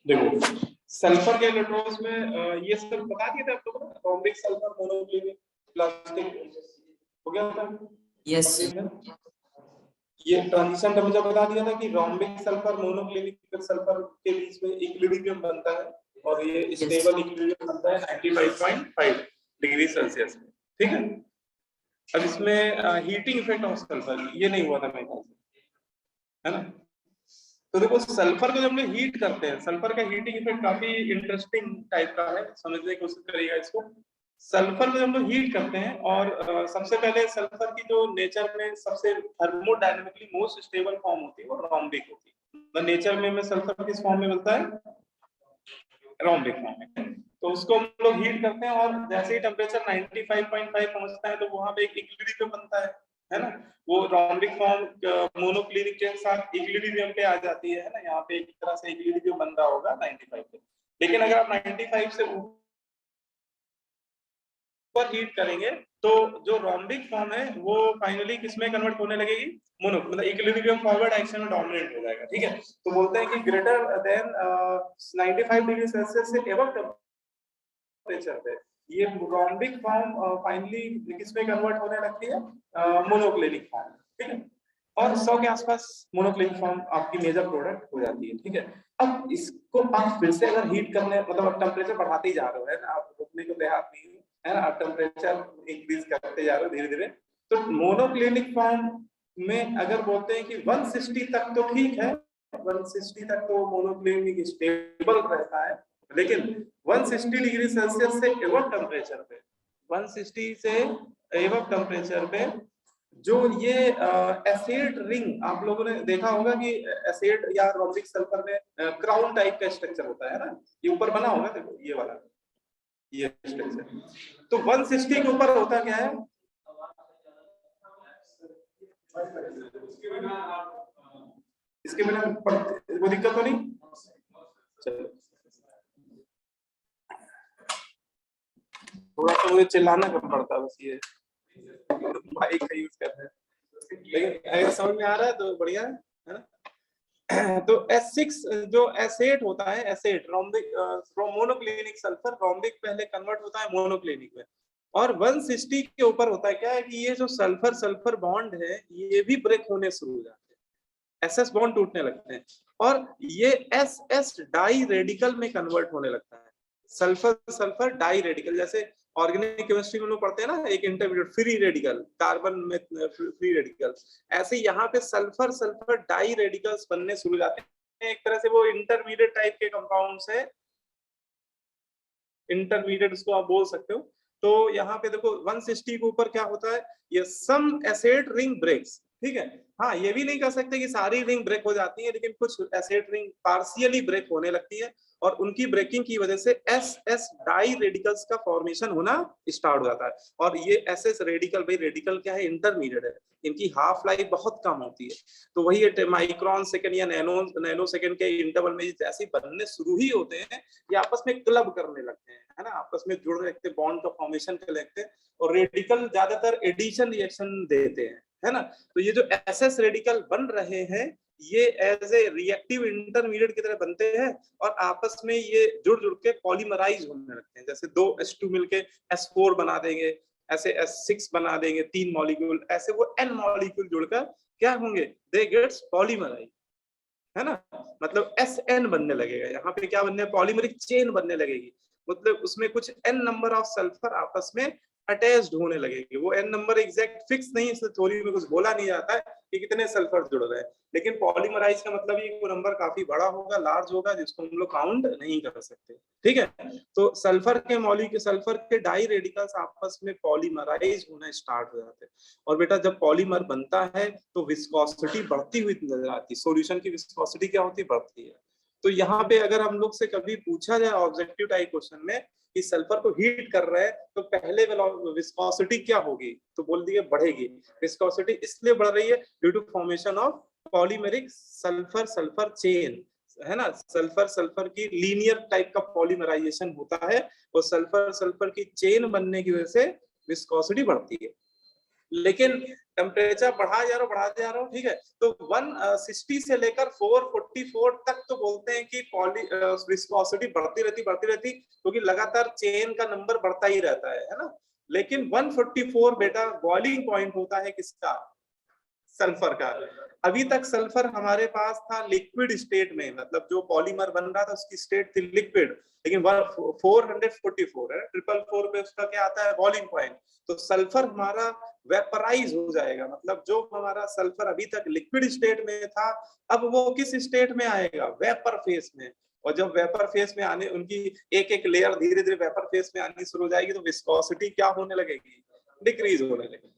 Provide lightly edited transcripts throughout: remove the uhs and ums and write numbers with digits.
देखो सल्फर के इलेक्ट्रॉन्स में ये सब बता दिए थे आप लोगों ने, रोम्बिक सल्फर मोनोक्लिनिक प्लास्टिक हो गया था। यस ये ट्रांजिशन टेम्परेचर बता दिया था कि रोम्बिक सल्फर मोनोक्लिनिक सल्फर के बीच में इक्विलिब्रियम बनता है और ये स्टेबल इक्विलिब्रियम बनता है 95.5 डिग्री सेल्सियस में। ठीक है, अब इसमें हीटिंग इफेक्ट ऑफ सल्फर ये नहीं हुआ था मेरे ख्याल से, है ना। तो देखो सल्फर को जब हम हीट करते हैं, सल्फर का हीटिंग इफेक्ट काफी इंटरेस्टिंग टाइप का है, समझने की कोशिश करिएगा इसको। सल्फर को जब हम हीट करते हैं और सबसे पहले सल्फर की जो नेचर में सबसे थर्मोडायनेमिकली मोस्ट स्टेबल फॉर्म होती है वो रोम्बिक होती है। तो नेचर में सल्फर किस फॉर्म में मिलता है, रोम्बिक फॉर्म में। तो उसको हम लोग हीट करते हैं और जैसे ही टेम्परेचर 95.5 पहुंचता है तो वहां पे एक इक्विलिब्रियम बनता है ना। वो रोम्बिक फॉर्म मोनोक्लिनिक के साथ इक्विलिब्रियम पे आ जाती है ना, यहाँ पे एक तरह से इक्विलिब्रियम बन रहा होगा 95 पे। लेकिन अगर आप 95 से ऊपर हीट करेंगे तो जो रोम्बिक फॉर्म है वो फाइनली किसमें कन्वर्ट होने लगेगी, मोनो, मतलब इक्विलिब्रियम फॉरवर्ड एक्शन में डोमिनेट हो जाएगा। ठीक है, तो बोलते हैं कि ग्रेटर देन 95 डिग्री सेल्सियस से एबव टेम्परेचर पे ये रोम्बिक फॉर्म फाइनली किसमें कन्वर्ट होने लगती है, मोनोक्लिनिक फॉर्म। ठीक है, और 100 के आसपास मोनोक्लिनिक फॉर्म आपकी मेजर प्रोडक्ट हो जाती है। ठीक है, अब इसको आप फिर से अगर हीट करने मतलब टेम्परेचर बढ़ाते ही जा रहे हो, है ना, आप रुकने को तैयार नहीं है ना, आप टेम्परेचर इंक्रीज करते जा रहे हो धीरे धीरे। तो मोनोक्लिनिक फॉर्म में अगर बोलते हैं कि 160 तक तो ठीक है, 160 तक तो मोनोक्लिनिक स्टेबल रहता है, लेकिन 160 डिग्री सेल्सियस से एबव टेम्परेचर पे, 160 से एबव टेम्परेचर पे जो ये एसिड रिंग आप लोगों ने देखा होगा कि एसिड या रोम्बिक सल्फर में क्राउन टाइप का स्ट्रक्चर होता है ना, ये ऊपर बना होगा, देखो ये वाला ये स्ट्रक्चर। तो 160 के ऊपर होता क्या है, इसके बिना वो दिक्कत तो नहीं। चलो थोड़ा तो मुझे चिल्लाना कम पड़ता है बस, ये माइक का यूज करते हैं, लेकिन अगर समझ में आ रहा है तो बढ़िया है ना। तो S6 जो एसेट होता है, asset rhombic monoclinic sulphur, rhombic पहले कन्वर्ट होता है मोनोक्लिनिक में, और 160 के ऊपर होता है क्या है कि ये जो सल्फर सल्फर बॉन्ड है ये भी ब्रेक होने शुरू हो जाते हैं, SS बॉन्ड टूटने लगते हैं और ये SS डाई रेडिकल में कन्वर्ट होने लगता है। सल्फर सल्फर डाई रेडिकल, जैसे ऑर्गेनिक केमिस्ट्री में लोग पढ़ते हैं ना एक इंटरमीडिएट फ्री रेडिकल, कार्बन में फ्री रेडिकल, ऐसे यहाँ पे सल्फर सल्फर डाई रेडिकल्स बनने शुरू हो जाते हैं। एक तरह से वो इंटरमीडिएट टाइप के कंपाउंड्स है, इंटरमीडिएट उसको आप बोल सकते हो। तो यहाँ पे देखो 160 के ऊपर क्या होता है, ये सम एसिड रिंग ब्रेक्स। ठीक है, हाँ ये भी नहीं कह सकते कि सारी रिंग ब्रेक हो जाती है, लेकिन कुछ एसिड रिंग पार्शियली ब्रेक होने लगती है और उनकी ब्रेकिंग की वजह से SS डाई रेडिकल्स का फॉर्मेशन होना स्टार्ट हो जाता है। और ये SS रेडिकल, भाई रेडिकल क्या है, इंटरमीडिएट है, इनकी हाफ लाइफ बहुत कम होती है। तो वही माइक्रोन सेकंड या नैनो सेकंड के इंटरवल में जैसे बनने शुरू ही होते हैं ये आपस में क्लब करने लगते हैं, है ना, आपस में जुड़ लगते, बॉन्ड का फॉर्मेशन कर लगते हैं और रेडिकल ज्यादातर एडिशन रिएक्शन देते हैं, है ना। तो ये जो SS रेडिकल बन रहे हैं ये एज ए रिएक्टिव इंटरमीडिएट की तरह बनते हैं और आपस में ये जुड़ जुड़ के पॉलीमराइज होने लगते हैं। जैसे दो H2 मिलके S4 बना देंगे, ऐसे S6 बना देंगे, 3 मॉलिक्यूल, ऐसे वो N मॉलिक्यूल जुड़कर क्या होंगे, दे गेट्स पॉलीमराइज, है ना, मतलब SN बनने लगेगा। यहाँ पे क्या बनने, पॉलीमरिक चेन बनने लगेगी, मतलब उसमें कुछ N नंबर ऑफ सल्फर आपस में अटैच्ड होने लगेगी। वो N नंबर एग्जैक्ट फिक्स नहीं, इसलिए थ्योरी में कुछ बोला नहीं जाता है कि कितने सल्फर जुड़ रहे हैं, लेकिन पॉलीमराइज का मतलब ये वो नंबर काफी बड़ा होगा, लार्ज होगा, जिसको हम लोग काउंट नहीं कर सकते। ठीक है, तो सल्फर के मॉलिक्यूल, सल्फर के डाई रेडिकल्स आपस में पॉलीमराइज होना स्टार्ट हो जाते हैं और बेटा जब पॉलीमर बनता है तो विस्कोसिटी बढ़ती हुई नजर आती है। सॉल्यूशन की विस्कोसिटी क्या होती है, बढ़ती है। तो यहाँ पे अगर हम लोग से कभी पूछा जाए ऑब्जेक्टिव टाइप क्वेश्चन में कि सल्फर को हीट कर रहे हैं तो पहले विस्कोसिटी क्या होगी, तो बोल दिए बढ़ेगी। विस्कोसिटी इसलिए बढ़ रही है due to formation of polymeric sulphur sulphur chain, है ना, सल्फर सल्फर की लीनियर टाइप का पॉलीमराइजेशन होता है और सल्फर सल्फर की चेन बनने की वजह से विस्कोसिटी बढ़ती है। लेकिन टेम्परेचर बढ़ा जा रहा हो, ठीक है, तो 160 से लेकर 444 तक तो बोलते हैं कि विस्कोसिटी बढ़ती रहती, क्योंकि लगातार चेन का नंबर बढ़ता ही रहता है ना। लेकिन 144 बेटा बॉइलिंग पॉइंट होता है किसका? सल्फर का। अभी तक सल्फर हमारे पास था लिक्विड स्टेट में, मतलब जो पॉलीमर बन रहा था उसकी स्टेट थी लिक्विड, लेकिन 444 है, 444 पे उसका क्या आता है? Boiling point. तो सल्फर हमारा वेपराइज हो जाएगा, मतलब जो हमारा सल्फर अभी तक लिक्विड स्टेट में था, अब वो किस स्टेट में आएगा? वेपर फेस में। और जब वेपर फेस में आने, उनकी एक एक लेयर धीरे धीरे वेपर फेस में आनी शुरू हो जाएगी, तो विस्कोसिटी क्या होने लगेगी? डिक्रीज होने लगेगी।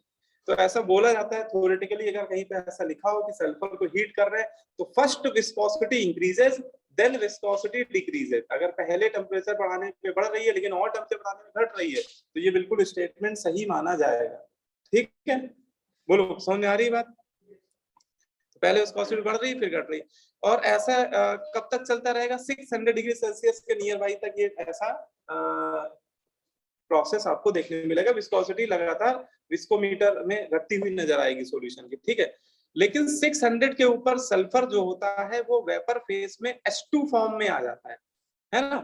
तो ऐसा बोला जाता है थ्योरेटिकली, अगर कहीं पे ऐसा लिखा हो कि सल्फर को हीट कर रहे हैं तो first viscosity increases then viscosity decreases. अगर पहले टेम्परेचर बढ़ाने पे बढ़ रही है लेकिन और टेम्परेचर बढ़ाने में घट रही है, तो ये बिल्कुल स्टेटमेंट सही माना जाएगा। ठीक है, बोलो समझ में आ रही बात? पहले विस्कोसिटी बढ़ रही है फिर घट रही है, और ऐसा कब तक चलता रहेगा? 600 डिग्री सेल्सियस के नियर बाई तक ये ऐसा प्रोसेस आपको देखने को मिलेगा। विस्कोसिटी लगातार विस्कोमीटर में घटती हुई नजर आएगी सॉल्यूशन की, ठीक है। लेकिन 600 के ऊपर सल्फर जो होता है वो वेपर फेस में H2 फॉर्म में आ जाता है ना।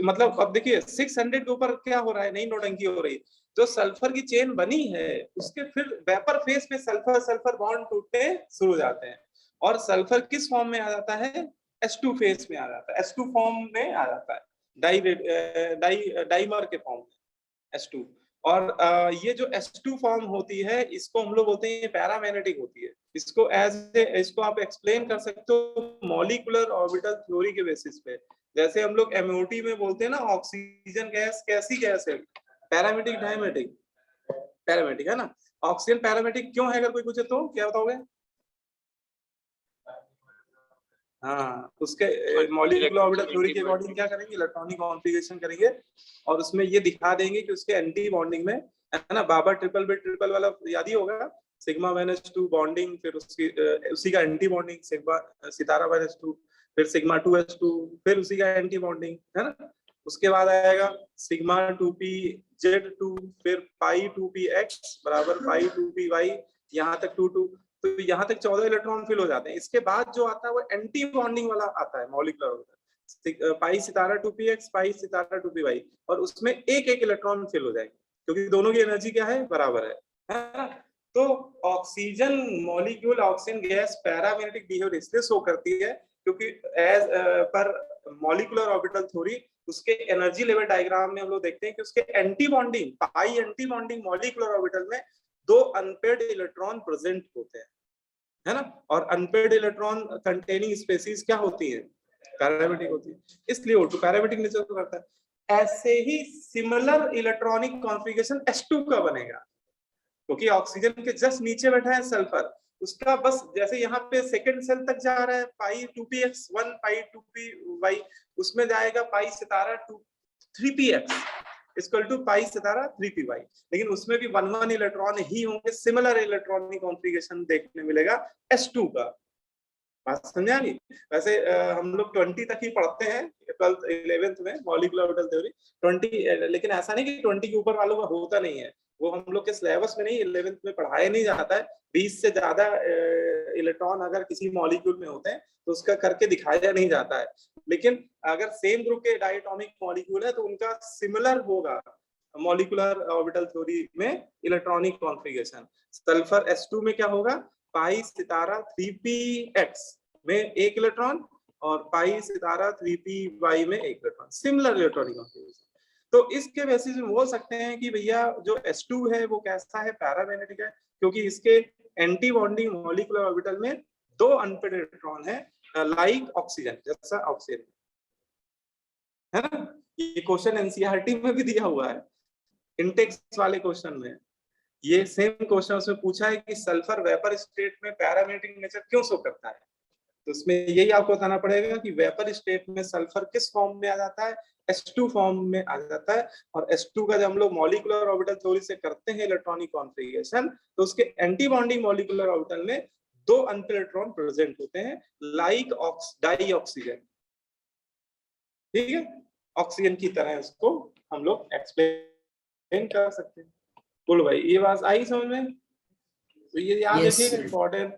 मतलब अब देखिए 600 के ऊपर क्या हो रहा है? नई नौटंकी हो रही है। जो सल्फर की चेन बनी है उसके फिर वेपर फेस में सल्फर सल्फर बॉन्ड टूटने शुरू हो जाते हैं, और सल्फर किस फॉर्म में आ जाता है? H2 फेस में आ जाता है, H2 फॉर्म में आ जाता है, डाइमर के फॉर्म में H2। और ये जो H2 फॉर्म होती है इसको हम लोग बोलते हैं पैरामैग्नेटिक होती है। इसको आप एक्सप्लेन कर सकते हो मॉलिक्यूलर ऑर्बिटल थ्योरी के बेसिस पे। जैसे हम लोग MOT में बोलते हैं ना, ऑक्सीजन गैस कैसी गैस है? पैरामेटिक डायमेटिक? पैरामेटिक है ना। ऑक्सीजन पैरामेटिक क्यों है? अगर कोई पूछे तो क्या बताओगे? हाँ, उसके मॉलिक्यूलर ऑर्बिटल थ्योरी के अकॉर्डिंग क्या करेंगे? इलेक्ट्रॉनिक कॉन्फ़िगरेशन करेंगे और उसमें ये दिखा देंगे कि उसके एंटी बॉन्डिंग में, है ना, बाबा ट्रिपल बिट ट्रिपल वाला याद ही होगा, सिग्मा -2 बॉन्डिंग, फिर उसकी उसी का एंटी बॉन्डिंग सिग्मा सितारा -2, फिर सिग्मा 2s2, फिर उसी का एंटी बॉन्डिंग, है ना। उसके बाद आएगा सिग्मा 2p Z2, फिर पाई 2p x बराबर पाई 2p y, यहाँ तक 2 तो यहाँ तक 14 इलेक्ट्रॉन फिल हो जाते हैं। इसके बाद जो आता है वो एंटी बॉन्डिंग वाला आता है मॉलिक्यूलर ऑर्बिटल, पाई सितारा 2px पाई सितारा 2py, और उसमें एक एक इलेक्ट्रॉन फिल हो जाएंगे क्योंकि दोनों की एनर्जी क्या है? बराबर है ना। तो oxygen molecule, oxygen gas paramagnetic behaviour इसलिए शो करती है क्योंकि एज पर मॉलिक्यूलर ऑर्बिटल थ्योरी उसके एनर्जी लेवल डायग्राम में हम लोग देखते हैं कि उसके anti bonding, pi anti bonding molecular orbital में 2 अनपेयर्ड इलेक्ट्रॉन प्रेजेंट होते हैं, है ना। और अनपेयर्ड इलेक्ट्रॉन कंटेनिंग स्पेसीज क्या होती है? पैरामेटिक होती है, इसलिए वो पैरामेटिक नेचर को करता है। ऐसे ही सिमिलर इलेक्ट्रॉनिक कॉन्फ़िगरेशन H2 का बनेगा, क्योंकि ऑक्सीजन के जस्ट नीचे बैठा है सल्फर, उसका बस जैसे यहाँ पे सेकंड सेल तक जा रहा है पाई 2px1 पाई 2py, उसमें जाएगा पाई सितारा 3px equal to pi Sitara 3py, लेकिन उसमें भी 1 इलेक्ट्रॉन ही होंगे। सिमिलर इलेक्ट्रॉनिक कॉन्फ़िगरेशन देखने मिलेगा H2 का। बात समझा नहीं? वैसे हम लोग 20 तक ही पढ़ते हैं 12th 11th में मॉलिक्यूलर ऑर्बिटल थ्योरी 20, लेकिन ऐसा नहीं कि 20 के ऊपर वालों का होता नहीं है, वो हम लोग के सिलेबस में नहीं, 11th में पढ़ाया नहीं जाता है। 20 से ज्यादा इलेक्ट्रॉन अगर किसी मॉलिक्यूल में होते हैं तो उसका करके दिखाया नहीं जाता है, लेकिन अगर सेम ग्रुप के डायटोमिक मॉलिक्यूल है तो उनका सिमिलर होगा मॉलिक्यूलर ऑर्बिटल थ्योरी में इलेक्ट्रॉनिक कॉन्फ़िगरेशन। सल्फर H2 में क्या होगा? पाई सितारा 3px में एक इलेक्ट्रॉन और पाई सितारा 3py में एक इलेक्ट्रॉन, सिमिलर इलेक्ट्रॉनिक कॉन्फ़िगरेशन। तो इसके बेसिस में बोल सकते हैं कि भैया जो H2 है वो कैसा है? पैरामैग्नेटिक है, क्योंकि इसके एंटी बॉन्डिंग मॉलिक्यूलर ऑर्बिटल में 2 अनपेयर्ड इलेक्ट्रॉन है, लाइक ऑक्सीजन, जैसा ऑक्सीजन, है ना। ये क्वेश्चन एनसीईआरटी में भी दिया हुआ है, इंटेक्स वाले क्वेश्चन में ये सेम क्वेश्चन उसमें पूछा है कि सल्फर वेपर स्टेट में पैरामैग्नेटिक नेचर क्यों शो करता है। तो उसमें यही आपको बताना पड़ेगा कि वेपर स्टेट में सल्फर किस फॉर्म में आ जाता है? H2 फॉर्म में आ जाता है। और H2 का जब हम लोग मॉलिक्यूलर ऑर्बिटल थ्योरी से करते हैं इलेक्ट्रॉनिक कॉन्फ़िगरेशन, तो उसके एंटी बॉन्डिंग मॉलिक्यूलर ऑर्बिटल में 2 अनपेयर्ड इलेक्ट्रॉन प्रेजेंट होते हैं, लाइक डाई ऑक्सीजन, ठीक है, ऑक्सीजन की तरह इसको हम लोग एक्सप्लेन कर सकते हैं। बोलो भाई, ये बात आई समझ में? तो ये याद Yes, रखिएगा, इंपॉर्टेंट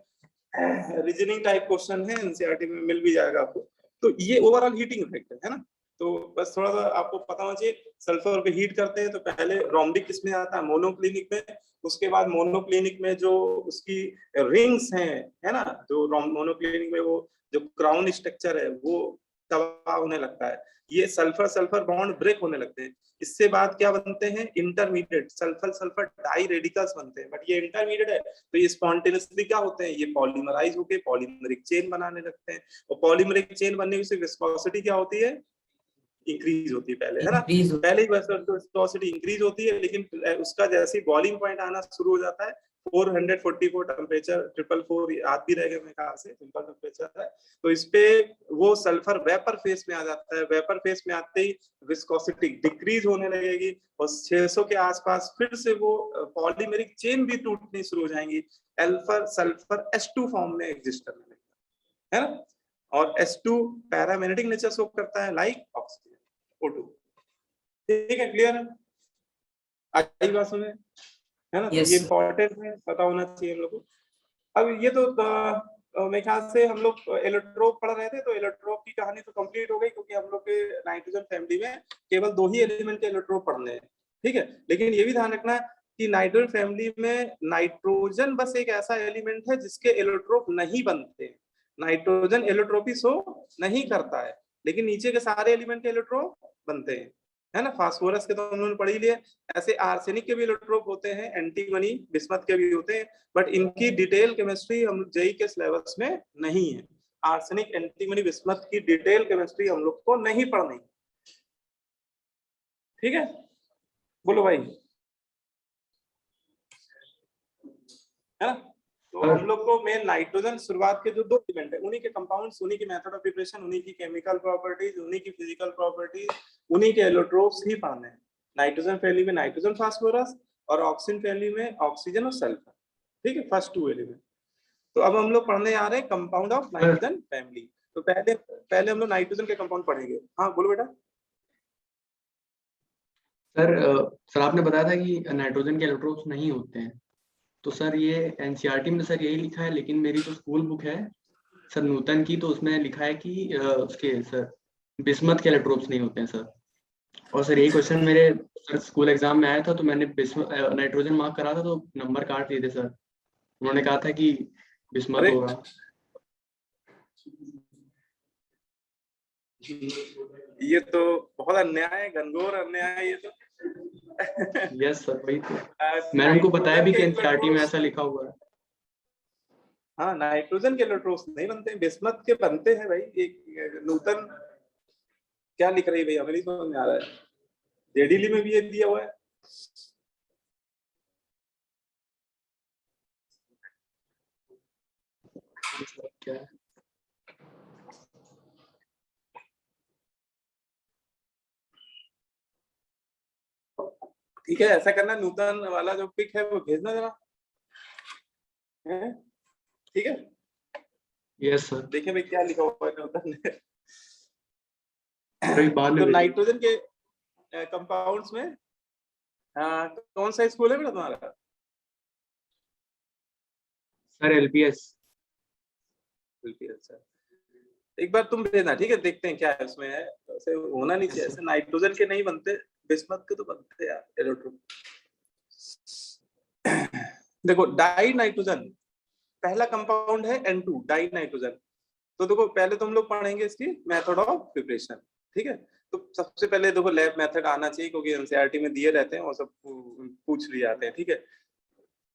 रीजनिंग टाइप क्वेश्चन है, एनसीईआरटी में मिल भी जाएगा आपको। तो ये ओवरऑल हीटिंग इफेक्ट है ना। तो बस थोड़ा सा आपको पता होना चाहिए, सल्फर को हीट करते हैं तो पहले रोम्बिक किसमें आता है, मोनोक्लिनिक में। उसके बाद मोनोक्लिनिक में जो उसकी रिंग्स हैं, है ना, जो मोनोक्लिनिक में वो जो क्राउन स्ट्रक्चर है वो तबाह होने लगता है, ये सल्फर सल्फर बॉन्ड ब्रेक होने लगते हैं। इससे बाद क्या बनते हैं, intermediate sulphur sulphur diradicals बनते हैं। बट ये इंटरमीडिएट है तो ये स्पॉन्टेनियसली क्या होते हैं, ये पॉलीमराइज होकर पॉलीमरिक चेन बनाने लगते हैं। और पॉलीमरिक चेन बनने से विस्कोसिटी क्या होती है, इंक्रीज होती है पहले, है ना। increase. पहले ही विस्कोसिटी इंक्रीज होती है, लेकिन उसका जैसे बॉइलिंग पॉइंट आना शुरू हो जाता है 444 टेम्परेचर, 444 याद भी रहेगा मेरे ख्याल से, सिंपल टेम्परेचर है। तो इस पे वो सल्फर वेपर फेस में आ जाता है। वेपर फेस में आते ही विस्कोसिटी डिक्रीज होने लगेगी और 600 के आसपास फिर से वो पॉलीमेरिक चेन भी टूटनी शुरू हो जाएंगी, अल्फर सल्फर H2 फॉर्म में एग्जिस्ट करने लगेगा, है ना। और H2 पैरामैग्नेटिक नेचर शो करता है, लाइक ऑक्सीजन O2। ठीक है, क्लियर है, आई बात सुने, है ना। Yes, ये इंपॉर्टेंट है, पता होना चाहिए हम लोग को। अब ये तो मेरे ख्याल से हम लोग एलोट्रोप पढ़ रहे थे, तो एलोट्रोप की कहानी तो कंप्लीट हो गई, क्योंकि हम लोग के नाइट्रोजन फैमिली में केवल 2 ही एलिमेंट के एलोट्रोप पढ़ने हैं, ठीक है। लेकिन ये भी ध्यान रखना कि नाइट्रोजन फैमिली में नाइट्रोजन बस एक ऐसा एलिमेंट है जिसके एलोट्रोप नहीं बनते। नाइट्रोजन एलोट्रोपी शो नहीं करता है, लेकिन नीचे के सारे एलिमेंट के एलोट्रोप बनते हैं, है ना। फास्फोरस के तो उन्होंने पढ़ ही लिया। ऐसे आर्सेनिक के भी एलोट्रोप होते हैं, एंटीमनी बिस्मथ के भी होते हैं, बट इनकी डिटेल केमिस्ट्री हम जेई के सिलेबस में नहीं है। आर्सेनिक एंटीमनी बिस्मथ की डिटेल केमिस्ट्री हम लोग को नहीं पढ़नी, ठीक है। बोलो भाई, है ना। तो हम लोग को मेन नाइट्रोजन शुरुआत के जो 2 एलिमेंट है, उन्हीं के कंपाउंड्स, उन्हीं की मेथड ऑफ प्रिपरेशन, उन्हीं की केमिकल प्रॉपर्टीज, उन्हीं की फिजिकल प्रॉपर्टीज, उन्हीं के एलोट्रोप्स ही पढ़ने हैं। नाइट्रोजन फैमिली में नाइट्रोजन फास्फोरस, और ऑक्सीजन फैमिली में ऑक्सीजन और सल्फर, ठीक है, फर्स्ट 2 एलिमेंट। तो अब हम लोग पढ़ने आ रहे हैं कंपाउंड ऑफ नाइट्रोजन फैमिली। तो पहले पहले हम लोग नाइट्रोजन के कंपाउंड पढ़ेंगे। हाँ बोलो बेटा। सर आपने बताया था कि नाइट्रोजन के इलेक्ट्रॉन्स नहीं होते हैं, तो सर ये एनसीईआरटी में सर यही लिखा है, लेकिन मेरी जो स्कूल बुक है सर नूतन की, तो उसमें लिखा है कि उसके सर बिस्मथ के इलेक्ट्रॉन्स नहीं होते हैं सर। और सर यही क्वेश्चन मेरे सर स्कूल एग्जाम में आया था, तो मैंने नाइट्रोजन मार्क करा था तो नंबर काट दिए थे सर। उन्होंने कहा था कि बिस्मथ अरे होगा। ये तो बहुत अन्याय है, घनघोर अन्याय है ये तो। यस सर, वही तो मैंने उनको बताया भी कि एनसीईआरटी में ऐसा लिखा हुआ है। हाँ, नाइट्रोजन के इलेक्ट्रोड्स नहीं बनते, बिस्मथ के बनते हैं भाई। एक नूतन क्या लिख रही है भैया, मेरी समझ में आ रहा है, जेडीली में भी ये दिया हुआ है। क्या है? ठीक है, ऐसा करना, नूतन वाला जो पिक है वो भेजना जरा, ठीक है। Yes sir. देखिए भाई क्या लिखा हुआ है नूतन ने। बाद में तो नाइट्रोजन के कंपाउंड्स में कौन सा स्कूल है बेटा तुम्हारा? Sir LPS. सर एक बार तुम भेजना, ठीक है, देखते हैं क्या है उसमें है। ऐसे होना नहीं चाहिए, ऐसे नाइट्रोजन के नहीं बनते, बिस्मथ के तो बनते हैं यार एलोट्रोप। देखो डाई नाइट्रोजन पहला कंपाउंड है N2 डाई नाइट्रोजन। तो देखो पहले तो हम लोग पढ़ेंगे इसकी मेथड ऑफ प्रिपरेशन, ठीक है। तो सबसे पहले देखो लैब मेथड आना चाहिए, क्योंकि एनसीईआरटी में दिए रहते हैं और सब पूछ लिए जाते हैं, ठीक है।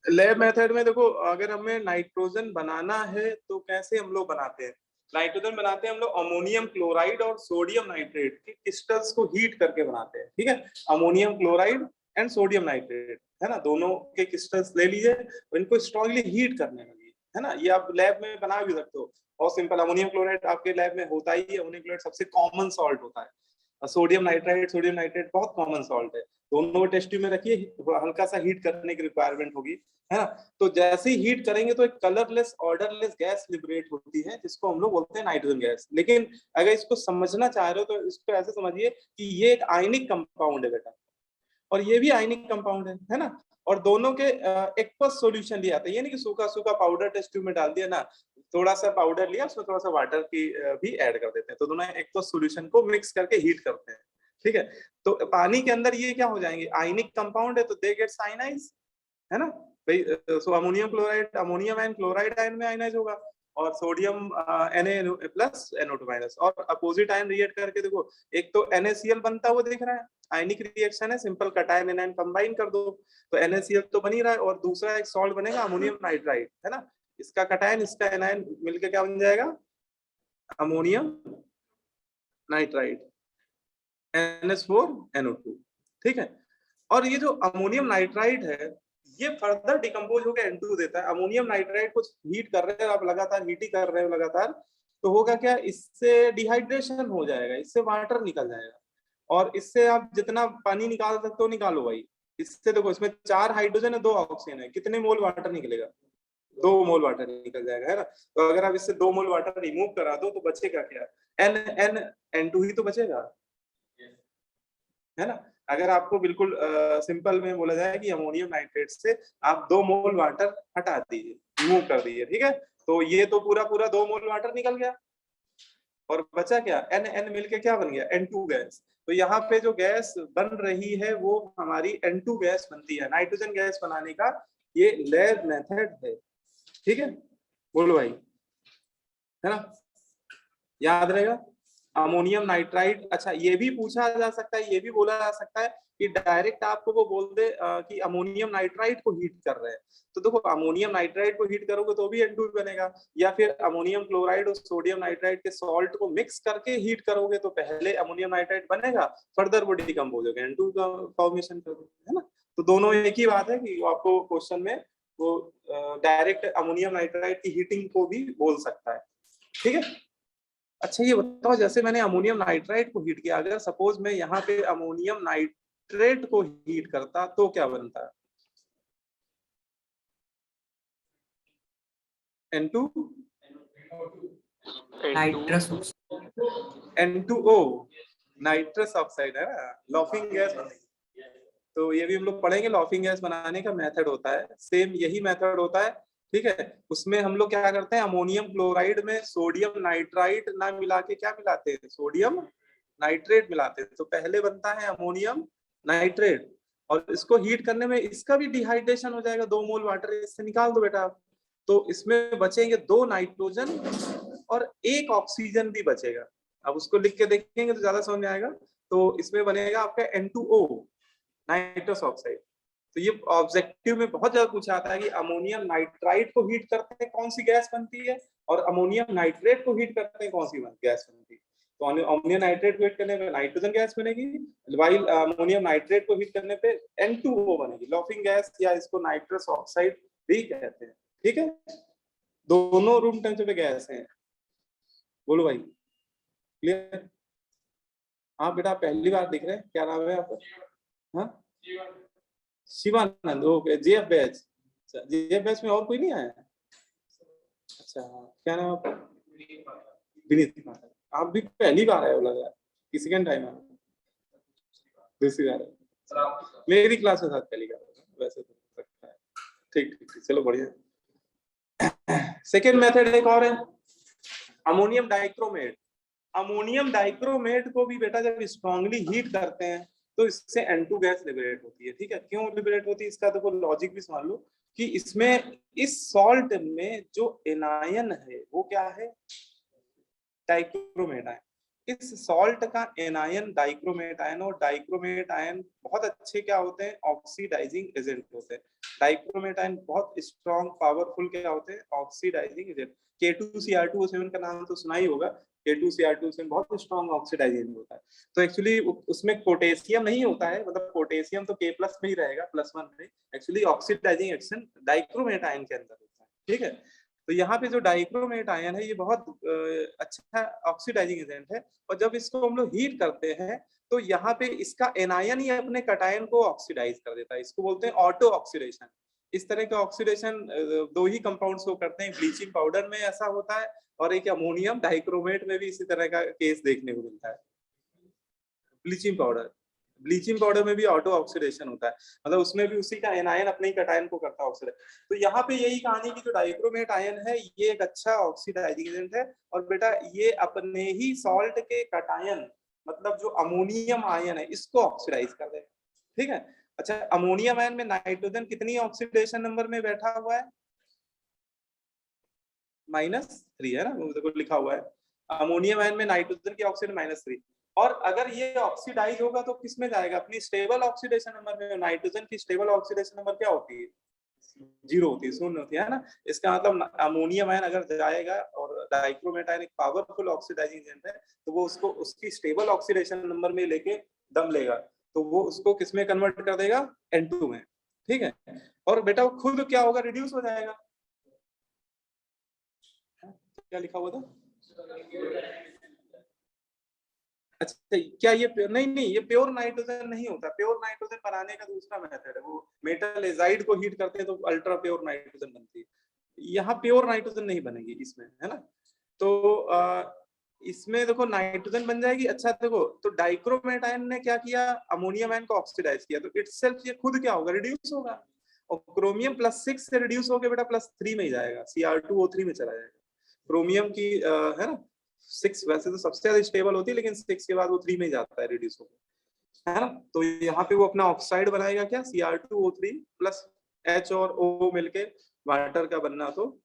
लैब मेथड में देखो, अगर हमें नाइट्रोजन बनाना है तो कैसे हम लोग बनाते हैं, नाइट्रोजन बनाते हैं हम लोग अमोनियम क्लोराइड और सोडियम नाइट्रेट के क्रिस्टल्स को हीट करके बनाते हैं, ठीक है। Ammonium chloride and sodium nitrate, है ना, दोनों के क्रिस्टल्स ले लीजिए और इनको स्ट्रांगली हीट करने लगिए, है ना। ये आप लैब में बना भी सकते हो। और सिंपल अमोनियम क्लोराइड आपके लैब में होता ही है, अमोनियम क्लोराइड सबसे कॉमन सॉल्ट होता है। सोडियम नाइट्रेट बहुत कॉमन सॉल्ट है। दोनों टेस्ट ट्यूब में रखिए, हल्का सा हीट करने की रिक्वायरमेंट होगी, है ना। तो जैसे ही हीट करेंगे तो एक कलरलेस ऑर्डरलेस गैस लिबरेट होती है, जिसको हम लोग बोलते हैं नाइट्रोजन गैस। लेकिन अगर इसको समझना चाह रहे हो तो इसको ऐसे समझिए कि ये एक आयनिक कंपाउंड है बेटा। और ये भी आयनिक कंपाउंड है ना, और दोनों के एक्वस सॉल्यूशन लिया था, ये नहीं कि सूखा सूखा पाउडर टेस्ट ट्यूब में डाल दिया ना, थोड़ा सा पाउडर लिया उसमें थोड़ा सा वाटर की भी ऐड कर देते हैं, तो दोनों एक्वस सॉल्यूशन को मिक्स करके हीट करते हैं, ठीक है। तो पानी के अंदर ये क्या हो जाएंगे, आयनिक कंपाउंड है तो दे गेट आयनाइज, है ना भाई। So ammonium chloride, ammonium ion chloride ion में आयनाइज होगा, और sodium Na plus NO2 minus, और अपोजिट आयन रिएक्ट करके देखो, एक तो NaCl बनता हुआ दिख रहा है, आयनिक रिएक्शन है, सिंपल कटायन एनायन कंबाइन कर दो तो NaCl तो बन ही रहा है, और दूसरा एक सॉल्ट बनेगा अमोनियम नाइट्राइड, है ना, इसका कटायन इसका एनायन मिलके क्या बन जाएगा, अमोनियम नाइट्राइड NH4NO2, ठीक है। और ये जो अमोनियम नाइट्राइड है ये फर्दर डिकम्पोज होकर N2 देता है। अमोनियम नाइट्राइड को हीट कर रहे हैं आप, लगातार हीट ही कर रहे हो लगातार, तो होगा क्या, इससे डिहाइड्रेशन हो जाएगा, इससे वाटर निकल जाएगा, और इससे आप जितना पानी निकाल सकते हो निकालो भाई। इससे देखो इसमें 4 हाइड्रोजन है 2 ऑक्सीजन है, कितने मोल वाटर निकलेगा, 2 मोल वाटर निकल जाएगा, है ना। तो अगर आप इससे 2 मोल वाटर रिमूव करा दो तो बचेगा क्या, N2 ही तो बचेगा, है ना। अगर आपको बिल्कुल सिंपल में बोला जाए कि अमोनियम नाइट्रेट से आप 2 मोल वाटर हटा दीजिए, रिमूव कर दीजिए, ठीक है, तो ये तो पूरा पूरा 2 मोल वाटर निकल गया, और बचा क्या, N मिलके क्या बन गया, N2 गैस। तो यहाँ पे जो गैस बन रही है वो हमारी N2 गैस बनती है। नाइट्रोजन गैस बनाने का ये लैब मेथड है, ठीक है, बोलो भाई, है ना, याद रहेगा। अमोनियम नाइट्राइड, अच्छा ये भी पूछा जा सकता है, ये भी बोला जा सकता है कि डायरेक्ट आपको वो बोल दे कि अमोनियम नाइट्राइड को हीट कर रहे हैं, तो देखो अमोनियम नाइट्राइड को हीट करोगे तो भी N2 बनेगा, या फिर अमोनियम क्लोराइड और सोडियम नाइट्राइड के सॉल्ट को मिक्स करके हीट करोगे तो पहले अमोनियम नाइट्राइड बनेगा, फर्दर वो डिकम्पोज होगा, N2 का फॉर्मेशन करोगे, है ना। तो दोनों एक ही बात है कि आपको क्वेश्चन में वो डायरेक्ट अमोनियम नाइट्राइड की हीटिंग को भी बोल सकता है, ठीक है। अच्छा ये बताओ, जैसे मैंने अमोनियम नाइट्राइड को हीट किया, अगर सपोज मैं यहाँ पे अमोनियम नाइट्रेट को हीट करता तो क्या बनता, N2 nitrous N2O nitrous oxide, है ना, लॉफिंग गैस बनेगी। तो ये भी हम लोग पढ़ेंगे, लॉफिंग गैस बनाने का मेथड होता है, सेम यही मेथड होता है, ठीक है। उसमें हम लोग क्या करते हैं, अमोनियम क्लोराइड में सोडियम नाइट्राइट ना मिला के क्या मिलाते हैं, सोडियम नाइट्रेट मिलाते हैं, तो पहले बनता है अमोनियम नाइट्रेट, और इसको हीट करने में इसका भी डिहाइड्रेशन हो जाएगा, 2 मोल वाटर इससे निकाल दो बेटा आप, तो इसमें बचेंगे 2 नाइट्रोजन और 1 ऑक्सीजन भी बचेगा। अब उसको लिख के देखेंगे तो ज्यादा समझ में आएगा। तो इसमें बनेगा आपका N2O नाइट्रस ऑक्साइड। तो ये ऑब्जेक्टिव में बहुत ज्यादा पूछा आता है कि अमोनियम नाइट्राइड को हीट करते हैं कौन सी गैस बनती है, और अमोनियम नाइट्रेट को हीट करते हैं कौन सी गैस बनती है। तो अमोनियम नाइट्रेट को हीट करने पे नाइट्रोजन गैस बनेगी, वाइल अमोनियम नाइट्रेट को हीट करने पे N2O बनेगी, लॉफिंग गैस, या इसको नाइट्रस ऑक्साइड भी कहते हैं, ठीक है। दोनों रूम टेम्परेचर पे गैस हैं, बोलो भाई, क्लियर। हाँ बेटा पहली बार दिख रहे हैं, क्या नाम है आपका, हाँ Shivanand, okay, JF batch, JF batch में और कोई नहीं आया, अच्छा क्या नाम आपका, विनीत, आप भी पहली बार आए हो लग रहा है कि सेकंड टाइम आए, दूसरी बार है, मेरी क्लास में साथ पहली बार वैसे तो सकता है, ठीक ठीक ठीक, चलो बढ़िया। सेकेंड मेथड एक और है, अमोनियम डाइक्रोमेट। अमोनियम डाइक्रोमेट को भी बेटा जब स्ट्रांगली हीट करते हैं तो इससे N2 गैस लिबरेट होती है, ठीक है। क्यों लिबरेट होती है इसका देखो लॉजिक भी समझ लो, कि इसमें इस सॉल्ट में जो एनायन है वो क्या है, डाइक्रोमेट आयन। इस सॉल्ट का एनायन डाइक्रोमेट आयन, और डाइक्रोमेट आयन बहुत अच्छे क्या होते हैं, ऑक्सीडाइजिंग एजेंट होते हैं। डाइक्रोमेट आयन बहुत स्ट्रॉन्ग पावरफुल क्या होते हैं, ऑक्सीडाइजिंग एजेंट। K2Cr2O7 का नाम तो सुना ही होगा, K2Cr2O7 बहुत स्ट्रॉन्ग ऑक्सीडाइजिंग होता है। तो एक्चुअली उसमें पोटेशियम नहीं होता है, मतलब पोटेशियम तो K+ में ही रहेगा, +1 में, actually oxidising action dichromate ion के अंदर होता है, ठीक है। तो यहाँ पे जो डाइक्रोमेट आयन है ये बहुत अच्छा ऑक्सीडाइजिंग एजेंट है, और जब इसको हम लोग हीट करते हैं तो यहाँ पे इसका एनायन ही अपने कटायन को ऑक्सीडाइज कर देता है, इसको बोलते हैं ऑटो ऑक्सीडेशन। इस तरह के ऑक्सीडेशन 2 ही कंपाउंड्स को करते हैं, ब्लीचिंग पाउडर में ऐसा होता है, और एक अमोनियम डाइक्रोमेट में भी इसी तरह का केस देखने को मिलता है। ब्लीचिंग पाउडर, ब्लीचिंग पाउडर में भी ऑटो ऑक्सीडेशन होता है, मतलब उसमें भी उसी का एनायन अपने ही कटायन को करता है ऑक्सीडाइज। तो यहाँ पे यही कहानी की जो डाइक्रोमेट आयन है ये एक अच्छा ऑक्सीडाइजिंग एजेंट है, और बेटा ये अपने ही सॉल्ट के कटायन मतलब जो अमोनियम आयन है इसको ऑक्सीडाइज कर देगा। ठीक है, अच्छा अमोनियम आयन में नाइट्रोजन कितनी ऑक्सीडेशन नंबर में बैठा हुआ है? -3 है ना, देखो लिखा हुआ है अमोनियम आयन में नाइट्रोजन की ऑक्सीडेशन -3। और अगर ये ऑक्सीडाइज होगा तो किस में जाएगा? अपनी स्टेबल ऑक्सीडेशन नंबर में। नाइट्रोजन की स्टेबल ऑक्सीडेशन नंबर क्या होती है? 0 होती है, 0 होती है ना। इसका मतलब अमोनियम आयन अगर जाएगा और डाइक्रोमेट आयन एक पावरफुल ऑक्सीडाइजिंग एजेंट है, तो वो उसको उसकी स्टेबल ऑक्सीडेशन नंबर में लेके दम लेगा, तो वो उसको किस में कन्वर्ट कर देगा? N2 में। ठीक है, और बेटा वो खुद क्या होगा? रिड्यूस हो जाएगा। क्या लिखा हुआ था? अच्छा, क्या ये नहीं नहीं, ये प्योर नाइट्रोजन नहीं होता। प्योर नाइट्रोजन बनाने का दूसरा मेथड है, वो मेटल एजाइड को हीट करते हैं तो अल्ट्रा प्योर नाइट्रोजन बनती है। यहाँ प्योर नाइट्रोजन नहीं बनेगी इसमें, है ना। तो इसमें देखो नाइट्रोजन बन जाएगी। अच्छा देखो, तो डाइक्रोमेट आयन ने क्या किया? अमोनियम आयन को ऑक्सीडाइज किया, तो इटसेल्फ ये खुद क्या होगा? रिड्यूस होगा, और क्रोमियम +6 से रिड्यूस होकर बेटा +3 में ही जाएगा, Cr2O3 में चला जाएगा। क्रोमियम की है ना 6 वैसे तो सबसे ज्यादा स्टेबल होती है, लेकिन 6 के बाद वो 3 में ही जाता है रिड्यूस होकर, है ना। तो यहाँ पे वो अपना ऑक्साइड बनाएगा क्या? Cr2O3 प्लस H और O मिलके वाटर का बनना तो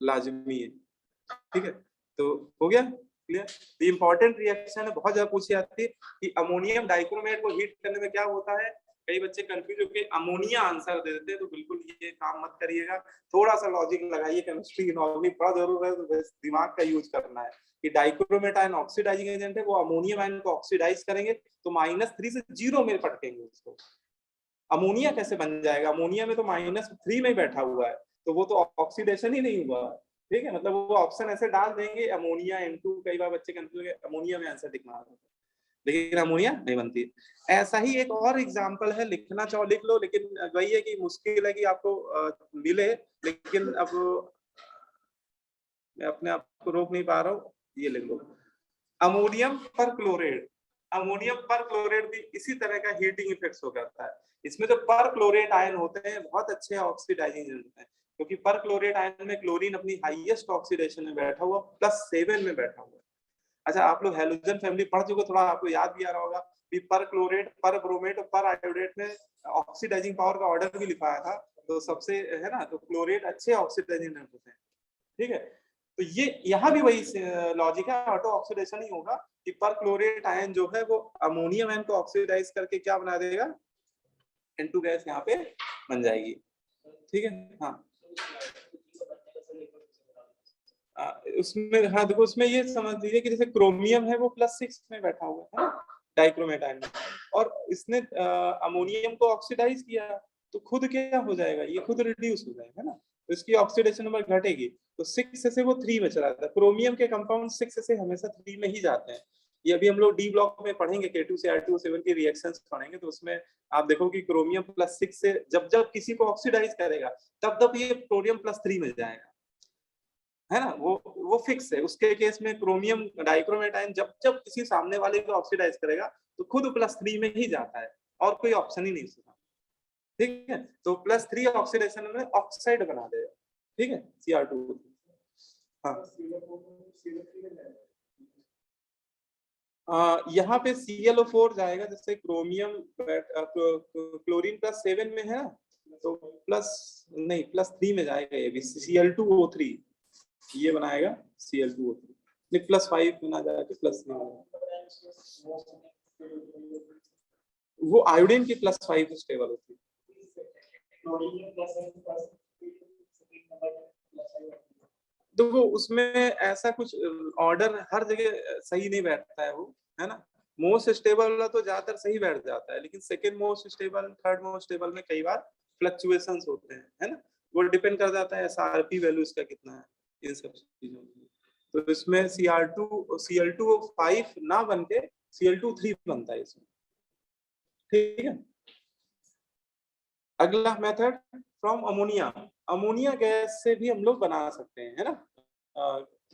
लाजमी है। ठीक है, तो हो गया क्लियर। तो इंपॉर्टेंट रिएक्शन है, बहुत ज्यादा पूछी जाती है कि अमोनियम डाइक्रोमेट को हीट करने में क्या होता है। कई बच्चे कंफ्यूज होकर अमोनिया आंसर दे देते हैं, तो बिल्कुल ये काम मत करिएगा। थोड़ा सा लॉजिक लगाइए, केमिस्ट्री की नॉलेज पढ़ा जरूर है, तो बस दिमाग का यूज करना है कि डाइक्रोमेट आयन ऑक्सीडाइजिंग एजेंट है, वो अमोनियम आयन को ऑक्सीडाइज करेंगे तो -3 से 0 में पटकेंगे उसको। अमोनिया कैसे बन जाएगा? अमोनिया में तो -3 में बैठा हुआ है, तो वो तो ऑक्सीडेशन ही नहीं हुआ। ठीक है, मतलब वो ऑप्शन ऐसे डाल देंगे अमोनिया N2, कई बार बच्चे कंफ्यूज हो अमोनिया में आंसर दिखना है, लेकिन अमोनिया नहीं बनती। ऐसा ही एक और एग्जांपल है, लिखना चाहो लिख लो, लेकिन वही है कि मुश्किल है कि आपको मिले, लेकिन अब मैं अपने आप को रोक नहीं पा रहा हूँ। ये लिख लो, अमोनियम पर क्लोरेट। अमोनियम पर क्लोरेट भी इसी तरह का हीटिंग इफेक्ट हो करता है। इसमें जो पर क्लोरेट आयन होते हैं बहुत अच्छे ऑक्सीडाइजिंग एजेंट हैं, क्योंकि पर क्लोरेट आयन में क्लोरीन अपनी हाईएस्ट ऑक्सीडेशन में बैठा हुआ +7 में बैठा हुआ है। अच्छा, आप लोग हैलोजन फैमिली पढ़ चुके, थोड़ा आपको याद भी आ रहा होगा कि पर क्लोरेट, पर ब्रोमेट और पर आयोडेट में ऑक्सीडाइजिंग पावर का ऑर्डर भी लिखाया था। तो सबसे है ना, तो क्लोरेट अच्छे ऑक्सीडाइजिंग होते हैं। ठीक है, तो ये यहाँ भी वही लॉजिक है, ऑटो ऑक्सीडेशन ही होगा कि पर क्लोरेट आयन जो है वो अमोनियम आयन को ऑक्सीडाइज करके क्या बना देगा? N2 गैस यहाँ पे बन जाएगी। ठीक है, हाँ उसमें, हाँ देखो उसमें ये समझ लीजिए कि जैसे क्रोमियम है वो +6 में बैठा हुआ है डाइक्रोमेट आयन में, और इसने अमोनियम को ऑक्सीडाइज किया, तो खुद क्या हो जाएगा? ये खुद रिड्यूस हो जाएगा ना, तो इसकी ऑक्सीडेशन नंबर घटेगी, तो 6 से वो 3 में चला जाता है। क्रोमियम के कंपाउंड 6 से हमेशा 3 में ही जाते हैं। ये अभी हम लोग डी ब्लॉक में पढ़ेंगे, K2 से R2O7 की रिएक्शंस पढ़ेंगे, तो उसमें आप देखो कि क्रोमियम +6 से जब जब किसी को ऑक्सीडाइज करेगा तब तब ये क्लोरियम +3 में जाएगा, है ना। वो फिक्स है। उसके केस में क्रोमियम डाइक्रोमेट आयन जब जब किसी सामने वाले को ऑक्सीडाइज करेगा तो खुद +3 में ही जाता है, और कोई ऑप्शन ही नहीं उसका। ठीक है, तो +3 ऑक्सीडेशन में ऑक्साइड बना देगा। ठीक है, Cr2। हाँ, यहाँ पे ClO4 जाएगा, जैसे क्रोमियम क्लोरीन +7 में है, तो प्लस नहीं +3 में जाएगा ये भी, Cl2O3 ये बनाएगा Cl2O3, नहीं +5 में ना जाके +3 वो आयोडीन की +5 स्टेबल होती है। तो वो उसमें ऐसा कुछ ऑर्डर हर जगह सही नहीं बैठता है, वो है ना। मोस्ट स्टेबल वाला तो ज्यादातर सही बैठ जाता है, लेकिन second most stable, third most stable में कई बार फ्लक्चुएशंस होते हैं, है ना। वो डिपेंड कर जाता है SRP वैल्यू इसका कितना है, इन सब चीजों में। तो इसमें Cl2O5 ना बन के Cl2O3 बनता है इसमें। ठीक है, अगला method from ammonia. Ammonia gas से भी हम लोग बना सकते हैं, है ना,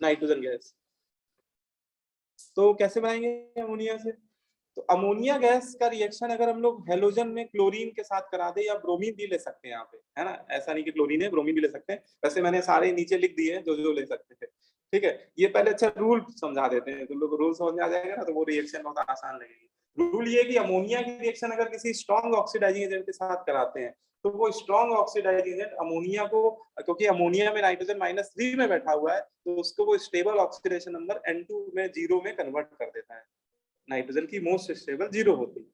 नाइट्रोजन गैस। तो कैसे बनाएंगे अमोनिया से? तो अमोनिया गैस का रिएक्शन अगर हम लोग हेलोजन में क्लोरीन के साथ करा दे, या ब्रोमीन भी ले सकते हैं यहाँ पे, है ना, ऐसा नहीं कि क्लोरीन है, ब्रोमीन भी ले सकते हैं। वैसे मैंने सारे नीचे लिख दिए हैं जो जो ले सकते थे, ठीक है। ये पहले अच्छा रूल समझा देते हैं, तुम लोग रूल समझ में आ जाएगा ना, तो वो रिएक्शन बहुत आसान लगेगी। रूल ये कि अमोनिया की रिएक्शन अगर किसी स्ट्रॉन्ग ऑक्सीडाइजिंग एजेंट के साथ कराते हैं, तो वो स्ट्रॉन्ग ऑक्सीडाइजिंग एजेंट अमोनिया को, क्योंकि अमोनिया में नाइट्रोजन -3 में बैठा हुआ है, तो उसको वो स्टेबल ऑक्सीडेशन नंबर N2 में 0 में कन्वर्ट कर देता है। नाइट्रोजन की मोस्ट स्टेबल 0 होती है,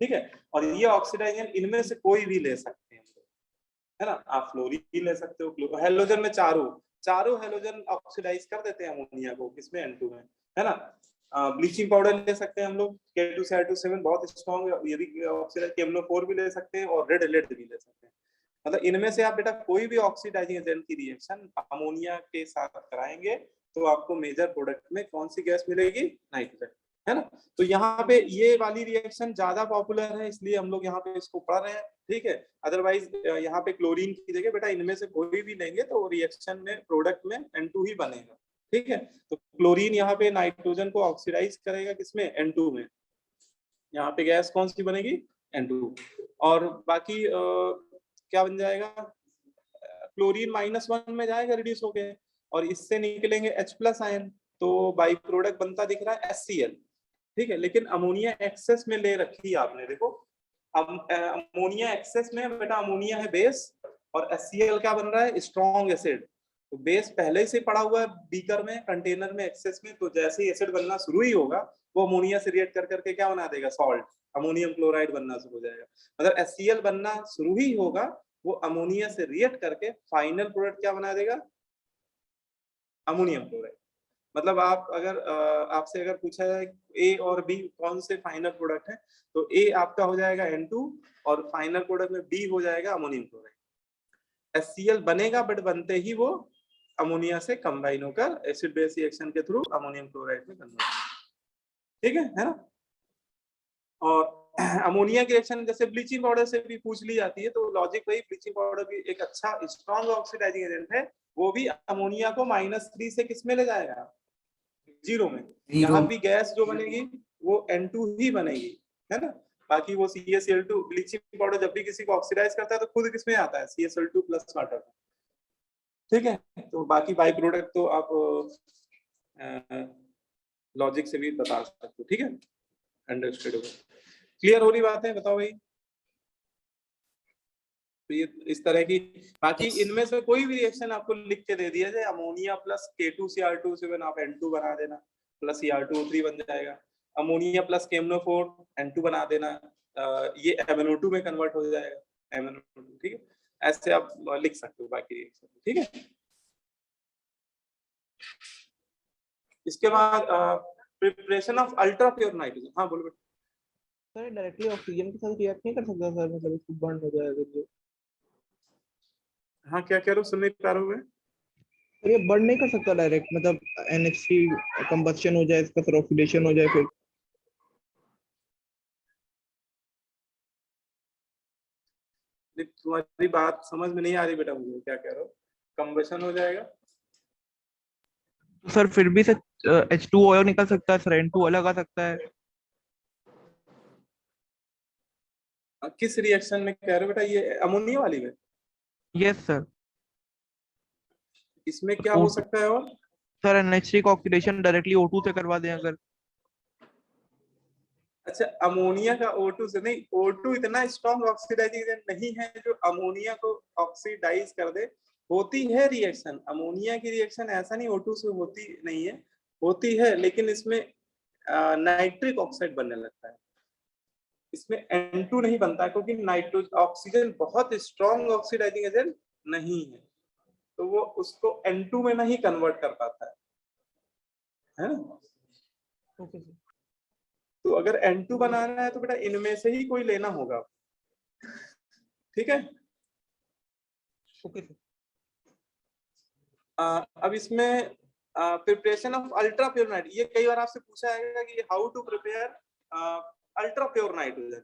ठीक है। और ये ऑक्सीडाइजन इनमें से कोई भी ले सकते हैं, है ना। आप फ्लोरीन ले सकते हो, हेलोजन में चारों हेलोजन ऑक्सीडाइज कर देते हैं अमोनिया को, किसमें, N2 में, है ना। ब्लीचिंग पाउडर ले सकते हैं हम लोग, K2Cl2 बहुत स्ट्रॉन्ग है, ये भी ऑक्सीडाइज, KMnO4 भी ले सकते हैं, और रेड एलिड भी ले सकते हैं। मतलब इनमें से आप बेटा कोई भी ऑक्सीडाइजिंग एजेंट की रिएक्शन अमोनिया के साथ कराएंगे, तो आपको मेजर प्रोडक्ट में कौन सी गैस मिलेगी, नाइट्रोजन, है ना। तो यहाँ पे ये वाली रिएक्शन ज्यादा पॉपुलर है, इसलिए हम लोग यहाँ पे इसको पढ़ रहे हैं, ठीक है। अदरवाइज यहाँ पे क्लोरीन की जगह बेटा इनमें से कोई भी लेंगे तो रिएक्शन में प्रोडक्ट में N2 ही बनेगा, ठीक है। तो क्लोरीन यहाँ पे नाइट्रोजन को ऑक्सीडाइज करेगा, किसमें, N2 में। यहाँ पे गैस कौन सी बनेगी, N2। और बाकी क्या बन जाएगा, क्लोरीन -1 में जाएगा रिड्यूस होके, और इससे निकलेंगे H+ आयन, तो बाई प्रोडक्ट बनता दिख रहा है HCl, ठीक है। लेकिन अमोनिया एक्सेस में ले रखी है आपने, देखो अमोनिया एक्सेस में बेटा, अमोनिया है बेस, और HCl क्या बन रहा है, स्ट्रॉन्ग एसिड। तो बेस पहले से पड़ा हुआ है बीकर में, कंटेनर में, एक्सेस में, तो जैसे ही एसिड बनना शुरू ही होगा, वो अमोनिया से रिएक्ट कर करके क्या बना देगा, सॉल्ट, अमोनियम क्लोराइड बनना शुरू हो जाएगा। मतलब HCl बनना शुरू ही होगा, वो अमोनिया से रिएक्ट करके फाइनल प्रोडक्ट क्या बना देगा, अमोनियम क्लोराइड। मतलब आप अगर आपसे अगर पूछा जाए ए और बी कौन से फाइनल प्रोडक्ट है, तो ए आपका हो जाएगा N2, और फाइनल प्रोडक्ट में बी हो जाएगा अमोनियम क्लोराइड। HCl बनेगा, बट बनते ही वो अमोनिया से कंबाइन होकर एसिड बेस रिएक्शन के थ्रू अमोनियम क्लोराइड में कन्वर्ट होगा, ठीक है ना। और अमोनिया की रिएक्शन जैसे ब्लीचिंग पाउडर से भी पूछ ली जाती है, तो लॉजिक वही, ब्लीचिंग पाउडर भी एक अच्छा स्ट्रॉन्ग ऑक्सीडाइजिंग एजेंट है, वो भी अमोनिया को -3 से किस में ले जाएगा, 0 में। यहाँ भी गैस जो बनेगी वो N2 ही बनेगी, है ना। बाकी वो CaCl2, ब्लीचिंग पाउडर जब भी किसी को ऑक्सीडाइज करता है तो खुद किसमें आता है, CaCl2 + वाटर, ठीक है। तो बाकी बाई प्रोडक्ट तो आप लॉजिक से भी बता सकते हो, ठीक है। अंडरस्टूड, क्लियर हो रही बात है, बताओ भाई। तो ये इस तरह की, बाकी इनमें से कोई भी रिएक्शन आपको लिख के दे दिया जाए, अमोनिया + K2Cr2 आप N2 बना देना, प्लस Cr2O3 बन जाएगा, अमोनिया + KMnO4 N2 बना देना, ये MnO2 में कन्वर्ट हो जाएगा, MnO2, ठीक है। ऐसे आप लिख सकते हो बाकी रिएक्शन, ठीक है। इसके बाद preparation of ultra pure nitrogen, हाँ बोलो बेटा। सर डायरेक्टली ऑक्सीजन के साथ रिएक्ट नहीं कर सकता सर, मतलब इसको बर्न हो जाएगा जो। हाँ क्या कह रहे हो, सुन नहीं पा रहे हो। सर ये बर्न नहीं कर सकता डायरेक्ट, मतलब NH3 कंबस्शन हो जाए, इसका फिर ऑक्सीडेशन हो जाए फिर। तुम्हारी बात समझ में नहीं आ रही बेटा, मुझे क्या कह रहे हो, कंबशन हो जाएगा। तो सर फिर भी सर H2O निकल सकता है सर, N2 अलग आ सकता है। किस रिएक्शन में कह रहे हो बेटा, ये अमोनिया वाली में? Yes sir. इसमें क्या हो सकता है, और सर NH3 का ऑक्सीडेशन डायरेक्टली O2 से करवा दें अगर। अच्छा, अमोनिया का O2 से नहीं, O2 इतना स्ट्रॉन्ग ऑक्सीडाइजिंग एजेंट नहीं है जो अमोनिया को ऑक्सीडाइज कर दे। होती है रिएक्शन, अमोनिया की रिएक्शन ऐसा नहीं O2 से होती नहीं है, होती है, लेकिन इसमें नाइट्रिक ऑक्साइड बनने लगता है, इसमें N2 नहीं बनता, क्योंकि नाइट्रोजन ऑक्सीजन बहुत स्ट्रॉन्ग ऑक्सीडाइजिंग एजेंट नहीं है, तो वो उसको N2 में नहीं कन्वर्ट कर पाता है ना। Okay sir. तो अगर N2 बनाना है तो बेटा इनमें से ही कोई लेना होगा, ठीक है। Okay sir. अब इसमें preparation of ultra pure nitrogen, ये कई बार आपसे पूछा जाएगा कि how to prepare ultra pure nitrogen,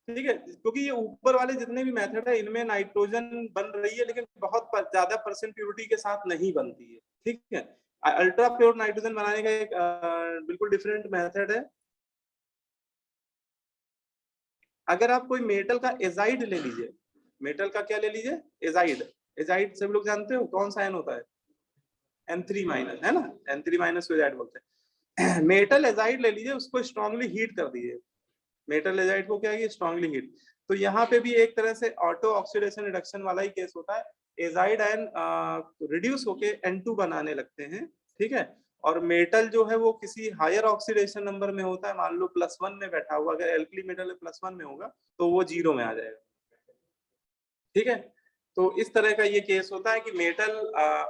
ठीक है। क्योंकि ये ऊपर वाले जितने भी मेथड है इनमें नाइट्रोजन बन रही है, लेकिन बहुत ज्यादा परसेंट प्योरिटी के साथ नहीं बनती है, ठीक है। अल्ट्रा प्योर नाइट्रोजन बनाने का एक बिल्कुल डिफरेंट मेथड है, अगर आप कोई मेटल का एजाइड ले लीजिए, मेटल का क्या ले लीजिए, एजाइड, एजाइड सब लोग जानते हो कौन सा आयन होता है, N3- है ना, N3- को एजाइड बोलते हैं। मेटल एजाइड ले लीजिए, उसको स्ट्रांगली हीट कर दीजिए, मेटल एजाइड को क्या है, स्ट्रांगली हीट। तो यहाँ पे भी एक तरह से ऑटो ऑक्सीडेशन रिडक्शन वाला ही केस होता है, एजाइड आयन रिड्यूस होके N2 बनाने लगते हैं, ठीक है। और मेटल जो है वो किसी हायर ऑक्सीडेशन नंबर में होता है, मान लो +1 में बैठा हुआ, अगर एल्कली मेटल +1 में होगा तो वो 0 में आ जाएगा, ठीक है। तो इस तरह का ये केस होता है कि मेटल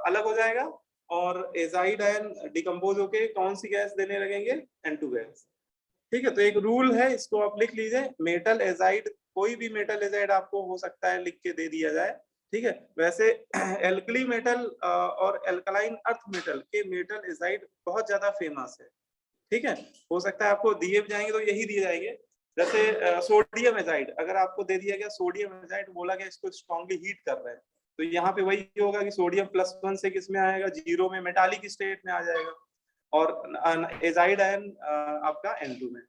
अलग हो जाएगा और एजाइड आयन डिकम्पोज होके कौन सी गैस देने लगेंगे, N2 गैस, ठीक है। तो एक रूल है, इसको आप लिख लीजिए, मेटल एजाइड, कोई भी मेटल एजाइड आपको हो सकता है लिख के दे दिया जाए, ठीक है। वैसे एल्कली मेटल और एल्कलाइन अर्थ मेटल के मेटल एजाइड बहुत ज्यादा फेमस है, ठीक है। हो सकता है आपको दिए जाएंगे तो यही दिए जाएंगे, जैसे सोडियम एजाइड, अगर आपको दे दिया गया सोडियम एजाइड, बोला गया इसको स्ट्रांगली हीट कर रहे हैं, तो यहाँ पे वही होगा कि सोडियम +1 से किस में आएगा, 0 में, मेटालिक स्टेट में आ जाएगा, और एजाइड आयन आपका N2 में,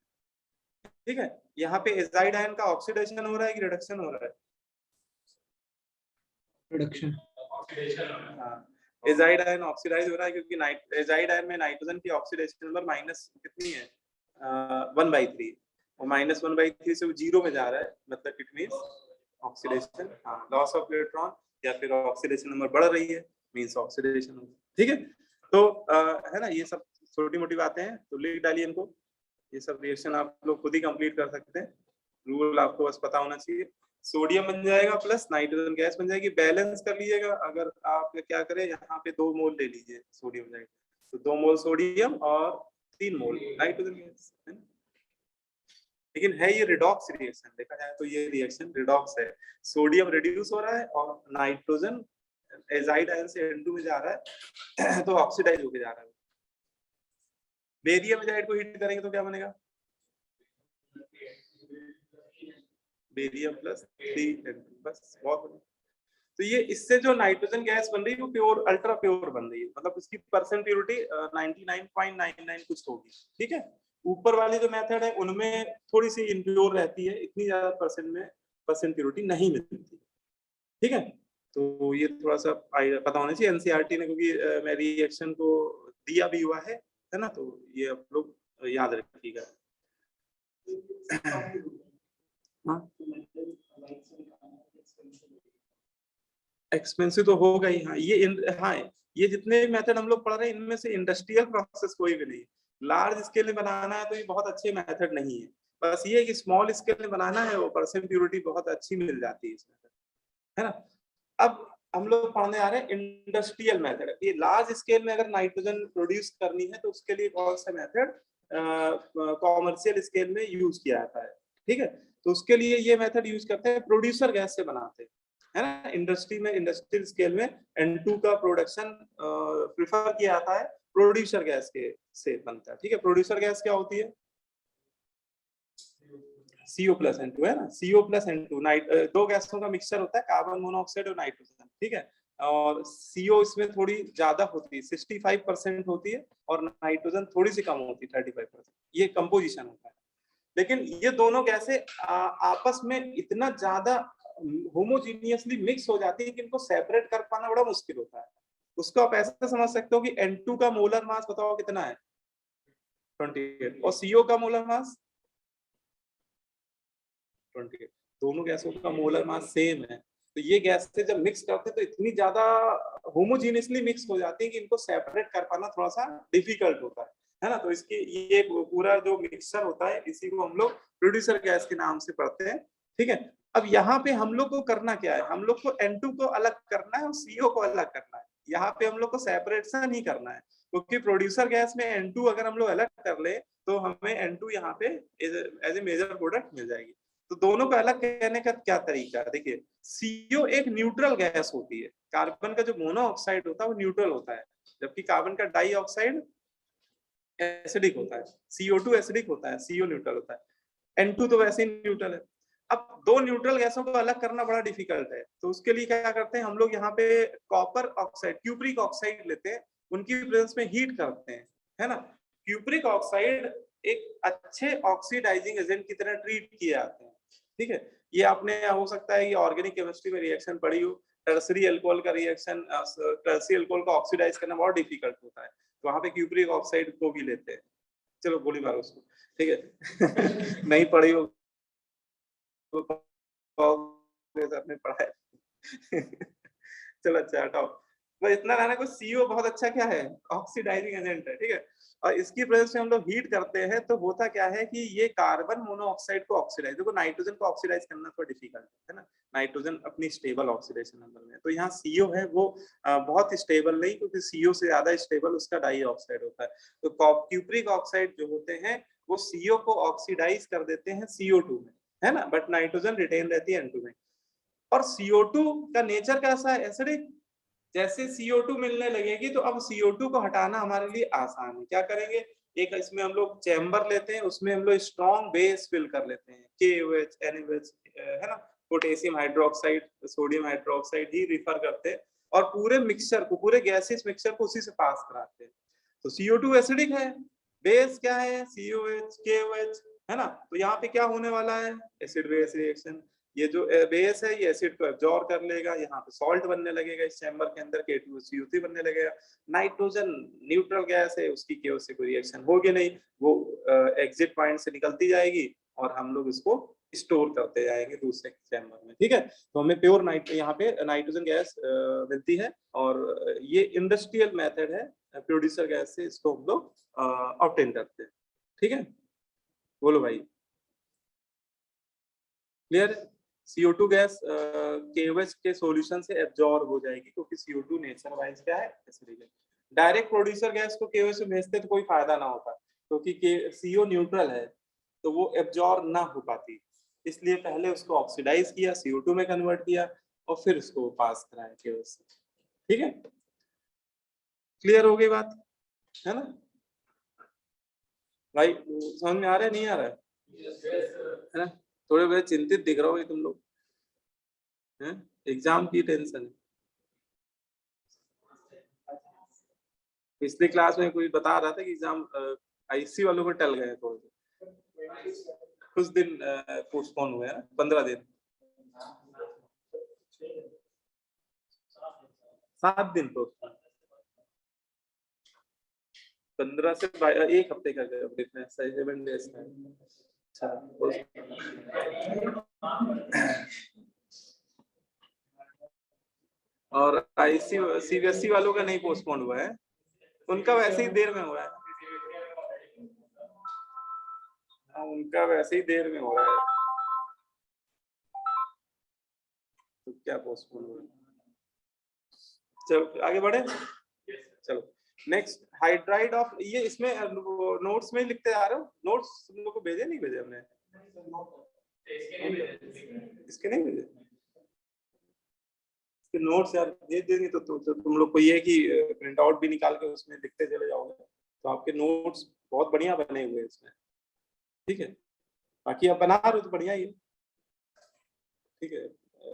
ठीक है। यहाँ पे एजाइड आयन का ऑक्सीडेशन हो रहा है कि रिडक्शन हो रहा है, रिडक्शन। हाँ, एजाइड आयन ऑक्सीडाइज हो रहा है क्योंकि एजाइड आयन में नाइट्रोजन की ऑक्सीडेशन नंबर माइनस कितनी है, 1/3, और -1/3 से वो 0 में जा रहा है, मतलब इट मींस ऑक्सीडेशन, हाँ, लॉस ऑफ इलेक्ट्रॉन, या फिर ऑक्सीडेशन नंबर बढ़ रही है, मींस ऑक्सीडेशन, ठीक है। तो है ना, ये सब छोटी मोटी बातें हैं, तो लिख डालिए इनको, ये सब रिएक्शन आप लोग खुद ही कंप्लीट कर सकते हैं, रूल आपको बस पता होना चाहिए। सोडियम बन जाएगा प्लस नाइट्रोजन गैस बन जाएगी, बैलेंस कर लीजिएगा, अगर आप क्या करें, यहाँ पे 2 मोल ले लीजिए सोडियम जाइड, तो 2 मोल सोडियम और 3 मोल नाइट्रोजन गैस, है ना। लेकिन है ये रिडॉक्स रिएक्शन, देखा जाए तो ये रिएक्शन रिडॉक्स है, सोडियम रिड्यूस हो रहा है और नाइट्रोजन एजाइड आयन से N2 में जा रहा है, तो ऑक्सीडाइज होके जा रहा है। बेरियम एजाइड को हीट करेंगे तो क्या बनेगा, बेरियम +3N2, बस बहुत बढ़िया। तो ये इससे जो नाइट्रोजन गैस बन रही है वो प्योर, अल्ट्रा प्योर बन रही है, मतलब उसकी परसेंट प्योरिटी 99.99 कुछ होगी, ठीक है। ऊपर वाली जो मेथड है उनमें थोड़ी सी इम्प्योर रहती है, इतनी ज्यादा परसेंट प्योरिटी नहीं मिलती, ठीक है। तो ये थोड़ा सा पता होना चाहिए एनसीईआरटी ने, क्योंकि मैं रिएक्शन को दिया भी हुआ है ना, तो ये आप लोग याद रखिएगा। हाँ, एक्सपेंसिव तो होगा ही, हाँ। हाँ, ये जितने मेथड हम लोग पढ़ रहे हैं इनमें से इंडस्ट्रियल प्रोसेस कोई भी नहीं, लार्ज स्केल में बनाना है तो ये बहुत अच्छे मेथड नहीं है, बस ये है कि स्मॉल स्केल में बनाना है, वो परसेंट प्योरिटी बहुत अच्छी मिल जाती है इसमें, है ना। अब हम लोग पढ़ने आ रहे हैं इंडस्ट्रियल मेथड, ये लार्ज स्केल में अगर नाइट्रोजन प्रोड्यूस करनी है तो उसके लिए कौन सा मेथड कॉमर्शियल स्केल में यूज किया जाता है, ठीक है। तो उसके लिए ये मेथड यूज करते हैं, प्रोड्यूसर गैस से बनाते हैं, है ना। इंडस्ट्री में, इंडस्ट्रियल स्केल में N2 का प्रोडक्शन प्रेफर किया जाता है, प्रोड्यूसर गैस के से बनता है, ठीक है। प्रोड्यूसर गैस क्या होती है, CO+N2, है ना, CO+N2 दो गैसों का मिक्सचर होता है, कार्बन मोनोऑक्साइड और नाइट्रोजन, ठीक है। और CO इसमें थोड़ी ज्यादा होती है, 65% होती है, और नाइट्रोजन थोड़ी सी कम होती है, 35%, ये कंपोजिशन होता है। लेकिन ये दोनों गैसें आपस में इतना ज्यादा होमोजीनियसली मिक्स हो जाती है कि इनको सेपरेट कर पाना बड़ा मुश्किल होता है। उसको आप ऐसे समझ सकते हो कि N2 का मोलर मास बताओ कितना है, 28, और CO का मोलर मास 28, दोनों गैसों का मोलर मास सेम है। तो ये गैस से जब मिक्स करते हैं तो इतनी ज्यादा होमोजीनियसली मिक्स हो जाती है कि इनको सेपरेट कर पाना थोड़ा सा डिफिकल्ट होता है ना। तो इसकी ये पूरा जो मिक्सचर होता है इसी को हम लोग प्रोड्यूसर गैस के नाम से पढ़ते हैं, ठीक है। अब यहाँ पे हम लोग को करना क्या है, हम लोग को N2 को अलग करना है और CO को अलग करना है, यहाँ पे हम लोग को सेपरेशन ही करना है, क्योंकि प्रोड्यूसर गैस में N2 अगर हम लोग अलग कर ले तो हमें N2 यहाँ पे एज ए मेजर प्रोडक्ट मिल जाएगी। तो दोनों को अलग करने का क्या तरीका है, देखिए, CO एक न्यूट्रल गैस होती है, कार्बन का जो मोनोऑक्साइड होता है वो न्यूट्रल होता है, जबकि कार्बन का डाइऑक्साइड एसिडिक होता है, CO2 एसिडिक होता है, CO न्यूट्रल होता है, N2 तो वैसे ही न्यूट्रल है। अब दो न्यूट्रल गैसों को अलग करना बड़ा डिफिकल्ट है, तो उसके लिए क्या करते हैं हम लोग, यहाँ पे कॉपर ऑक्साइड, क्यूप्रिक ऑक्साइड लेते हैं, उनकी प्रेजेंस में हीट करते हैं, है ना। क्यूप्रिक ऑक्साइड एक अच्छे ऑक्सीडाइजिंग एजेंट की तरह ट्रीट किए जाते हैं, ठीक है, ये आपने हो सकता है ये ऑर्गेनिक केमिस्ट्री में रिएक्शन पढ़ी हो, टर्सरी अल्कोहल का रिएक्शन, टर्सरी अल्कोहल को ऑक्सीडाइज करना बहुत डिफिकल्ट होता है, तो वहां पे क्यूप्रिक ऑक्साइड को भी लेते हैं। चलो गोली मारो उसको, ठीक है नहीं पढ़ी हो आपने पढ़ा है चलो अच्छा हटाओ, बस इतना रहना को सीओ बहुत अच्छा क्या है, ऑक्सीडाइजिंग एजेंट है, ठीक है। और इसकी प्रेजेंस में हम लोग हीट करते हैं तो होता क्या है कि ये कार्बन मोनोऑक्साइड को ऑक्सीडाइज, देखो नाइट्रोजन को ऑक्सीडाइज करना थोड़ा डिफिकल्ट है ना, नाइट्रोजन अपनी स्टेबल ऑक्सीडेशन नंबर में, तो यहाँ सीओ है वो बहुत स्टेबल नहीं, क्योंकि सीओ से ज्यादा स्टेबल उसका डाई ऑक्साइड होता है। तो क्यूप्रिक ऑक्साइड जो होते हैं वो सीओ को ऑक्सीडाइज कर देते हैं CO2 में, है ना, बट नाइट्रोजन रिटेन रहती है N2 में। और CO2 का नेचर कैसा है, एसिडिक। जैसे CO2 मिलने लगेगी तो अब CO2 को हटाना हमारे लिए आसान है। क्या करेंगे, एक इसमें हम लोग चैम्बर लेते हैं, उसमें हम लोग स्ट्रॉन्ग बेस फिल कर लेते हैं, KOH, NaOH, है ना, पोटेशियम हाइड्रोक्साइड, सोडियम हाइड्रोक्साइड ही रिफर करते हैं, और पूरे मिक्सचर को, पूरे गैसेस मिक्सचर को उसी से पास कराते हैं। तो CO2 एसिडिक है, बेस क्या है, COH, KOH, है ना। तो यहाँ पे क्या होने वाला है, एसिड बेस रिएक्शन। ये जो बेस है ये एसिड को एब्जॉर्ब कर लेगा, यहाँ पे सॉल्ट बनने लगेगा इस चैम्बर के अंदर, K2CO3 बनने लगेगा। नाइट्रोजन न्यूट्रल गैस है, उसकी केओ से कोई रिएक्शन होगी नहीं, वो एग्जिट पॉइंट से निकलती जाएगी और हम लोग इसको स्टोर करते जाएंगे दूसरे चैम्बर में, ठीक है। तो हमें प्योर यहाँ पे नाइट्रोजन गैस मिलती है, और ये इंडस्ट्रियल मेथड है, प्रोड्यूसर गैस से इसको हम लोग ऑब्टेन करते हैं, ठीक है। बोलो भाई, क्लियर। CO2 गैस KOH के सॉल्यूशन से एब्जॉर्ब हो जाएगी, क्योंकि CO2 नेचर वाइज क्या है, एसिडिक है। डायरेक्ट प्रोड्यूसर गैस को KOH में भेजते तो कोई फायदा ना होता, क्योंकि CO न्यूट्रल है तो वो एब्जॉर्ब ना हो पाती, इसलिए पहले उसको ऑक्सीडाइज किया, CO2 में कन्वर्ट किया, और फिर उसको पास कराया KOH से, ठीक है। क्लियर हो गई बात, है ना भाई, समझ में आ रहा है नहीं आ रहा है ना। थोड़े बड़े चिंतित दिख रहे हो तुम लोग, एग्जाम की टेंशन। पिछली क्लास में कोई बता रहा था कि एग्जाम IC वालों को टल गए थोड़े से, कुछ दिन पोस्टपोन हुए हैं, 15 दिन, 7 दिन पोस्टपोन, 15 से 1 हफ्ते का डिफरेंस है, 7 डेज का। अच्छा, और CBSE वालों का नहीं पोस्टपोन हुआ है, उनका वैसे ही देर में हो रहा है, उनका वैसे ही देर में हो रहा है, तो क्या पोस्टपोन हुआ। चलो आगे बढ़े, चलो नेक्स्ट हाइड्राइड ऑफ, ये इसमें नोट्स में लिखते आ रहे हो, नोट्स तुम लोग को भेजे नहीं भेजे हमने, इसके नहीं भेजे, इसके नोट्स यार भेज देंगे तो तुम लोग को ये है कि प्रिंट आउट भी निकाल के उसमें लिखते चले जाओगे, तो आपके नोट्स बहुत बढ़िया बने हुए हैं इसमें, ठीक है। बाकी आप बना रहे हो तो बढ़िया ही है, ठीक है,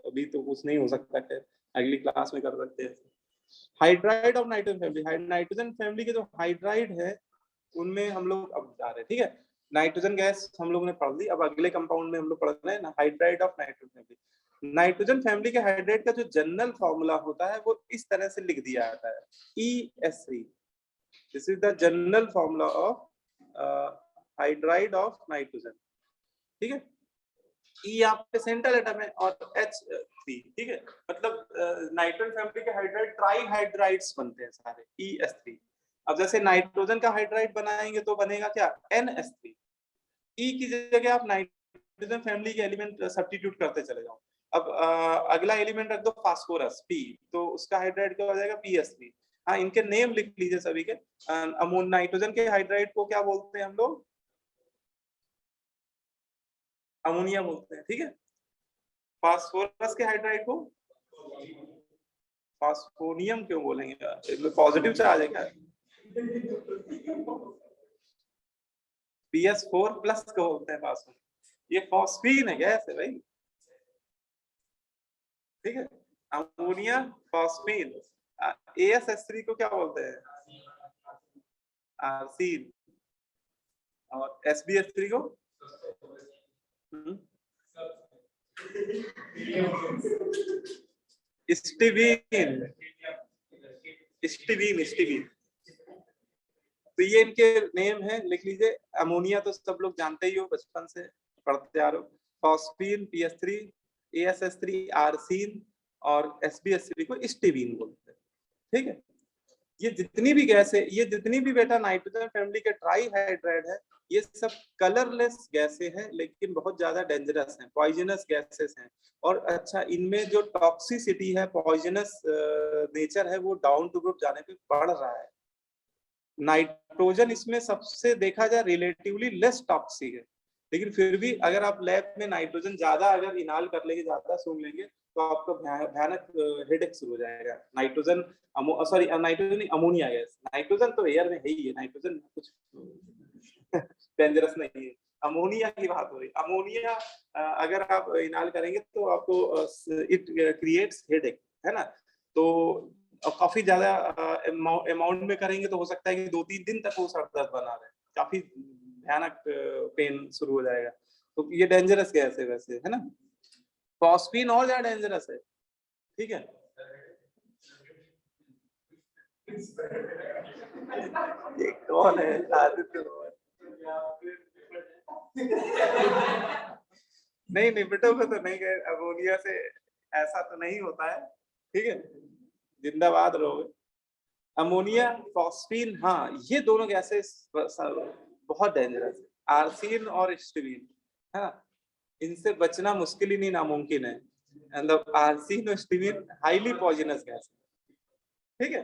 अभी तो कुछ नहीं हो सकता है, अगली क्लास में कर सकते हैं। Hydride of nitrogen family, nitrogen family के जो हाइड्राइड है उनमें हम लोग अब जा रहे हैं, ठीक है। नाइट्रोजन गैस हम लोग ने पढ़ ली, अब अगले कंपाउंड में हम लोग पढ़ रहे हैं ना, hydride of nitrogen family. Nitrogen family के हाइड्राइड का जो जनरल फॉर्मूला होता है वो इस तरह से लिख दिया जाता है, ES3, this is the general formula of hydride of nitrogen, ठीक है। E यहाँ पे सेंट्रल एटम है और H3, ठीक है, मतलब नाइट्रोजन फैमिली के हाइड्राइड ट्राई हाइड्राइड्स बनते हैं सारे, ES3। अब जैसे नाइट्रोजन का हाइड्राइड बनाएंगे तो बनेगा क्या, NS3। E की जगह आप नाइट्रोजन फैमिली के एलिमेंट सब्स्टिट्यूट करते चले जाओ। अब अगला एलिमेंट रख दो फास्फोरस P, तो उसका हाइड्राइड क्या हो जाएगा, PS3। हाँ, इनके नेम लिख लीजिए सभी के। नाइट्रोजन के हाइड्राइड को क्या बोलते हैं हम लोग, अमोनिया बोलते हैं, ठीक है। फास्फोरस के हाइड्राइड को फास्फोनियम क्यों बोलेंगे, इसमें पॉजिटिव चार्ज है क्या, PS4+ को बोलते हैं फास्फोन, ये फॉस्फीन है, गैस है भाई, ठीक है। Ammonia phosphine. ASH3 को क्या बोलते हैं, आर्सीन। और SbH3 को स्टीवीन, स्टीवीन, स्टीवीन। तो ये इनके नेम है, लिख लीजिए। अमोनिया तो सब लोग जानते ही हो, बचपन से पढ़ते आ रहे हो। फॉस्फीन PS3, ASS3 आर्सीन, और SbS3 को स्टीवीन बोलते हैं। ठीक है, ये जितनी भी गैस है, ये जितनी भी बेटा नाइट्रोजन फैमिली के ट्राईहाइड्राइड है, ये सब कलरलेस गैसें हैं, लेकिन बहुत ज्यादा डेंजरस हैं, पॉइजनस गैसेस हैं। और अच्छा, इनमें जो टॉक्सिसिटी है, पॉइजनस नेचर है, वो डाउन टू ग्रुप जाने पे बढ़ रहा है। नाइट्रोजन इसमें सबसे देखा जाए रिलेटिवली लेस टॉक्सिक है, लेकिन फिर भी अगर आप लैब में नाइट्रोजन ज्यादा अगर इनहाल कर लेंगे, ज्यादा सूंघ लेंगे, तो आपको भयानक हेडेक शुरू हो जाएगा। Nitrogen sorry nitrogen ammonia gas, nitrogen तो एयर में है ही है, नाइट्रोजन कुछ डेंजरस नहीं है। अमोनिया की बात हो रही। अमोनिया अगर आप इनहाल करेंगे तो आपको इट क्रिएट्स हेडेक, है ना। तो काफी ज्यादा अमाउंट में करेंगे तो हो सकता है कि 2-3 दिन तक वो सर दर्द बना रहे, काफी भयानक पेन शुरू हो जाएगा। तो ये डेंजरस गैस है वैसे, है ना। फॉस्फीन और ज्यादा डेंजरस है, ठीक है। ये कौन है? आदित्य नहीं, निपटो को तो नहीं गए, अमोनिया से ऐसा तो नहीं होता है, ठीक है, जिंदाबाद रहोगे। अमोनिया, फॉस्फीन, हाँ, ये दोनों गैसेस बहुत डेंजरस है, आर्सीन और स्टीवीन, है ना। इनसे बचना मुश्किल ही नहीं, नामुमकिन है। मतलब आर्सीन और स्टीवीन हाईली पॉइजनस गैस, ठीक है।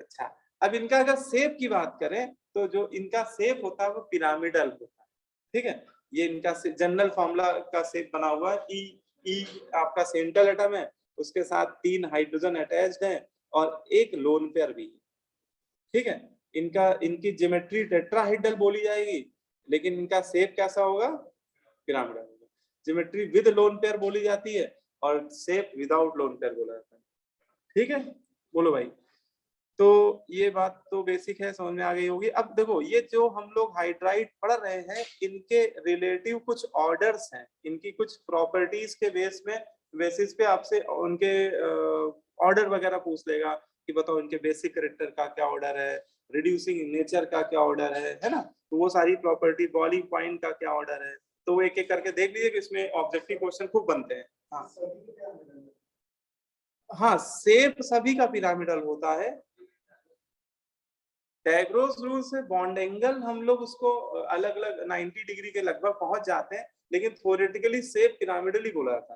अच्छा, अब इनका अगर शेप की बात करें तो जो इनका शेप होता है वो पिरामिडल होता है, ठीक है। ये इनका जनरल फॉर्मूला का शेप बना हुआ है। ई आपका सेंट्रल एटम है, उसके साथ 3 हाइड्रोजन अटैच्ड हैं और एक लोन पेयर भी, ठीक है। इनकी ज्योमेट्री टेट्राहेड्रल बोली जाएगी, लेकिन इनका शेप कैसा होगा? पिरामिडल होगा। ज्योमेट्री विद लोन पेयर बोली जाती है और शेप विदाउट लोन पेयर बोला जाता है, ठीक है। बोलो भाई। तो ये बात तो बेसिक है, समझ में आ गई होगी। अब देखो, ये जो हम लोग हाइड्राइड पढ़ रहे हैं, इनके रिलेटिव कुछ ऑर्डर्स हैं, इनकी कुछ प्रॉपर्टीज के बेसिस पे आपसे उनके ऑर्डर वगैरह पूछ लेगा कि बताओ इनके बेसिक कैरेक्टर का क्या ऑर्डर है, रिड्यूसिंग नेचर का क्या ऑर्डर है ना। तो वो सारी प्रॉपर्टी, बॉइलिंग पॉइंट का क्या ऑर्डर है, तो वो एक एक करके देख लीजिए कि इसमें ऑब्जेक्टिव क्वेश्चन खूब बनते हैं। हाँ, शेप सभी का पिरामिडल होता है। डैग्रोस रूल से बॉन्ड एंगल हम लोग उसको अलग अलग 90 डिग्री के लगभग पहुंच जाते हैं, लेकिन थ्योरेटिकली शेप पिरामिडल ही बोला जाता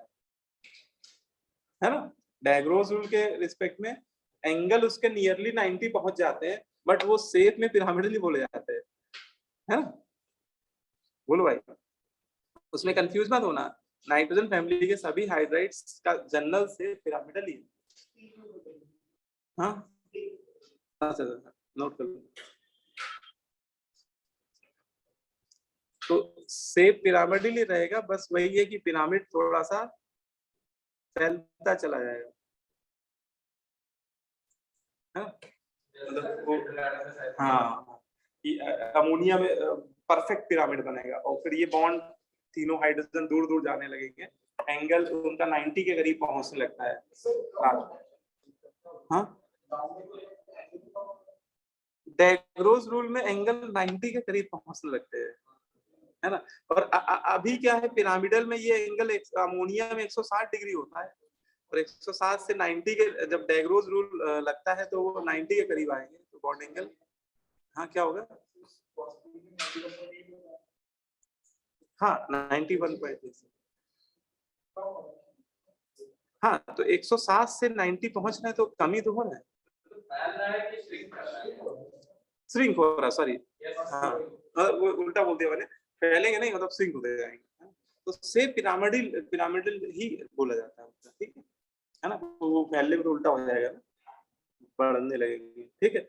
है ना। डैग्रोस रूल के रिस्पेक्ट में एंगल उसके नियरली 90 पहुंच जाते हैं, बट वो शेप में पिरामिडल ही बोले जाते हैं, है ना। बोलो भाई, उसमें कंफ्यूज मत होना। नाइट्रोजन फैमिली के सभी हाइड्राइड्स का जनरल शेप पिरामिडल ही है। हाँ, नोट कर लो। तो शेप पिरामिड ही रहेगा, बस वही है कि पिरामिड थोड़ा सा फैलता चला जाएगा, हाँ। अमोनिया में परफेक्ट पिरामिड बनेगा और फिर ये बॉन्ड तीनों हाइड्रोजन दूर दूर जाने लगेंगे, एंगल उनका 90 के करीब पहुंचने लगता है। हाँ, डैग्रोस रूल में एंगल 90 के करीब पहुंचने लगते हैं, है ना। और अभी क्या है, पिरामिडल में ये एंगल अमोनिया में 160 डिग्री होता है, और 160 से 90 के जब डैग्रोस रूल लगता है तो वो 90 के करीब आएंगे, तो बॉन्ड एंगल, हाँ क्या होगा, हाँ 91.3। हाँ, तो 160 से 90 पहुंच रहे हैं तो कमी तो हो रहा है, श्रिंक हो रहा, सॉरी, हाँ वो उल्टा बोल दिया मैंने, फैलेंगे नहीं, मतलब श्रिंक होते जाएंगे। तो सेम पिरामिडल ही बोला जाता है, ठीक है ना। वो फैलने में तो उल्टा हो जाएगा ना, बढ़ने लगेगी, ठीक है।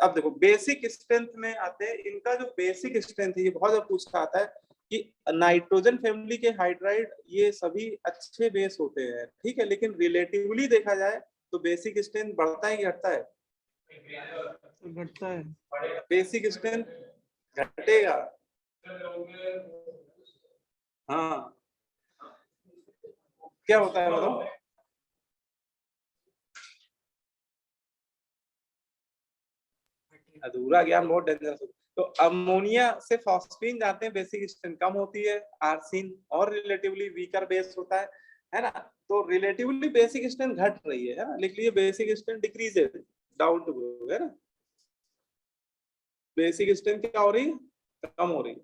अब देखो बेसिक स्ट्रेंथ में आते हैं। इनका जो बेसिक स्ट्रेंथ है, ये बहुत ज्यादा पूछा आता है कि नाइट्रोजन फैमिली के हाइड्राइड ये सभी अच्छे बेस होते हैं, ठीक है, लेकिन रिलेटिवली देखा जाए तो बेसिक स्ट्रेंथ बढ़ता है कि घटता है? घटता है। बेसिक स्ट्रेंथ घटेगा, हाँ। क्या होता है मतलब? अधूरा ज्ञान बहुत डेंजरस होता है। तो अमोनिया से फॉस्फीन जाते हैं, बेसिक स्ट्रेंथ कम होती है, आर्सिन और रिलेटिवली वीकर बेस होता है ना। तो रिलेटिवली बेसिक स्ट्रेंथ घट रही है ना, लिख लीजिए basic strength decreases down to group, है ना। बेसिक स्ट्रेंथ क्या हो रही है? कम हो रही है।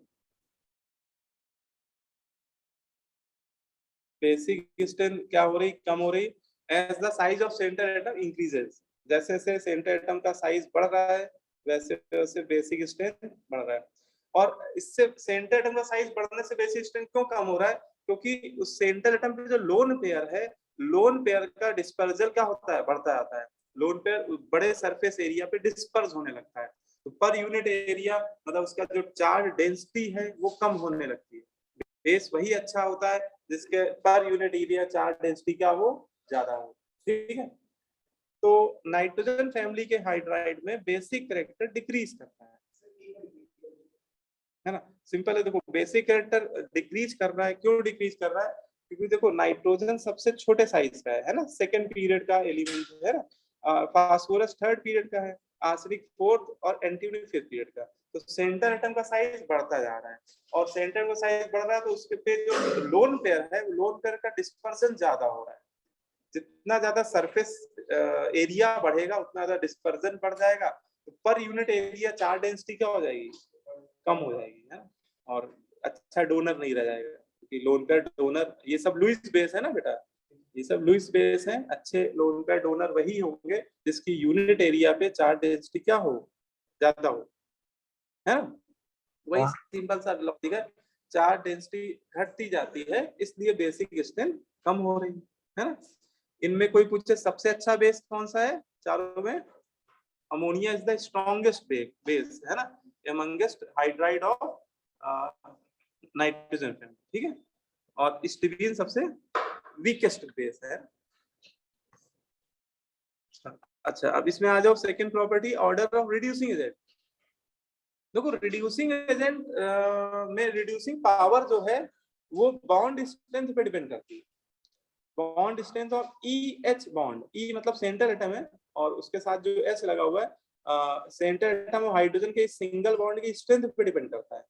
बेसिक स्ट्रेंथ क्या हो रही? कम हो रही। As the size of centre atom increases, जैसे जैसे सेंटर एटम का साइज बढ़ रहा है वैसे वैसे बेसिक स्ट्रेंथ बढ़ रहा है। और इससे सेंटर एटम का साइज बढ़ने से बेसिक स्ट्रेंथ क्यों कम हो रहा है? क्योंकि उस सेंटर एटम पे जो लोन पेयर है, लोन पेयर का डिस्पर्जल क्या होता है? बढ़ता जाता है। लोन पेयर बड़े सरफेस एरिया पे डिस्पर्स होने लगता है, तो पर यूनिट एरिया मतलब उसका जो चार्ज डेंसिटी है वो कम होने लगती है। बेस वही अच्छा होता है जिसके per unit area charge density क्या हो? ज्यादा हो। ठीक है। तो नाइट्रोजन फैमिली के हाइड्राइड में बेसिक कैरेक्टर डिक्रीज करता है ना। सिंपल है, देखो बेसिक कैरेक्टर डिक्रीज कर रहा है। क्यों डिक्रीज कर रहा है? क्योंकि देखो नाइट्रोजन सबसे छोटे साइज का है ना, सेकंड पीरियड का एलिमेंट है ना। फास्फोरस थर्ड पीरियड का है, आर्सेनिक फोर्थ और एंटीमनी फिफ्थ पीरियड का। तो सेंटर एटम का साइज बढ़ता जा रहा है, और सेंटर का साइज बढ़ रहा है तो उसके पे जो लोन पेयर है, लोन पेयर का डिस्पर्सन ज्यादा हो रहा है। जितना ज्यादा सरफेस एरिया बढ़ेगा उतना ज्यादा डिस्पर्जन बढ़ जाएगा, तो per unit area charge density क्या हो जाएगी? कम हो जाएगी, है ना। और अच्छा डोनर नहीं रह जाएगा, क्योंकि लोन पेयर डोनर ये सब लुईस बेस है ना बेटा, ये सब लुईस बेस है। अच्छे लोन पेयर डोनर वही होंगे जिसकी यूनिट एरिया पे चार्ज डेंसिटी क्या हो? ज्यादा हो, है ना। वही सिंपल सा लॉजिक है। चार्ज डेंसिटी घटती जाती है इसलिए बेसिक स्ट्रेंथ कम हो रही है ना। इनमें कोई पूछे सबसे अच्छा बेस कौन सा है चारों में? Ammonia is the strongest base, है ना, अमंगेस्ट हाइड्राइड ऑफ नाइट्रोजन, ठीक है। और स्टीबिन सबसे वीकेस्ट बेस है। अच्छा, अब इसमें आ जाओ second property, order of reducing agent. देखो रिड्यूसिंग एजेंट में रिड्यूसिंग पावर जो है वो बॉन्ड स्ट्रेंथ पे डिपेंड करती है। बॉन्ड स्ट्रेंथ और ई एच बॉन्ड, ई मतलब सेंटर एटम है और उसके साथ जो एच लगा हुआ है सेंटर एटम और हाइड्रोजन के सिंगल बॉन्ड की स्ट्रेंथ पे डिपेंड करता है।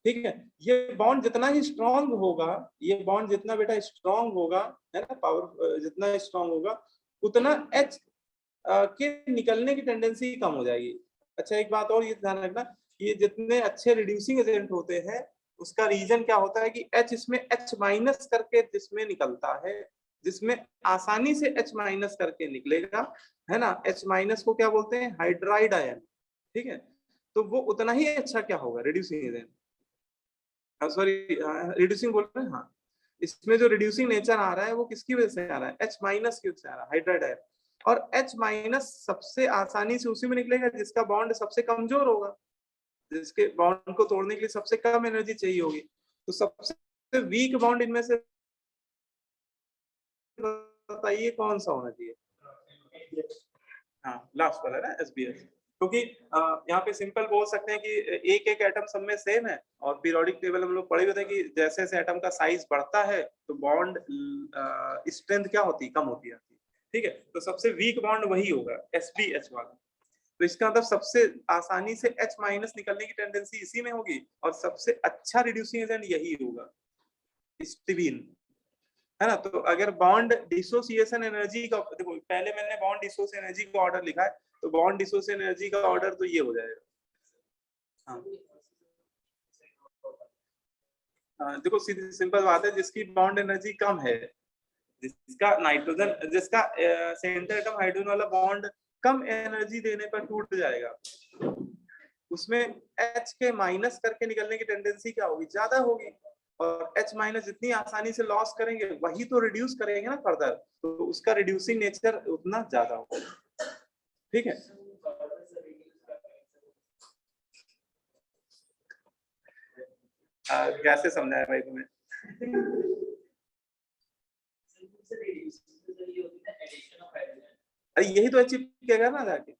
ठीक है। ये बॉन्ड जितना ही स्ट्रांग होगा, ये बॉन्ड जितना बेटा स्ट्रांग होगा, है ना, पावर जितना स्ट्रांग होगा उतना एच के निकलने की टेंडेंसी कम हो जाएगी। अच्छा एक बात और ये ध्यान रखना, ये जितने अच्छे रिड्यूसिंग एजेंट होते हैं उसका रीजन क्या होता है कि H इसमें H माइनस करके जिसमें निकलता है, जिसमें आसानी से H माइनस करके निकलेगा, है ना। H माइनस को क्या बोलते हैं? हाइड्राइड आयन, ठीक है। तो वो उतना ही अच्छा क्या होगा? रिड्यूसिंग एजेंट, सॉरी रिड्यूसिंग बोल रहे हैं, हाँ। इसमें जो रिड्यूसिंग नेचर आ रहा है वो किसकी वजह से आ रहा है? H माइनस की वजह से आ रहा है, हाइड्राइड आयन। और H माइनस सबसे आसानी से उसी में निकलेगा जिसका बॉन्ड सबसे कमजोर होगा, जिसके बॉन्ड को तोड़ने के लिए सबसे कम एनर्जी चाहिए होगी। तो सबसे वीक बॉन्ड इनमें से बताइए कौन सा होना चाहिए? हाँ लास्ट वाला ना, एसबीएस। क्योंकि यहाँ पे सिंपल बोल सकते हैं कि एक एक एटम सब में सेम है, और पीरियोडिक टेबल हम लोग पढ़े हुए थे कि जैसे जैसे एटम का साइज बढ़ता है तो बॉन्ड स्ट्रेंथ क्या होती है? कम होती जाती है। ठीक है। तो सबसे वीक बॉन्ड वही होगा, एसबीएच वाला। तो इसका मतलब सबसे आसानी से H माइनस निकलने की टेंडेंसी इसी में होगी, और सबसे अच्छा रिड्यूसिंग एजेंट यही होगा, स्टीबिन, है ना। तो अगर बॉन्ड डिसोसिएशन एनर्जी का, देखो पहले मैंने बॉन्ड डिसोसिएशन एनर्जी का ऑर्डर लिखा है, तो बॉन्ड डिसोसिएशन एनर्जी का ऑर्डर तो ये हो जाएगा। हाँ देखो सीधी सिंपल बात है, जिसकी बॉन्ड एनर्जी कम है, जिसका नाइट्रोजन, जिसका सेंटर एटम हाइड्रोजन वाला बॉन्ड कम एनर्जी देने पर टूट जाएगा, उसमें H के माइनस करके निकलने की टेंडेंसी क्या होगी? ज्यादा होगी। और H माइनस जितनी आसानी से लॉस करेंगे वही तो रिड्यूस करेंगे ना फर्दर, तो उसका रिड्यूसिंग नेचर उतना ज्यादा होगा। ठीक है। कैसे समझाया भाई तुम्हें? अरे यही तो अचीव किया ना जाके,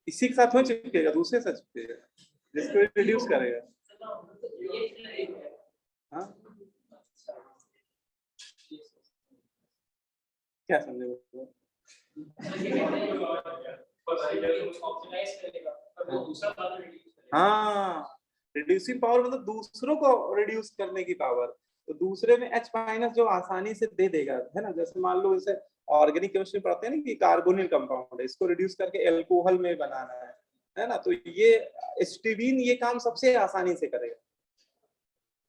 इसी के साथ में चिपकेगा, दूसरे से चिपकेगा जिसको रिड्यूस करेगा। हाँ क्या समझे वो? हाँ रिड्यूसिंग पावर मतलब दूसरों को रिड्यूस करने की पावर। तो दूसरे में H माइनस जो आसानी से दे देगा, है ना। जैसे मान लो जैसे ऑर्गेनिक केमिस्ट्री पढ़ते हैं ना कि कार्बोनिल कंपाउंड है, इसको रिड्यूस करके एल्कोहल में बनाना है ना। तो ये स्टीवीन ये काम सबसे आसानी से करेगा,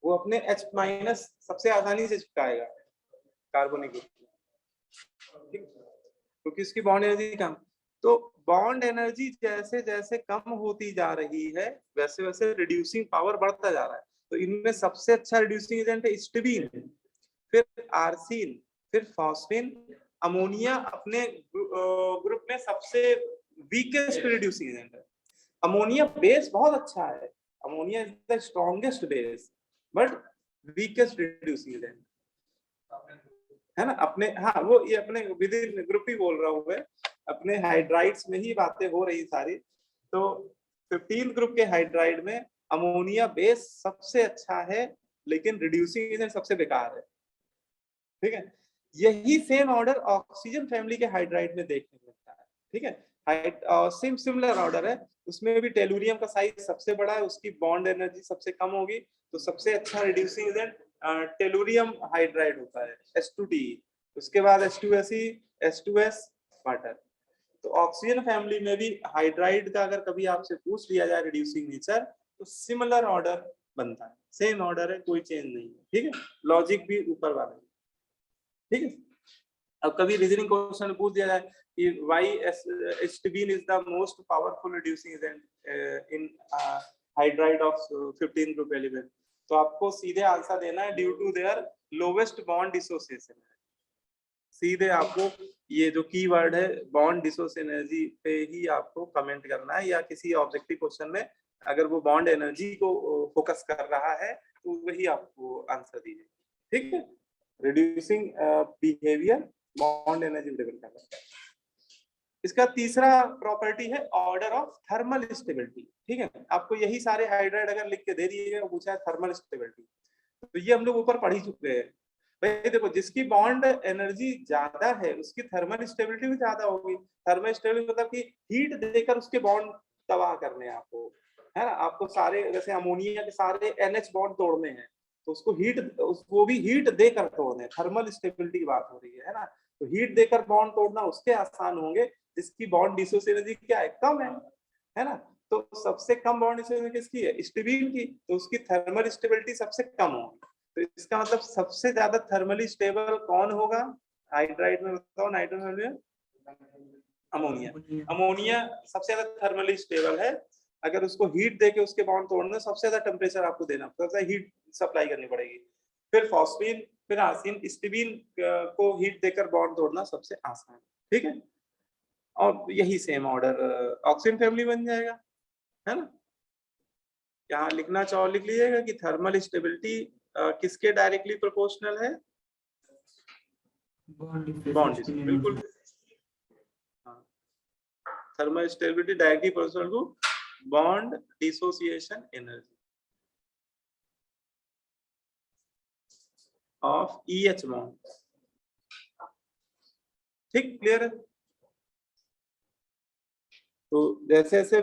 वो अपने H माइनस सबसे आसानी से चिपकाएगा कार्बोनिक ग्रुप, क्योंकि इसकी बॉन्ड एनर्जी कम। तो बॉन्ड एनर्जी जैसे जैसे कम होती जा रही है वैसे वैसे रिड्यूसिंग पावर बढ़ता जा रहा है। तो इनमें सबसे अच्छा रिड्यूसिंग एजेंट है स्टीवीन, फिर आर्सिन, फिर फॉस्फिन। अमोनिया अपने ग्रुप में सबसे वीकेस्ट रिड्यूसिंग एजेंट है। अमोनिया बेस बहुत अच्छा है, ammonia is the strongest base but weakest reducing agent, है ना। अपने हाँ वो ये अपने विद इन ग्रुप ही बोल रहा हूँ मैं, अपने हाइड्राइड्स में ही बातें हो रही सारी। तो 15 ग्रुप के हाइड्राइड में अमोनिया बेस सबसे अच्छा है लेकिन रिड्यूसिंग एजेंट सबसे बेकार है, ठीक है। यही सेम ऑर्डर ऑक्सीजन फैमिली के हाइड्राइड में देखने को मिलता है, ठीक है। सेम सिमिलर ऑर्डर है, उसमें भी टेलुरियम का साइज सबसे बड़ा है, उसकी बॉन्ड एनर्जी सबसे कम होगी। तो सबसे अच्छा रिड्यूसिंग एजेंट टेलुरियम हाइड्राइड होता है H2Te, उसके बाद H2Se, H2S वाटर। तो ऑक्सीजन फैमिली में भी हाइड्राइड का अगर कभी आपसे पूछ लिया जाए रिड्यूसिंग नेचर तो सिमिलर ऑर्डर बनता है, सेम ऑर्डर है, कोई चेंज नहीं है, ठीक है। लॉजिक भी ऊपर वाला है, ठीक है। अब कभी रीजनिंग क्वेश्चन पूछ दिया जाए कि why stibine is the most powerful reducing agent in hydride of 15 group element, तो आपको सीधे आंसर देना है due to their lowest bond dissociation. सीधे आपको ये जो कीवर्ड है बॉन्ड डिसोसिएशन एनर्जी पे ही आपको कमेंट करना है, या किसी ऑब्जेक्टिव क्वेश्चन में अगर वो बॉन्ड एनर्जी को फोकस कर रहा है तो वही आपको आंसर दीजिए, ठीक है। Reducing behaviour bond energy depend करता है। इसका तीसरा प्रॉपर्टी है ऑर्डर ऑफ थर्मल स्टेबिलिटी, ठीक है। आपको यही सारे हाइड्राइड अगर लिख के दे दिए गए और पूछा है थर्मल स्टेबिलिटी, तो ये हम लोग ऊपर पढ़ ही चुके हैं भाई। देखो जिसकी बॉन्ड एनर्जी ज्यादा है उसकी थर्मल स्टेबिलिटी भी ज्यादा होगी। थर्मल स्टेबिलिटी मतलब कि हीट देकर उसके बॉन्ड तबाह करने हैं आपको, है ना। आपको सारे जैसे अमोनिया के सारे NH बॉन्ड तोड़ने हैं तो उसको हीट, वो भी हीट देकर तोड़ने, थर्मल स्टेबिलिटी की बात हो रही है ना। तो हीट देकर बॉन्ड तोड़ना उसके आसान होंगे जिसकी बॉन्ड डिसोसिएशन एनर्जी क्या है, कम है ना। तो सबसे कम बॉन्ड डिसोसिएशन किसकी है, स्टीवीन की, तो उसकी थर्मल स्टेबिलिटी सबसे कम होगी। तो इसका मतलब सबसे ज्यादा थर्मली स्टेबल कौन होगा हाइड्राइड में, बताओ नाइट्रोजन में? अमोनिया। अमोनिया सबसे ज्यादा थर्मली स्टेबल है। अगर उसको हीट देके उसके बॉन्ड तोड़ना सबसे ज्यादा टेम्परेचर आपको देना, सबसे हीट सप्लाई करनी पड़ेगी। फिर फॉस्फीन, फिर आर्सिन। स्टीवीन को हीट देकर बॉन्ड तोड़ना सबसे आसान, ठीक है। और यही सेम ऑर्डर ऑक्सीजन फैमिली बन जाएगा, है ना। यहाँ लिखना चाहो लिख लीजिएगा कि थर्मल स्टेबिलिटी किसके डायरेक्टली प्रोपोर्शनल है, बॉन्ड, बिल्कुल। Thermal stability directly proportional to bond dissociation energy of EH bond, ठीक, क्लियर है। तो जैसे जैसे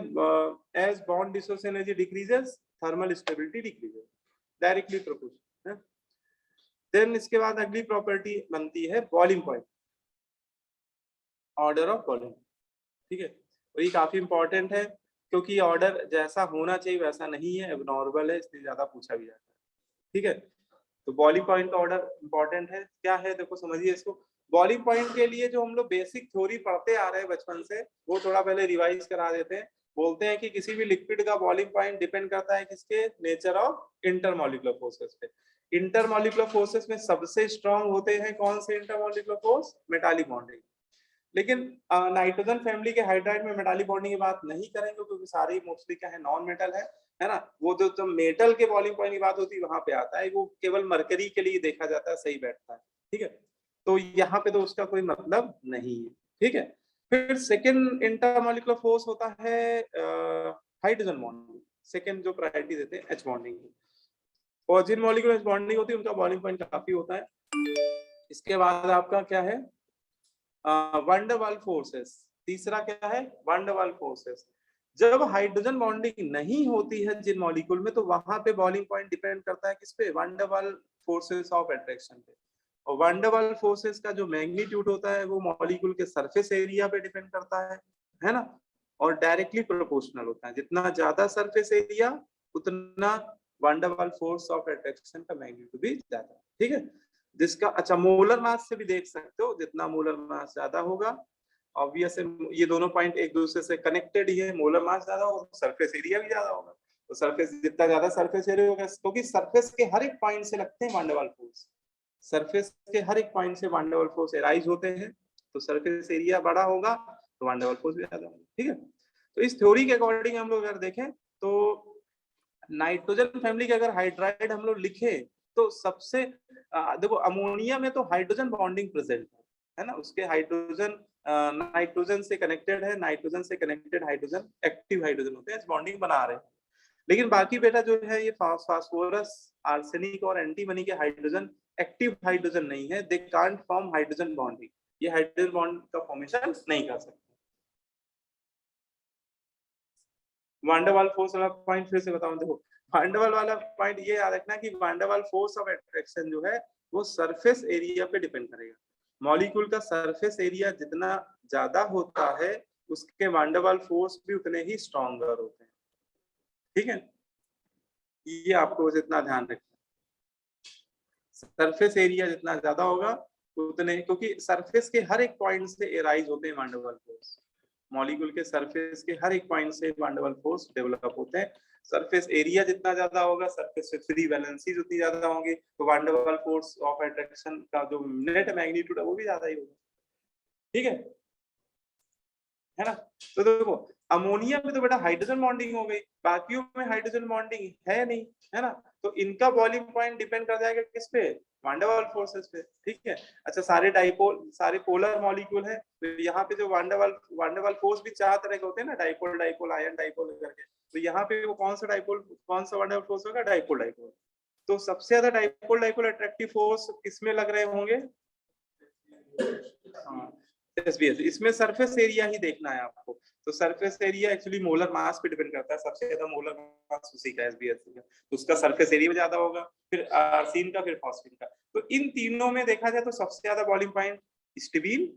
as bond dissociation energy decreases thermal stability decreases, directly proportional है। देन इसके बाद अगली प्रॉपर्टी बनती है boiling point, order of boiling, ठीक है। और ये काफी इंपॉर्टेंट है क्योंकि ऑर्डर जैसा होना चाहिए वैसा नहीं है, एबनॉर्मल है, इसलिए ज्यादा पूछा भी जाता है, ठीक है। तो बॉइलिंग पॉइंट का ऑर्डर इंपॉर्टेंट है, क्या है देखो समझिए इसको। बॉइलिंग पॉइंट के लिए जो हम लोग बेसिक थ्योरी पढ़ते आ रहे हैं बचपन से वो थोड़ा पहले रिवाइज करा देते हैं। बोलते हैं कि किसी भी लिक्विड का बॉइलिंग पॉइंट डिपेंड करता है किसके, नेचर ऑफ इंटरमॉलिक्यूलर फोर्सेस पे। इंटरमॉलिक्यूलर फोर्सेस में सबसे स्ट्रॉन्ग होते हैं कौन से इंटरमॉलिक्यूलर फोर्स, मेटालिक बॉन्डिंग। लेकिन नाइट्रोजन फैमिली के हाइड्राइड में मेटालिक बॉन्डिंग की बात नहीं करेंगे क्योंकि सारी मोस्टली क्या है, नॉन मेटल है ना। वो जो मेटल के बॉइलिंग पॉइंट की बात होती है वहां पे आता है, वो केवल मरकरी के लिए देखा जाता है, सही बैठता है, ठीक है। तो यहाँ पे तो उसका कोई मतलब नहीं है, ठीक है। फिर सेकेंड इंटरमॉलिक्यूलर फोर्स होता है हाइड्रोजन बॉन्डिंग, सेकेंड जो प्रायोरिटी देते हैं H बॉन्डिंग। और जिन मॉलिक्यूल में बॉन्डिंग होती है उनका बॉइलिंग पॉइंट काफी होता है। इसके बाद आपका क्या है, वैन डर वाल्स फोर्सेस। तीसरा क्या है, वैन डर वाल्स फोर्सेस। जब हाइड्रोजन बॉन्डिंग नहीं होती है जिन मॉलिक्यूल में, तो वहां पे बॉइलिंग पॉइंट डिपेंड करता है किस पे, van der Waals forces of attraction पे। और वैन डर वाल्स फोर्सेस का जो मैग्नीट्यूड होता है वो मॉलिक्यूल के सरफेस एरिया पे डिपेंड करता है ना, और डायरेक्टली प्रोपोर्शनल होता है। जितना ज्यादा सरफेस एरिया उतना van der Waals force of attraction का मैग्नीट्यूड भी ज्यादा, ठीक है। जिसका अच्छा मोलर मास से भी देख सकते हो, जितना मोलर मास ज्यादा होगा, ऑब्वियस है ये दोनों पॉइंट एक दूसरे से कनेक्टेड ही है, मोलर मास ज्यादा होगा सरफेस एरिया भी ज्यादा होगा। तो सरफेस जितना ज्यादा सरफेस एरिया होगा, क्योंकि सरफेस के हर एक पॉइंट से लगते हैं van der Waals force, surface के हर एक पॉइंट से van der Waals force arise होते हैं, तो सरफेस एरिया बड़ा होगा तो वैन डर वाल्स फोर्स भी ज्यादा होगा, ठीक है। तो इस थ्योरी के अकॉर्डिंग हम लोग अगर देखें तो नाइट्रोजन फैमिली के अगर हाइड्राइड हम लोग लिखे तो सबसे देखो अमोनिया में तो हाइड्रोजन बॉन्डिंग प्रेजेंट है ना, उसके हाइड्रोजन नाइट्रोजन से कनेक्टेड है, नाइट्रोजन से कनेक्टेड हाइड्रोजन एक्टिव हाइड्रोजन होते हैं, बॉन्डिंग बना रहे हैं। लेकिन बाकी बेटा जो है ये फास्फोरस, आर्सेनिक और एंटीमनी के हाइड्रोजन एक्टिव हाइड्रोजन नहीं है, they can't form hydrogen bonding, ये हाइड्रोजन बॉन्ड का फॉर्मेशन नहीं कर सकते। वैन डर वाल्स फोर्स वाला पॉइंट फिर से बताऊं, देखो वैन डर वाल्स वाला पॉइंट ये याद रखना कि van der Waals force of attraction जो है वो सरफेस एरिया पे डिपेंड करेगा। मॉलिक्यूल का सरफेस एरिया जितना ज्यादा होता है उसके वैन डर वाल्स फोर्स भी उतने ही स्ट्रॉन्गर होते हैं, ठीक है। ये आपको जितना ध्यान रखना, सरफेस एरिया जितना ज्यादा होगा उतने, क्योंकि सरफेस के हर एक पॉइंट से एराइज होते हैं van der Waals force, molecule के सरफेस के हर एक पॉइंट से van der Waals force develop होते हैं। सरफेस एरिया जितना ज्यादा होगा, सरफेस से फ्री वैलेंसीज उतनी ज्यादा होंगी, तो van der Waals force of attraction का जो नेट मैग्नीट्यूड है वो भी ज्यादा ही होगा, ठीक है ना। तो देखो अमोनिया में तो बेटा हाइड्रोजन बॉन्डिंग हो गई, बाकियों में हाइड्रोजन बॉन्डिंग है नहीं, है ना, तो इनका बॉइलिंग पॉइंट डिपेंड कर जाएगा किस पे, वैन डर वाल्स फोर्सेस पे, ठीक है। अच्छा सारे डाइपोल, सारे पोलर मॉलिक्यूल है, तो यहाँ पे जो वैन डर वाल्स फोर्स भी 4 तरह के होते हैं ना, डाइपोल डाइपोल आयन डाइपोल करके, तो यहाँ पे वो कौन सा डाइपोल, कौन सा वैन डर वाल्स फोर्स होगा, डाइपोल डाइपोल। तो सबसे ज्यादा डाइपोल डाइपोल अट्रैक्टिव फोर्स किसमें लग रहे होंगे, एसबीएस, इसमें सरफेस एरिया ही देखना है आपको। तो surface area actually molar mass पे डिपेंड करता है, सबसे ज्यादा मोलर मास उसी का एसबीएस का, तो उसका सरफेस एरिया ज्यादा होगा, फिर आर्सिन का, फिर फॉस्फीन का। तो इन तीनों में देखा जाए तो सबसे ज्यादा बॉइलिंग पॉइंट स्टीबिन,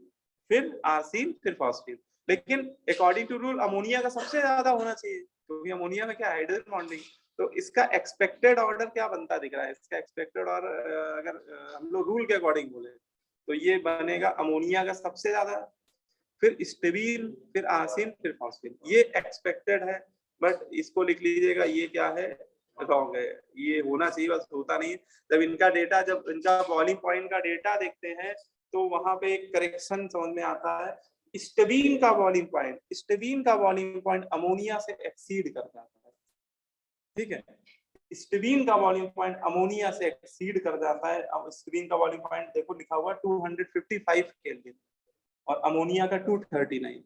फिर आर्सिन, फिर फॉस्फीन। लेकिन अकॉर्डिंग टू रूल अमोनिया का सबसे ज्यादा होना चाहिए, क्योंकि अमोनिया में क्या हाइड्रोजन बॉन्डिंग। तो इसका एक्सपेक्टेड ऑर्डर क्या बनता दिख रहा है, इसका एक्सपेक्टेड ऑर्डर अगर हम लोग रूल के अकॉर्डिंग बोले तो ये बनेगा अमोनिया का सबसे ज्यादा, फिर स्टेबिन, फिर आर्सिन, फिर फॉस्फीन, ये एक्सपेक्टेड है। बट इसको लिख लीजिएगा, ये क्या है, रॉन्ग है, ये होना चाहिए बस होता नहीं। जब इनका डेटा, जब इनका बॉइलिंग पॉइंट का डेटा देखते हैं तो वहां पे एक करेक्शन समझ में आता है, स्टेबिन का बॉइलिंग पॉइंट, स्टेबिन का बॉइलिंग पॉइंट अमोनिया से एक्सीड कर जाता है, ठीक है। स्टीबिन का बॉइलिंग पॉइंट अमोनिया से एक्सीड कर जाता है। अब स्टीबिन का बॉइलिंग पॉइंट देखो लिखा हुआ 255 केल्विन और अमोनिया का 239।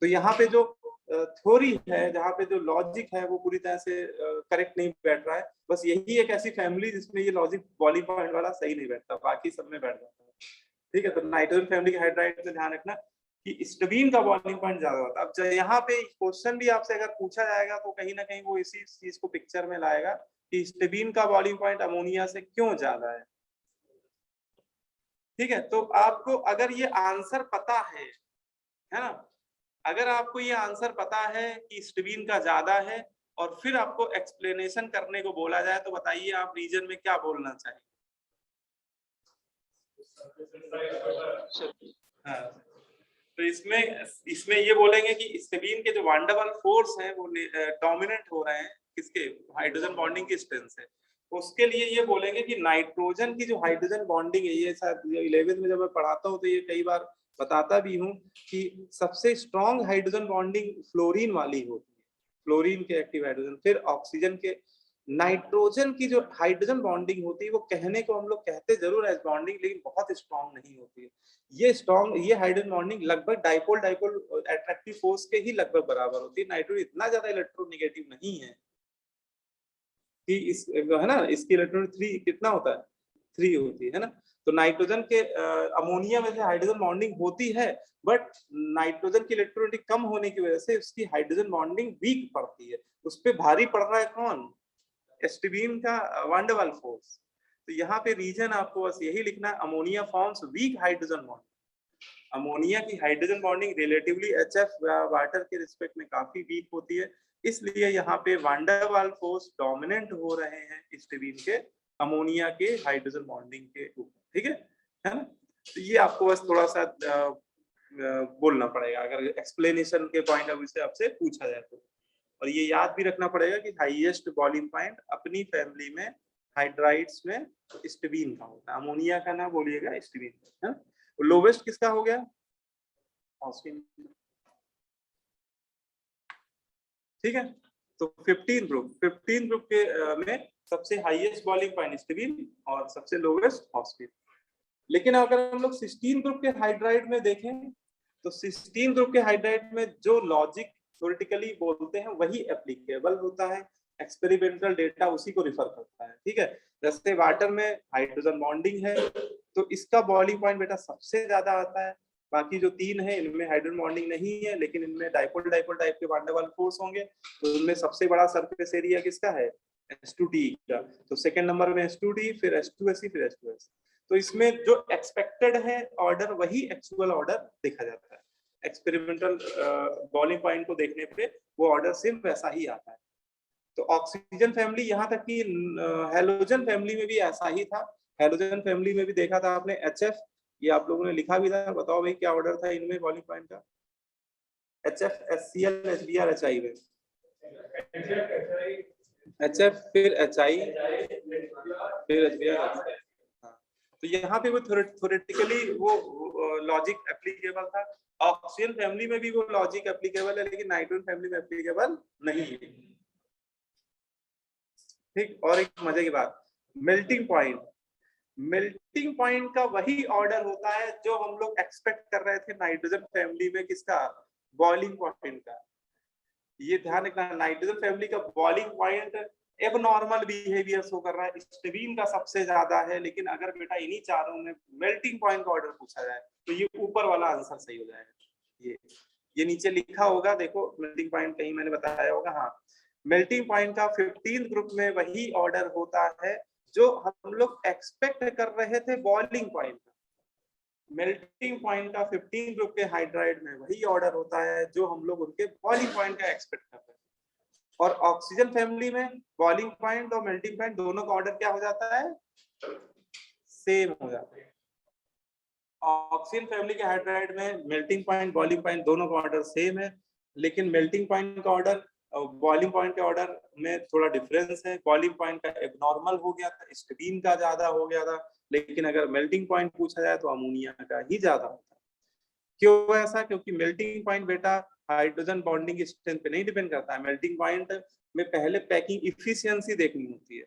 तो यहाँ पे जो थ्योरी है, जहाँ पे जो लॉजिक है वो पूरी तरह से करेक्ट नहीं बैठ रहा है। बस यही एक ऐसी फैमिली जिसमें ये लॉजिक बॉइलिंग पॉइंट वाला सही नहीं बैठता, बाकी सब में बैठ जाता है, ठीक है। तो नाइट्रोजन फैमिली के हाइड्राइड से ध्यान रखना कि स्टीबिन का बॉइलिंग पॉइंट ज्यादा होता है। अब यहाँ पे क्वेश्चन भी आपसे अगर पूछा जाएगा तो कहीं ना कहीं वो इसी चीज को पिक्चर में लाएगा कि स्टीबिन का बॉइलिंग पॉइंट अमोनिया से क्यों ज्यादा है, ठीक है। तो आपको अगर ये आंसर पता है ना, अगर आपको ये आंसर पता है कि स्टीबिन का ज्यादा है और फिर आपको एक्सप्लेनेशन करने को बोला जाए तो बताइए आप रीजन में क्या बोलना चाहिए। हाँ। तो इसमें ये बोलेंगे कि स्टीबिन के जो वैन डर वाल्स फोर्स है वो डोमिनेंट हो रहे हैं किसके, हाइड्रोजन बॉन्डिंग की स्ट्रेंथ से। उसके लिए ये बोलेंगे कि नाइट्रोजन की जो हाइड्रोजन बॉन्डिंग है, ये शायद 11th में जब मैं पढ़ाता हूँ तो ये कई बार बताता भी हूँ कि सबसे स्ट्रॉन्ग हाइड्रोजन बॉन्डिंग फ्लोरीन वाली होती है, फ्लोरीन के एक्टिव हाइड्रोजन, फिर ऑक्सीजन के। नाइट्रोजन की जो हाइड्रोजन बॉन्डिंग होती है वो कहने को हम लोग कहते जरूर है बॉन्डिंग, लेकिन बहुत स्ट्रॉन्ग नहीं होती है। ये स्ट्रॉन्ग, ये हाइड्रोजन बॉन्डिंग लगभग डाइपोल डाइपोल अट्रैक्टिव फोर्स के ही लगभग बराबर होती है। नाइट्रोजन इतना ज्यादा इलेक्ट्रोनेगेटिव नहीं है, कि इस है ना, इसकी इलेक्ट्रॉन 3 कितना होता है, 3 होती है ना। तो नाइट्रोजन के अमोनिया में से हाइड्रोजन बॉन्डिंग होती है, बट नाइट्रोजन की इलेक्ट्रोनेगेटिविटी कम होने की वजह से उसकी हाइड्रोजन बॉन्डिंग वीक पड़ती है। उस पे भारी पड़ रहा है कौन, एस्टिबीन का वान डर वाल फोर्स। तो यहाँ पे रीजन आपको बस यही लिखना है, ammonia forms weak hydrogen bond. Ammonia की hydrogen bonding relatively HF water के रिस्पेक्ट में काफी वीक होती है, इसलिए यहाँ पे वान डर वाल फोर्स डोमिनेंट हो रहे हैं एस्टिबीन के अमोनिया के हाइड्रोजन बॉन्डिंग के ऊपर, ठीक है ना। तो ये आपको बस थोड़ा सा बोलना पड़ेगा अगर एक्सप्लेनेशन के पॉइंट ऑफ व्यू से आपसे पूछा जाए तो। और ये याद भी रखना पड़ेगा कि हाईएस्ट बॉइलिंग पॉइंट अपनी फैमिली में हाइड्राइड्स में एस्टिबीन का होता है, अमोनिया का ना बोलिएगा, एस्टिबीन का है। लोवेस्ट किसका हो गया, ऑस्टिन, ठीक है। तो 15 ग्रुप के में सबसे हाईएस्ट बॉइलिंग पॉइंट एस्टिबीन और सबसे लोवेस्ट ऑस्टिन। लेकिन अगर हम लोग 16 ग्रुप के हाइड्राइड में देखें तो 16 ग्रुप के हाइड्राइड में जो लॉजिक थ्योरेटिकली बोलते हैं वही एप्लीकेबल होता है, एक्सपेरिमेंटल डेटा उसी को रिफर करता है, ठीक है। जैसे वाटर में हाइड्रोजन बॉन्डिंग है तो इसका बॉइलिंग पॉइंट बेटा सबसे ज्यादा आता है, बाकी जो 3 है इनमें हाइड्रोजन बॉन्डिंग नहीं है, लेकिन इनमें डाइपोल टाइप के वान डर वाल फोर्स होंगे, तो इनमें सबसे बड़ा सरफेस एरिया किसका है, H2T का। तो सेकंड नंबर में H2T, फिर H2SE, फिर H2S। तो इसमें जो एक्सपेक्टेड है ऑर्डर वही एक्चुअल ऑर्डर देखा जाता है, एक्सपेरिमेंटल बॉइलिंग पॉइंट को देखने पे वो ऑर्डर सेम वैसा ही आता है। तो ऑक्सीजन फैमिली, यहाँ तक कि हेलोजन फैमिली में भी ऐसा ही था। हेलोजन फैमिली में भी देखा था आपने HF, ये आप लोगों ने लिखा भी था, बताओ भाई क्या ऑर्डर था इनमें बॉइलिंग पॉइंट का, HF, HCl, HBr, HI में HF, फिर HI, फिर HBr। तो यहाँ पे वो थ्योरेटिकली वो लॉजिक एप्लीकेबल था। ऑक्सीजन फैमिली में भी वो लॉजिक एप्लीकेबल है, लेकिन नाइट्रोजन फैमिली में एप्लीकेबल नहीं है, ठीक। और एक मजे की बात, मेल्टिंग पॉइंट का वही ऑर्डर होता है जो हम लोग एक्सपेक्ट कर रहे थे नाइट्रोजन फैमिली में, किसका, बॉइलिंग पॉइंट का। ये ध्यान रखना, नाइट्रोजन फैमिली का बॉइलिंग पॉइंट अब नॉर्मल बिहेवियर शो कर रहा है, एस्टिबीन का सबसे ज्यादा है, लेकिन अगर बेटा इन्हीं चारों में मेल्टिंग पॉइंट का ऑर्डर पूछा जाए तो ये ऊपर वाला आंसर सही हो जाएगा। ये नीचे लिखा होगा, देखो मेल्टिंग पॉइंट कहीं मैंने बताया होगा, हाँ। मेल्टिंग पॉइंट का 15 ग्रुप में वही ऑर्डर होता है जो हम लोग एक्सपेक्ट कर रहे थे बॉइलिंग पॉइंट का। मेल्टिंग पॉइंट का 15 ग्रुप के हाइड्राइड में वही ऑर्डर होता है जो हम लोग उनके बॉइलिंग पॉइंट का एक्सपेक्ट कर रहे हैं। और ऑक्सीजन फैमिली में बॉइलिंग पॉइंट और मेल्टिंग पॉइंट दोनों का ऑर्डर क्या हो जाता है, सेम हो जाता है। ऑक्सीजन फैमिली के हाइड्राइड में मेल्टिंग पॉइंट, बॉइलिंग पॉइंट दोनों का ऑर्डर सेम है, लेकिन मेल्टिंग पॉइंट का ऑर्डर और बॉइलिंग पॉइंट के ऑर्डर में थोड़ा डिफरेंस है। बॉइलिंग पॉइंट का एबनॉर्मल हो गया था, एस्टिबीन का ज्यादा हो गया था, लेकिन अगर मेल्टिंग पॉइंट पूछा जाए तो अमोनिया का ही ज्यादा होता है। क्यों ऐसा, क्योंकि मेल्टिंग पॉइंट बेटा हाइड्रोजन बॉन्डिंग स्ट्रेंथ पे नहीं डिपेंड करता है। मेल्टिंग पॉइंट में पहले पैकिंग इफिशियंसी देखनी होती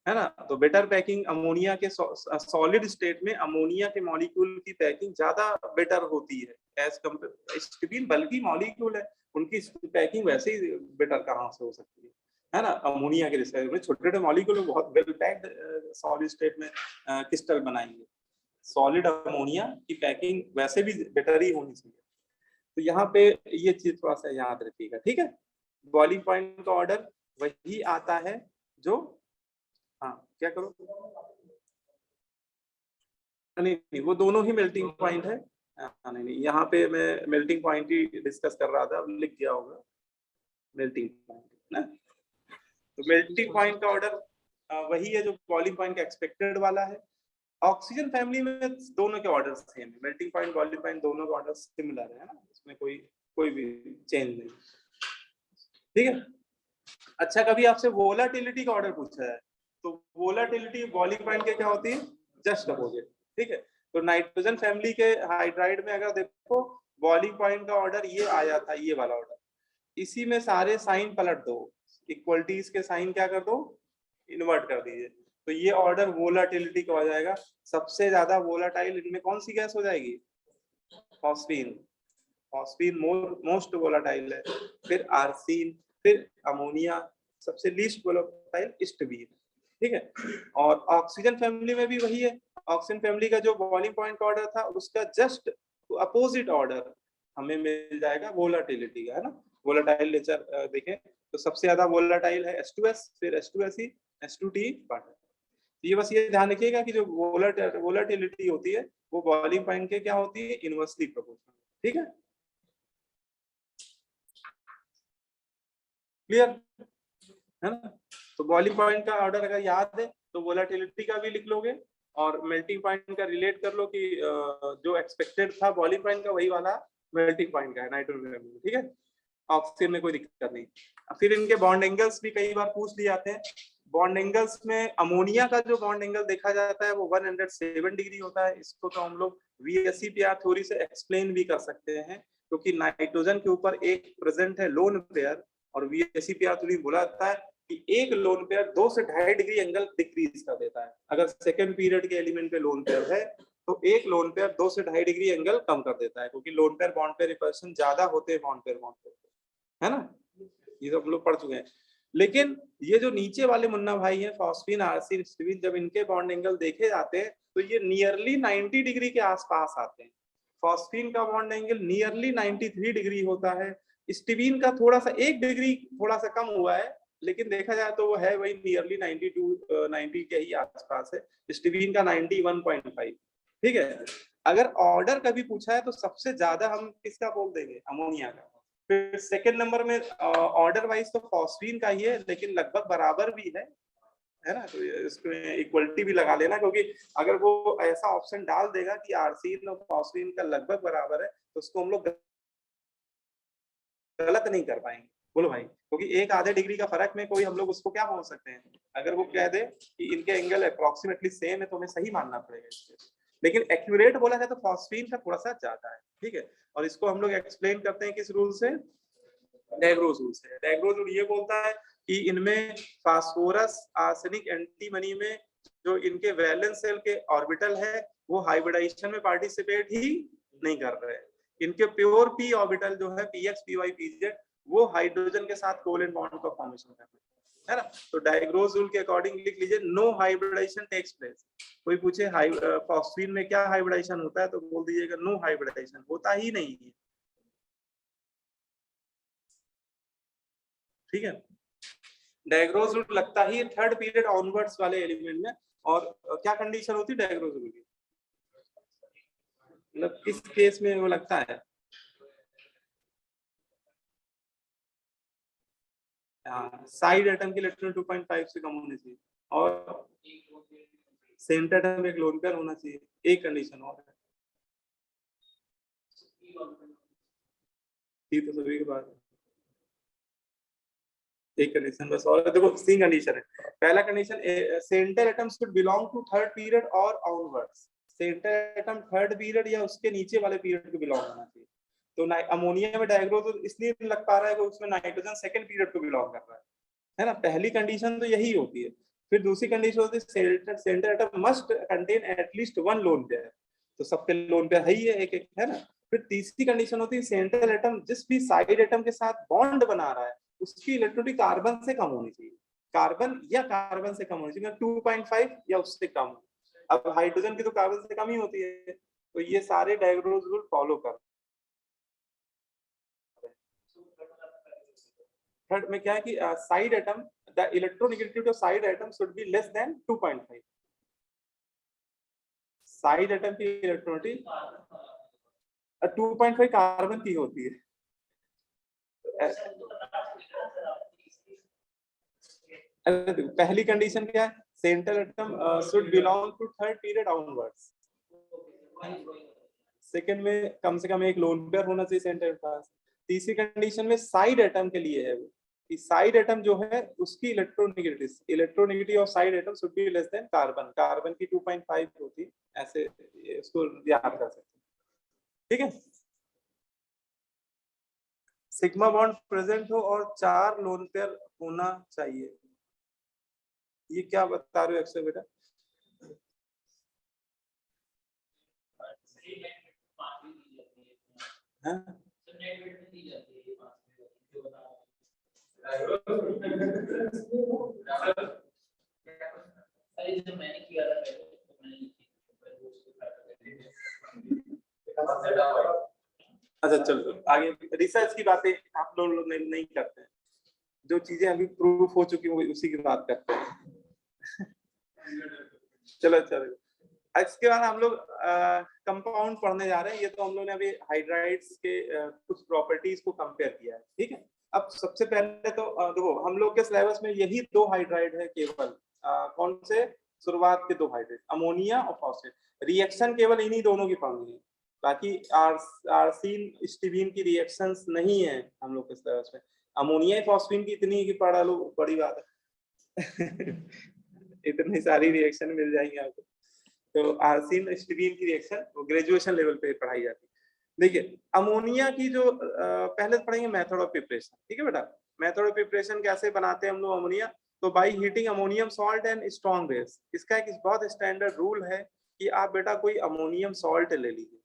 है ना। तो बेटर पैकिंग अमोनिया के सॉलिड स्टेट में अमोनिया के मॉलिक्यूल की पैकिंग ज्यादा बेटर होती है एज कम्पेयर एस्टिबीन, बल्कि मॉलिक्यूल है, उनकी पैकिंग वैसे ही बेटर कहाँ से हो सकती है ना। अमोनिया के रिस्पेक्ट में छोटे छोटे मॉलिक्यूल में बहुत वेल पैक्ड सॉलिड स्टेट में क्रिस्टल बनाएंगे, सॉलिड अमोनिया की पैकिंग वैसे भी बेटर ही होनी चाहिए। तो यहाँ पे ये चीज थोड़ा सा याद रखिएगा, ठीक है। बॉइलिंग पॉइंट का ऑर्डर वही आता है जो, हाँ क्या करो, नहीं वो दोनों ही मेल्टिंग पॉइंट है। नहीं यहाँ पे मैं मेल्टिंग पॉइंट ही डिस्कस कर रहा था, लिख दिया होगा मेल्टिंग पॉइंट ना। तो मेल्टिंग पॉइंट का ऑर्डर वही है जो बॉइलिंग पॉइंट का एक्सपेक्टेड वाला है। ऑक्सीजन फैमिली में दोनों के ऑर्डर सेम है, मेल्टिंग पॉइंट, बॉइलिंग पॉइंट दोनों के ऑर्डर सिमिलर है ना, इसमें कोई भी चेंज नहीं, ठीक है। अच्छा, कभी आपसे वोलाटिलिटी का ऑर्डर पूछा है तो वोलाटिलिटी बॉइलिंग पॉइंट के क्या होती है, जस्ट अपोजिट, ठीक है। तो नाइट्रोजन फैमिली के हाइड्राइड में अगर देखो बॉइलिंग पॉइंट का ऑर्डर ये आया था, ये वाला ऑर्डर, इसी में सारे साइन पलट दो, इक्वलिटीज के साइन क्या कर दो, इन्वर्ट कर दीजिए, तो ये ऑर्डर वोलाटिलिटी का हो जाएगा। सबसे ज्यादा वोलाटाइल इनमें कौन सी गैस हो जाएगी, फॉस्फीन, फॉस्फीन मोस्ट वोलाटाइल है, फिर आर्सीन, फिर अमोनिया, सबसे लीस्ट वोलेटाइल स्टीवीन, ठीक है। और ऑक्सीजन फैमिली में भी वही है, ऑक्सीजन फैमिली का जो बॉइलिंग पॉइंट का ऑर्डर था उसका जस्ट अपोजिट ऑर्डर हमें मिल जाएगा वोलाटिलिटी का, है ना। वोलाटाइल नेचर देखें तो सबसे ज्यादा वोलाटाइल है H2S, फिर H2SE, H2T वाटर। ये बस ये ध्यान रखिएगा कि जो वोलाटिलिटी होती है वो बॉइलिंग पॉइंट के क्या होती है, इनवर्सली प्रोपोर्शनल, ठीक है। क्लियर है ना। तो बॉइलिंग पॉइंट का ऑर्डर अगर याद है तो वोलाटिलिटी का भी लिख लोगे और मेल्टिंग पॉइंट का रिलेट कर लो कि जो एक्सपेक्टेड था बॉइलिंग पॉइंट का वही वाला मेल्टिंग पॉइंट का है नाइट्रोजन, ठीक है। ऑक्सीजन में कोई दिक्कत नहीं। फिर इनके बॉन्ड एंगल्स भी कई बार पूछ लिए जाते हैं। बॉन्ड एंगल्स में अमोनिया का जो बॉन्ड एंगल देखा जाता है वो 107 डिग्री होता है। इसको तो हम लोग VSEPR थ्योरी से एक्सप्लेन भी कर सकते हैं, क्योंकि नाइट्रोजन के ऊपर एक प्रेजेंट है लोन पेयर, और VSEPR थ्योरी बोला जाता है कि एक लोन पेयर 2 से 2.5 डिग्री एंगल डिक्रीज कर देता है। अगर सेकेंड पीरियड के एलिमेंट पे लोन पेयर है तो एक लोन पेयर 2 से 2.5 डिग्री एंगल कम कर देता है, क्योंकि lone pair bond pair repulsion ज्यादा होते हैं बॉन्ड पेयर, है ना। ये तो हम लोग पढ़ चुके हैं। लेकिन ये जो नीचे वाले मुन्ना भाई हैं, फॉस्फीन, आर्सिन, स्टीविन, जब इनके बॉन्ड एंगल देखे जाते हैं तो ये नियरली 90 डिग्री के आसपास आते हैं। फॉस्फीन का बॉन्ड एंगल नियरली 93 डिग्री होता है। स्टीविन का थोड़ा सा 1 डिग्री थोड़ा सा कम हुआ है, लेकिन देखा जाए तो वो है वही नियरली 90 के ही आसपास है। स्टीविन का 91.5, ठीक है। अगर ऑर्डर कभी पूछा है तो सबसे ज्यादा हम किसका बोल देंगे, अमोनिया का। फिर सेकंड नंबर में ऑर्डर वाइज तो फॉस्फीन का ही है, लेकिन लगभग बराबर भी है ना। तो इसमें इक्वलिटी भी लगा लेना, क्योंकि अगर वो ऐसा ऑप्शन डाल देगा कि आर्सिन और फॉस्फीन का लगभग बराबर है तो उसको हम लोग गलत नहीं कर पाएंगे। बोलो भाई, क्योंकि एक आधे डिग्री का फर्क में कोई हम लोग उसको क्या बोल सकते हैं। अगर वो कह दे कि इनके एंगल अप्रोक्सीमेटली सेम है तो हमें सही मानना पड़ेगा इसके। लेकिन एक्यूरेट बोला जाए तो फॉस्फीन का थोड़ा सा ज्यादा है, ठीक है। और इसको हम लोग एक्सप्लेन करते हैं किस रूल से, डैग्रोज रूल से। डैग्रोज रूल ये बोलता है कि इनमें फास्फोरस, आर्सेनिक, एंटीमनी में जो इनके वैलेंस शेल के ऑर्बिटल है वो हाइब्रिडाइजेशन में पार्टिसिपेट ही नहीं कर रहे। इनके प्योर p ऑर्बिटल जो है px, py, pz, वो हाइड्रोजन के साथ कोवेलेंट बॉन्ड का फॉर्मेशन कर रहे हैं, है ना। तो डायग्रोज रूल के अकॉर्डिंग लिख लीजिए, नो हाइब्रिडाइजेशन टेक्स प्लेस। कोई पूछे फॉस्फीन में क्या हाइब्रिडाइजेशन होता है तो बोल दीजिएगा नो हाइब्रिडाइजेशन, होता ही नहीं है, ठीक है। डायग्रोज रूल लगता ही थर्ड पीरियड ऑनवर्ड्स वाले एलिमेंट में। और क्या कंडीशन होती है डायग्रोज रूल की, मतलब किस केस में वो लगता है। साइड एटम की इलेक्ट्रॉन 2.5 से कम होनी चाहिए और सेंटर एटम में एक लोन पेयर होना चाहिए। एक कंडीशन और है, ठीक तो सभी के पास एक कंडीशन बस और। देखो 3 कंडीशन है। पहला condition, centre atom should belong to third period और onwards. Centre atom third period या उसके नीचे वाले पीरियड को बिलोंग होना चाहिए। तो अमोनिया में डायग्रोज इसलिए लग पा रहा है कि उसमें नाइट्रोजन सेकंड पीरियड को बिलोंग कर रहा है ना। पहली कंडीशन तो यही होती है। फिर दूसरी कंडीशन होती है centre atom must contain at least 1 lone pair. तो सबके लोन पेयर है ही है एक एक, है ना। फिर तीसरी कंडीशन होती है सेंट्रल एटम जिस भी साइड एटम के साथ बॉन्ड बना रहा है उसकी इलेक्ट्रॉनिक कार्बन से कम होनी चाहिए। कार्बन या कार्बन से कम होनी चाहिए, 2.5 या उससे कम। अब हाइड्रोजन की तो कार्बन से कम ही होती है। तो ये सारे डायग्रोज रूल फॉलो कर। थर्ड में क्या है कि side atom, the electronegativity of side atom should be less than 2.5। Side atom की इलेक्ट्रोनेगेटिविटी 2.5 कार्बन की होती है। पहली कंडीशन क्या है, central atom should belong to third period onwards. Second में कम से कम एक लोन पेयर होना चाहिए सेंटर के पास। तीसरी कंडीशन में साइड एटम के लिए है कि साइड एटम जो है उसकी electronegativity of side atom should be less then carbon. Carbon की 2.5 होती, ऐसे इसको याद कर सकते हैं, ठीक है। सिग्मा बॉन्ड प्रेजेंट हो और 4 लोन पेयर होना चाहिए। ये क्या बता रहे हो अक्षय बेटा। हाँ? अच्छा चलो आगे रिसर्च की बातें आप लोग नहीं करते हैं, जो चीजें अभी प्रूफ हो चुकी हैं उसी की बात करते हैं। चलो चलो इसके बाद हम लोग कंपाउंड पढ़ने जा रहे हैं। ये तो हम लोग ने अभी हाइड्राइड्स के कुछ प्रॉपर्टीज को कंपेयर किया है, ठीक है। अब सबसे पहले तो देखो हम लोग के सिलेबस में यही दो हाइड्राइड है केवल, कौन से, शुरुआत के दो हाइड्राइड अमोनिया और फॉस्फेट। रिएक्शन केवल इन्हीं दोनों की पढ़नी है, बाकी आर्सीन स्टीबिन की रिएक्शंस नहीं है हम लोग के सिलेबस में। अमोनिया फॉस्फीन की इतनी की पढ़ा लो, बड़ी बात है। इतनी सारी रिएक्शन मिल जाएंगे आपको। तो आर्सिन स्टीबिन की रिएक्शन वो ग्रेजुएशन लेवल पे पढ़ाई जाती है। देखिए अमोनिया की जो पहले पढ़ेंगे मेथड ऑफ प्रिपरेशन, ठीक है बेटा। मेथड ऑफ प्रिपरेशन कैसे बनाते हैं हम लोग अमोनिया, तो by heating ammonium salt and strong base. इसका एक बहुत स्टैंडर्ड रूल है कि आप बेटा कोई अमोनियम सॉल्ट ले लीजिए।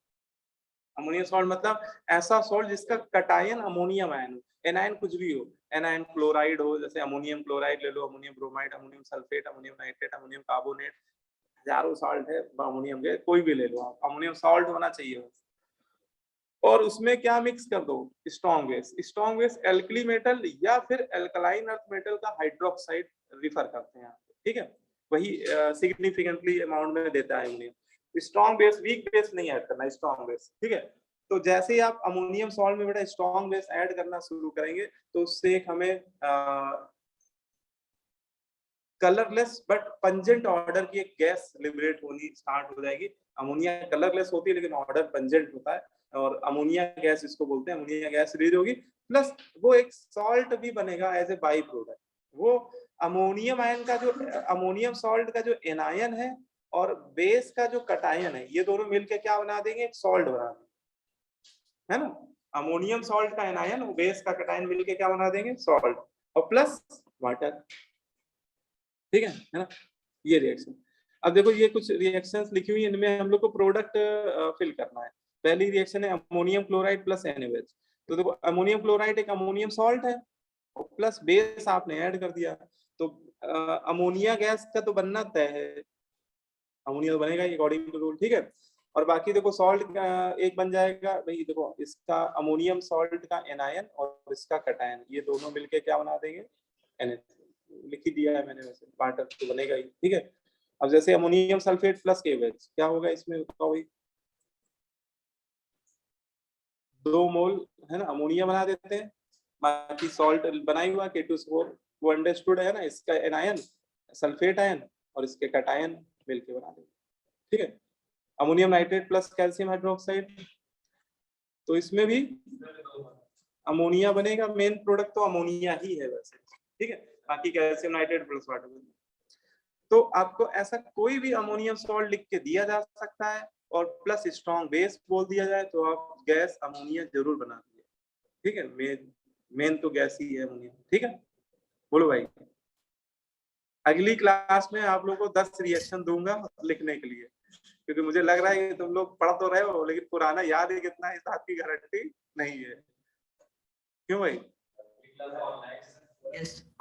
अमोनियम सॉल्ट मतलब ऐसा सॉल्ट जिसका कटायन अमोनियम आयन हो, एनायन कुछ भी हो, एनायन क्लोराइड हो, जैसे अमोनियम क्लोराइड ले लो, ammonium bromide, ammonium sulphate, ammonium nitrate, ammonium carbonate, हजारों सॉल्ट है अमोनियम के, कोई भी ले लो आप, अमोनियम सॉल्ट होना चाहिए बस। और उसमें क्या मिक्स कर दो, strong base. Strong base alkali metal या फिर एल्कलाइन अर्थ मेटल का हाइड्रोक्साइड रिफर करते हैं, ठीक है। वही सिग्निफिकेंटली अमाउंट में देता है ammonium. Strong base, weak base नहीं ऐड करना, स्ट्रॉन्ग बेस, ठीक है। तो जैसे ही आप अमोनियम सॉल्ट में बेटा स्ट्रॉन्ग बेस ऐड करना शुरू करेंगे तो उससे एक हमें कलरलेस बट पंजेंट ऑर्डर की एक गैस लिबरेट होनी स्टार्ट हो जाएगी। अमोनिया कलरलेस होती है लेकिन ऑर्डर पंजेंट होता है, और अमोनिया गैस इसको बोलते हैं, अमोनिया गैस रिलीज होगी। प्लस वो एक सॉल्ट भी बनेगा एज ए बाई प्रोडक्ट। वो अमोनियम आयन का जो अमोनियम सॉल्ट का जो एनायन है और बेस का जो कटायन है, ये दोनों मिलकर क्या बना देंगे, एक सॉल्ट बना देंगे, है ना। अमोनियम सॉल्ट का एनायन और बेस का कटायन मिलकर क्या बना देंगे, सॉल्ट, और प्लस वाटर, ठीक है ना। ये रिएक्शन, अब देखो ये कुछ रिएक्शंस लिखी हुई है, इनमें हम लोग को प्रोडक्ट फिल करना है। पहली रिएक्शन है अमोनियम क्लोराइड प्लस NaOH। तो देखो अमोनियम क्लोराइड एक अमोनियम सॉल्ट है और प्लस बेस आपने ऐड कर दिया, तो अमोनिया गैस का तो बनना तय है, अमोनिया तो बनेगा अकॉर्डिंग टू रूल, ठीक है। और बाकी देखो सॉल्ट एक बन जाएगा भाई, देखो इसका अमोनियम सॉल्ट का एनायन और इसका कटायन, ये दोनों मिलके क्या बना देंगे, NH। लिख ही दिया है मैंने, वैसे वाटर तो बनेगा ही, ठीक है। अब जैसे अमोनियम सल्फेट प्लस KOH क्या होगा इसमें, बताओ भाई। 2 मोल है ना अमोनिया बना देते हैं, बाकी सॉल्ट बनाई हुआ K2SO4, वो अंडरस्टूड है ना। इसका एनायन सल्फेट आयन और इसके कटायन मिलके बना देंगे, ठीक है। Ammonium nitrate plus calcium hydroxide, तो इसमें भी अमोनिया बनेगा, मेन प्रोडक्ट तो अमोनिया ही है वैसे, ठीक है। बाकी कैल्शियम नाइट्रेट प्लस वाटर। तो आपको ऐसा कोई भी अमोनियम सॉल्ट लिख के दिया जा सकता है और प्लस स्ट्रॉन्ग बेस बोल दिया जाए तो आप गैस अमोनिया जरूर बना दीजिए, ठीक है। मेन तो गैस ही है अमोनिया, ठीक है। बोलो भाई, अगली क्लास में आप लोगों को 10 रिएक्शन दूंगा लिखने के लिए, क्योंकि मुझे लग रहा है कि तुम लोग पढ़ तो रहे हो लेकिन पुराना याद है कितना, इस बात की गारंटी नहीं है। क्यों भाई,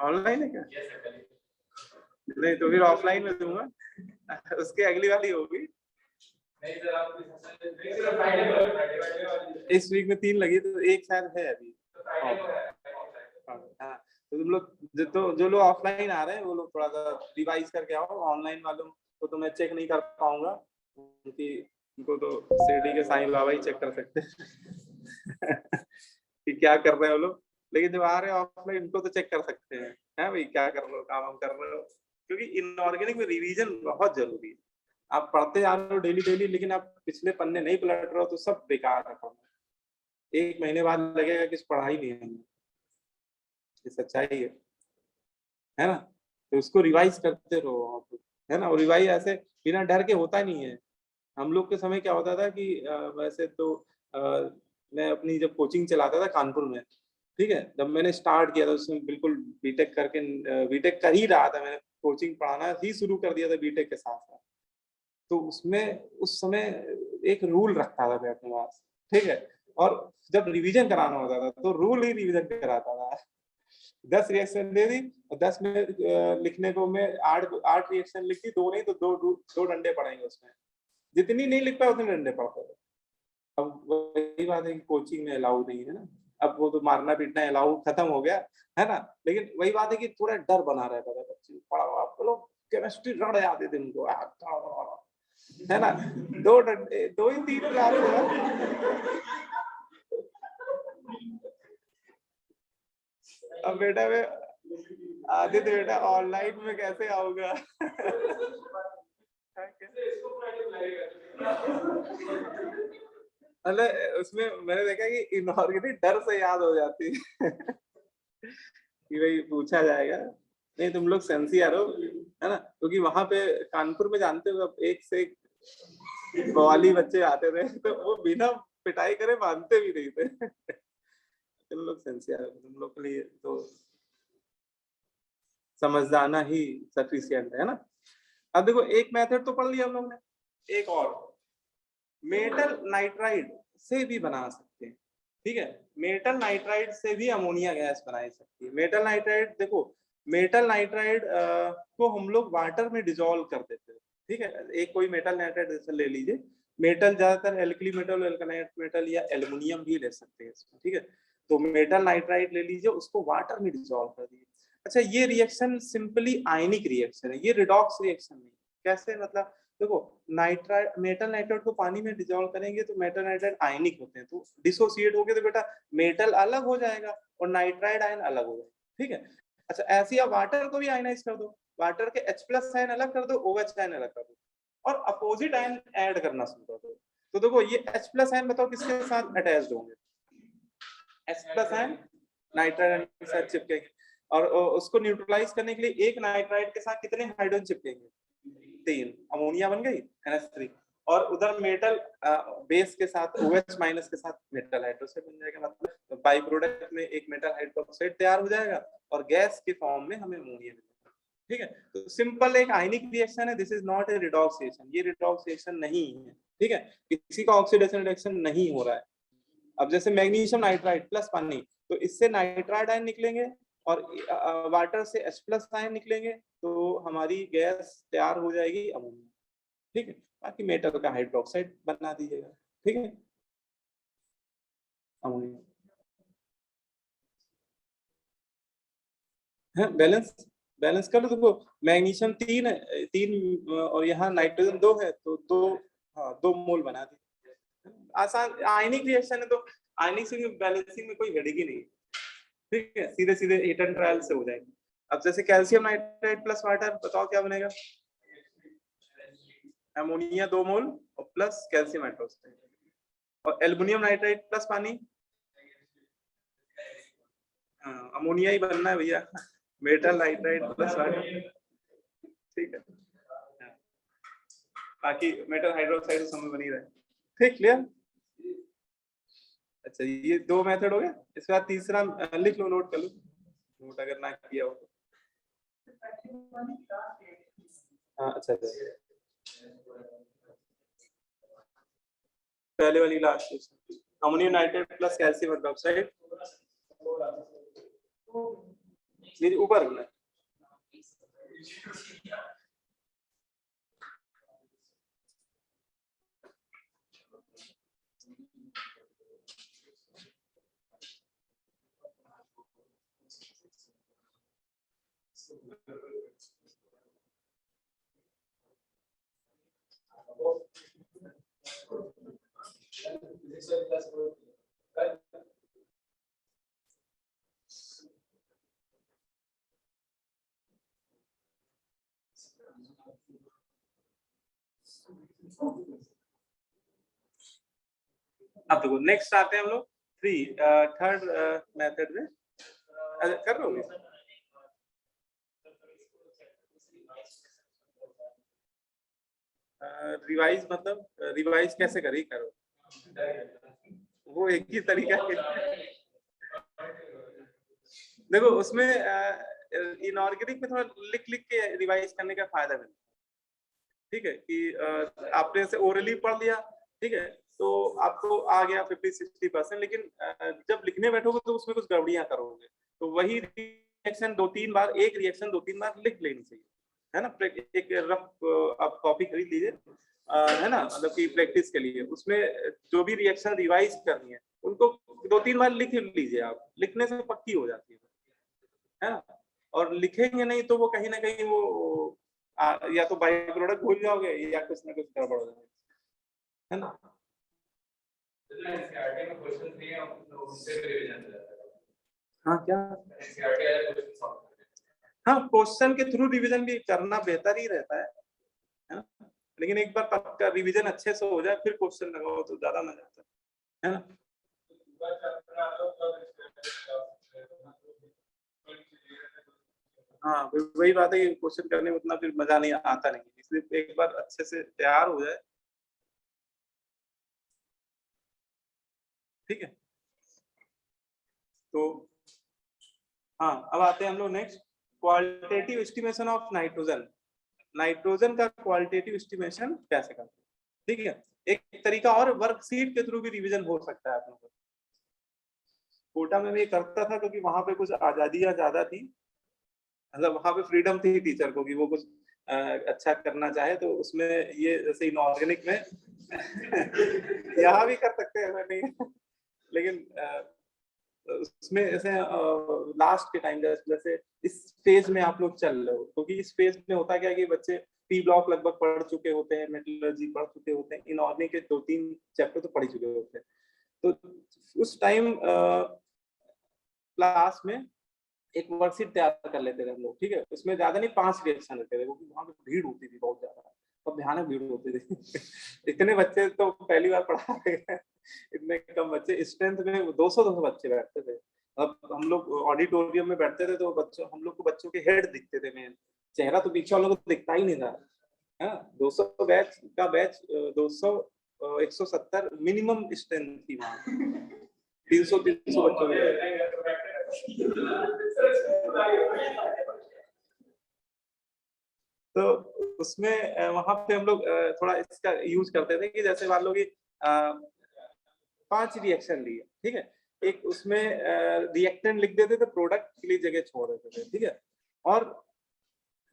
ऑनलाइन है क्या? नहीं तो फिर ऑफलाइन में दूंगा, उसके अगली वाली होगी। इस वीक में 3 लगी तो एक शायद है अभी। हाँ, तो तुम लोग जो लोग ऑफलाइन आ रहे हैं वो लोग थोड़ा सा रिवाइज करके आओ। ऑनलाइन वालों को तो मैं चेक नहीं कर पाऊंगा क्योंकि उनको तो शिरडी के साईं बाबा ही चेक कर सकते हैं कि क्या कर रहे हो लोग, लेकिन जब आ रहे हो ऑफलाइन इनको तो चेक कर सकते हैं, है भाई क्या कर रहे हो, काम कर रहे हो। क्योंकि इनऑर्गेनिक में रिवीजन बहुत जरूरी है। आप पढ़ते जा रहे हो डेली डेली लेकिन आप पिछले पन्ने नहीं पलट रहे हो तो सब बेकार है, 1 महीने बाद लगेगा कि पढ़ाई नहीं है, ये सच्चाई है ना। तो उसको रिवाइज करते रहो आप, है ना। और रिवाइज ऐसे बिना डर के होता नहीं है। हम लोग के समय क्या होता था कि वैसे तो मैं अपनी जब कोचिंग चलाता था कानपुर में, ठीक है, जब मैंने स्टार्ट किया था उसमें बिल्कुल बीटेक करके, बीटेक कर ही रहा था, मैंने कोचिंग पढ़ाना ही शुरू कर दिया था बीटेक के साथ साथ। तो उसमें उस समय एक रूल रखता था मैं अपने पास, ठीक है। और जब रिवीजन कराना होता था तो रूल ही रिवीजन कराता था, 10 रिएक्शन दे दी और 10 में लिखने को मैं 8 रिएक्शन लिख दी, 2 नहीं तो 2 डंडे पड़ेंगे उसमें, जितनी नहीं लिख पाए उतने डंडे पड़ते थे। अब वही बात है कि कोचिंग में अलाउ नहीं है ना, अब वो तो मारना पीटना अलाउ खत्म हो गया है ना, लेकिन वही बात है कि थोड़ा डर बना रहता था बच्चे, पढ़ा लोग केमिस्ट्री रड़ जाते थे उनको, है ना, 2 डंडे 2 ही 3 क्लास हुआ। अब बेटा मैं आदित्य बेटा ऑनलाइन में कैसे आऊंगा? मतलब उसमें मैंने देखा कि इनऑर्गेनिक डर से याद हो जाती है कि भाई पूछा जाएगा, नहीं तुम लोग सेंसियर हो, है ना, क्योंकि वहां पे कानपुर में जानते हो अब एक से एक बवाली बच्चे आते थे, तो वो बिना पिटाई करे मानते भी नहीं थे। तुम लोग सेंसियर हो, तुम लोग के लिए तो समझदाना ही सफिशिएंट है ना। अब देखो एक मेथड तो पढ़ लिया हम लोग ने, एक और मेटल नाइट्राइड से भी बना सकते हैं, ठीक है, मेटल नाइट्राइड से भी अमोनिया गैस बनाई सकती है। मेटल नाइट्राइड देखो, मेटल नाइट्राइड को हम लोग वाटर में डिजोल्व कर देते हैं, ठीक है, एक कोई मेटल नाइट्राइड जैसे ले लीजिए, मेटल ज्यादातर एल्कली मेटल, एल्कनाइट मेटल या एल्युमिनियम भी ले सकते हैं इसमें, ठीक है, तो मेटल नाइट्राइड ले लीजिए, उसको वाटर में डिजोल्व कर दीजिए। अच्छा, ये रिएक्शन सिंपली आयनिक रिएक्शन है, ये रिडॉक्स रिएक्शन नहीं। कैसे मतलब, देखो नाइट्राइड, मेटल नाइट्राइड को पानी में डिसॉल्व करेंगे तो मेटल नाइट्राइड आयनिक होते हैं, तो डिसोसिएट हो गए तो बेटा मेटल अलग हो जाएगा और नाइट्राइड आयन अलग हो जाएगा, ठीक है। अच्छा, ऐसे ही आप वाटर को भी आयनाइज कर दो, वाटर के H+ आयन अलग कर दो, OH आयन अलग कर दो और अपोजिट आयन ऐड करना शुरू कर दो, तो देखो ये H+ आयन बताओ किसके साथ अटैच्ड होंगे, H+ आयन नाइट्राइड आयन के साथ चिपकेंगे, और उसको न्यूट्रलाइज करने के लिए एक नाइट्राइड के साथ कितने हाइड्रोजन चिपकेंगे, 3, अमोनिया बन गई NH3, और उधर मेटल बेस के साथ OH- के साथ मेटल हाइड्रोक्साइड बन जाएगा, मतलब बाई प्रोडक्ट में एक मेटल हाइड्रोक्साइड तैयार हो जाएगा और गैस के फॉर्म में हमें अमोनिया मिलेगा, ठीक है। तो सिंपल एक आयनिक रिएक्शन है, this is not a redox reaction, ये रिडॉक्स रिएक्शन नहीं है, ठीक है, किसी का ऑक्सीडेशन रिएक्शन नहीं हो रहा है। अब जैसे मैग्नीशियम नाइट्राइड प्लस पानी, तो इससे नाइट्राइड आयन निकलेंगे और वाटर से H+ आयन निकलेंगे, तो हमारी गैस तैयार हो जाएगी अमोनिया, ठीक है, बाकी मेटल का हाइड्रोक्साइड बना दीजिएगा, ठीक है, अमोनिया है। बैलेंस बैलेंस कर लो, देखो मैग्नीशियम 3 है, 3 और यहाँ नाइट्रोजन 2 है, तो 2, हाँ 2 मोल बना दी, आसान आयनिक रिएक्शन है, तो आयनिक से बैलेंसिंग में कोई हेडेक ही नहीं, ठीक है, सीधे सीधे हीट एंड ट्रायल से हो जाएगी। अब जैसे कैल्शियम नाइट्राइड प्लस वाटर, बताओ क्या बनेगा, अमोनिया 2 मोल और प्लस कैल्शियम हाइड्रोक्साइड, और एल्युमिनियम नाइट्राइड प्लस पानी, अमोनिया ही बनना है भैया, मेटल नाइट्राइड प्लस वाटर, ठीक है, बाकी मेटल हाइड्रोक्साइड समय बनी रहे, ठीक, क्लियर। अच्छा, ये 2 मेथड हो गए, इसके बाद तीसरा लिख लो, नोट कर लो, नोट अगर ना किया हो तो, हाँ अच्छा, पहले वाली last, ammonium nitrate plus calcium hydroxide, मेरी ऊपर होना है, अब देखो नेक्स्ट आते हैं हम लोग थर्ड मेथड में, कर लोगे, रिवाइज मतलब रिवाइज कैसे करी, करो वो एक ही तरीका है, देखो उसमें इनऑर्गेनिक में थोड़ा लिख लिख के रिवाइज करने का फायदा मिलता है, ठीक है, कि आपने से ओरली पढ़ लिया, ठीक है, तो आपको आ गया 50-60%, लेकिन जब लिखने बैठोगे तो उसमें कुछ गड़बड़ियां करोगे, तो वही रिएक्शन 2-3 बार, एक रिएक्शन 2-3 बार लिख लेनी चाहिए, है ना। एक रफ आप कॉपी खरीद लीजिए, है ना, मतलब कि प्रैक्टिस के लिए। उसमें जो भी रिएक्शन रिवाइज करनी है उनको 2-3 बार लिख लीजिए आप, लिखने से पक्की हो जाती है ना। और लिखेंगे नहीं तो वो कहीं ना कहीं वो या तो बाई प्रोडक्ट भूल जाओगे या कुछ ना कुछ गड़बड़ हो जाएगा, है ना। हाँ क्या, हाँ क्वेश्चन के थ्रू रिवीजन भी करना बेहतर ही रहता है ना। लेकिन एक बार पक्का रिवीजन अच्छे से हो जाए फिर क्वेश्चन लगाओ तो ज्यादा मजा आता है ना। हाँ वही बात है कि क्वेश्चन करने में उतना फिर मजा नहीं आता नहीं, इसलिए एक बार अच्छे से तैयार हो जाए, ठीक है। तो हाँ अब आते हैं हम लोग next, qualitative estimation of nitrogen. Nitrogen का क्वालिटेटिव एस्टिमेशन कैसे करते हैं, ठीक है। एक तरीका और वर्कशीट के थ्रू भी रिवीजन हो सकता है आप लोगों को। कोटा में भी करता था क्योंकि वहां पे कुछ आजादियां ज्यादा थी, मतलब वहां पे फ्रीडम थी टीचर को कि वो कुछ अच्छा करना चाहे, तो उसमें ये जैसे इनऑर्गेनिक में यहाँ भी कर सकते हैं नहीं लेकिन उसमें ऐसे लास्ट के टाइम जैसे इस फेज में आप लोग चल रहे हो, क्योंकि इस फेज में होता क्या है कि बच्चे पी ब्लॉक लगभग पढ़ चुके होते हैं, मेटलर्जी पढ़ चुके होते हैं, इनऑर्गेनिक के 2-3 चैप्टर तो पढ़ चुके होते हैं। तो उस टाइम क्लास में एक वर्कशीट तैयार कर लेते थे हम लोग, ठीक है। उसमें ज्यादा नहीं 5 रिएक्शन रहते थे क्योंकि वहां पे भीड़ होती थी बहुत ज्यादा, और भयानक भीड़ होती थी इतने बच्चे तो पहली बार पढ़ा रहे हैं, इतने कम बच्चे, स्ट्रेंथ में 200 बच्चे बैठते थे। अब हम लोग ऑडिटोरियम में बैठते थे तो बच्चों, हम लोग को बच्चों के हेड दिखते थे, मेन चेहरा तो पीछे वालों को दिखता ही नहीं था, है ना। 200 बैच का बैच 200 170 मिनिमम स्ट्रेंथ थी वहां, 300 बच्चों में। तो उसमें वहां पे हम लोग थोड़ा इसका यूज करते थे कि जैसे मान लो कि 5 रिएक्शन लिए, ठीक है, एक उसमें रिएक्टेंट लिख देते थे, प्रोडक्ट के लिए जगह छोड़ देते थे, ठीक है, और